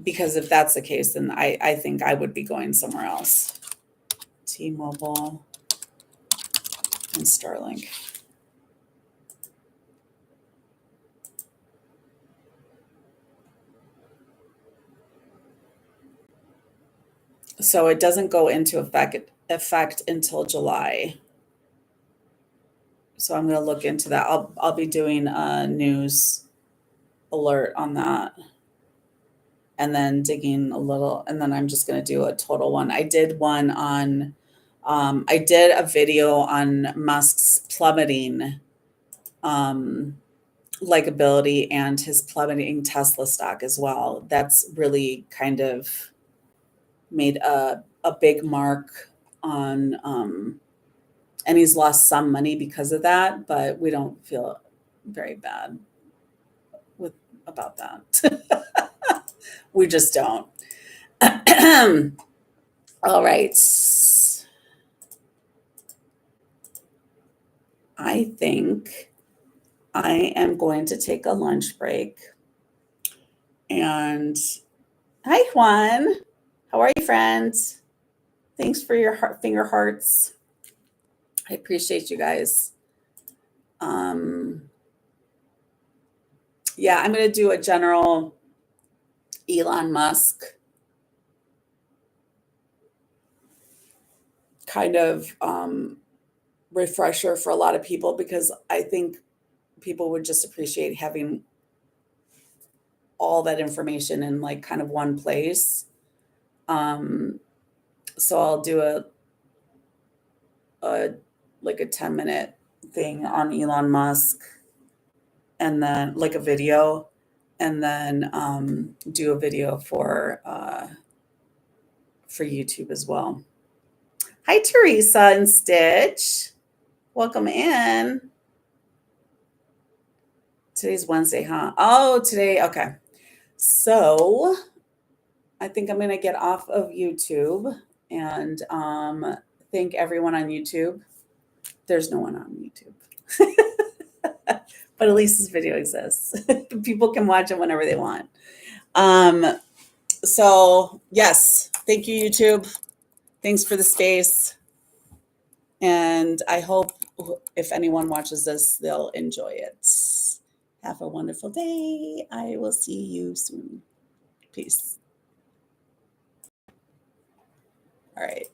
because if that's the case, then I think I would be going somewhere else. T-Mobile and Starlink. So it doesn't go into effect until July. So I'm going to look into that. I'll be doing a news alert on that. and then digging a little, and then I'm just going to do a total one. I did one on, I did a video on Musk's plummeting likability and his plummeting Tesla stock as well. That's really kind of made a big mark on, and he's lost some money because of that, but we don't feel very bad about that. We just don't. All right. I think I am going to take a lunch break. And hi, Juan. How are you, friends? Thanks for your finger hearts. I appreciate you guys. Yeah, I'm going to do a general Elon Musk kind of refresher for a lot of people, because I think people would just appreciate having all that information in like kind of one place. So I'll do a like a 10-minute thing on Elon Musk, and then like a video, and then do a video for YouTube as well. Hi, Teresa and Stitch. Welcome in. Today's Wednesday, huh? Oh, today. Okay. So I think I'm going to get off of YouTube and thank everyone on YouTube. There's no one on YouTube. But at least this video exists. People can watch it whenever they want. So yes, thank you, YouTube. Thanks for the space. And I hope if anyone watches this, they'll enjoy it. Have a wonderful day. I will see you soon. Peace. All right.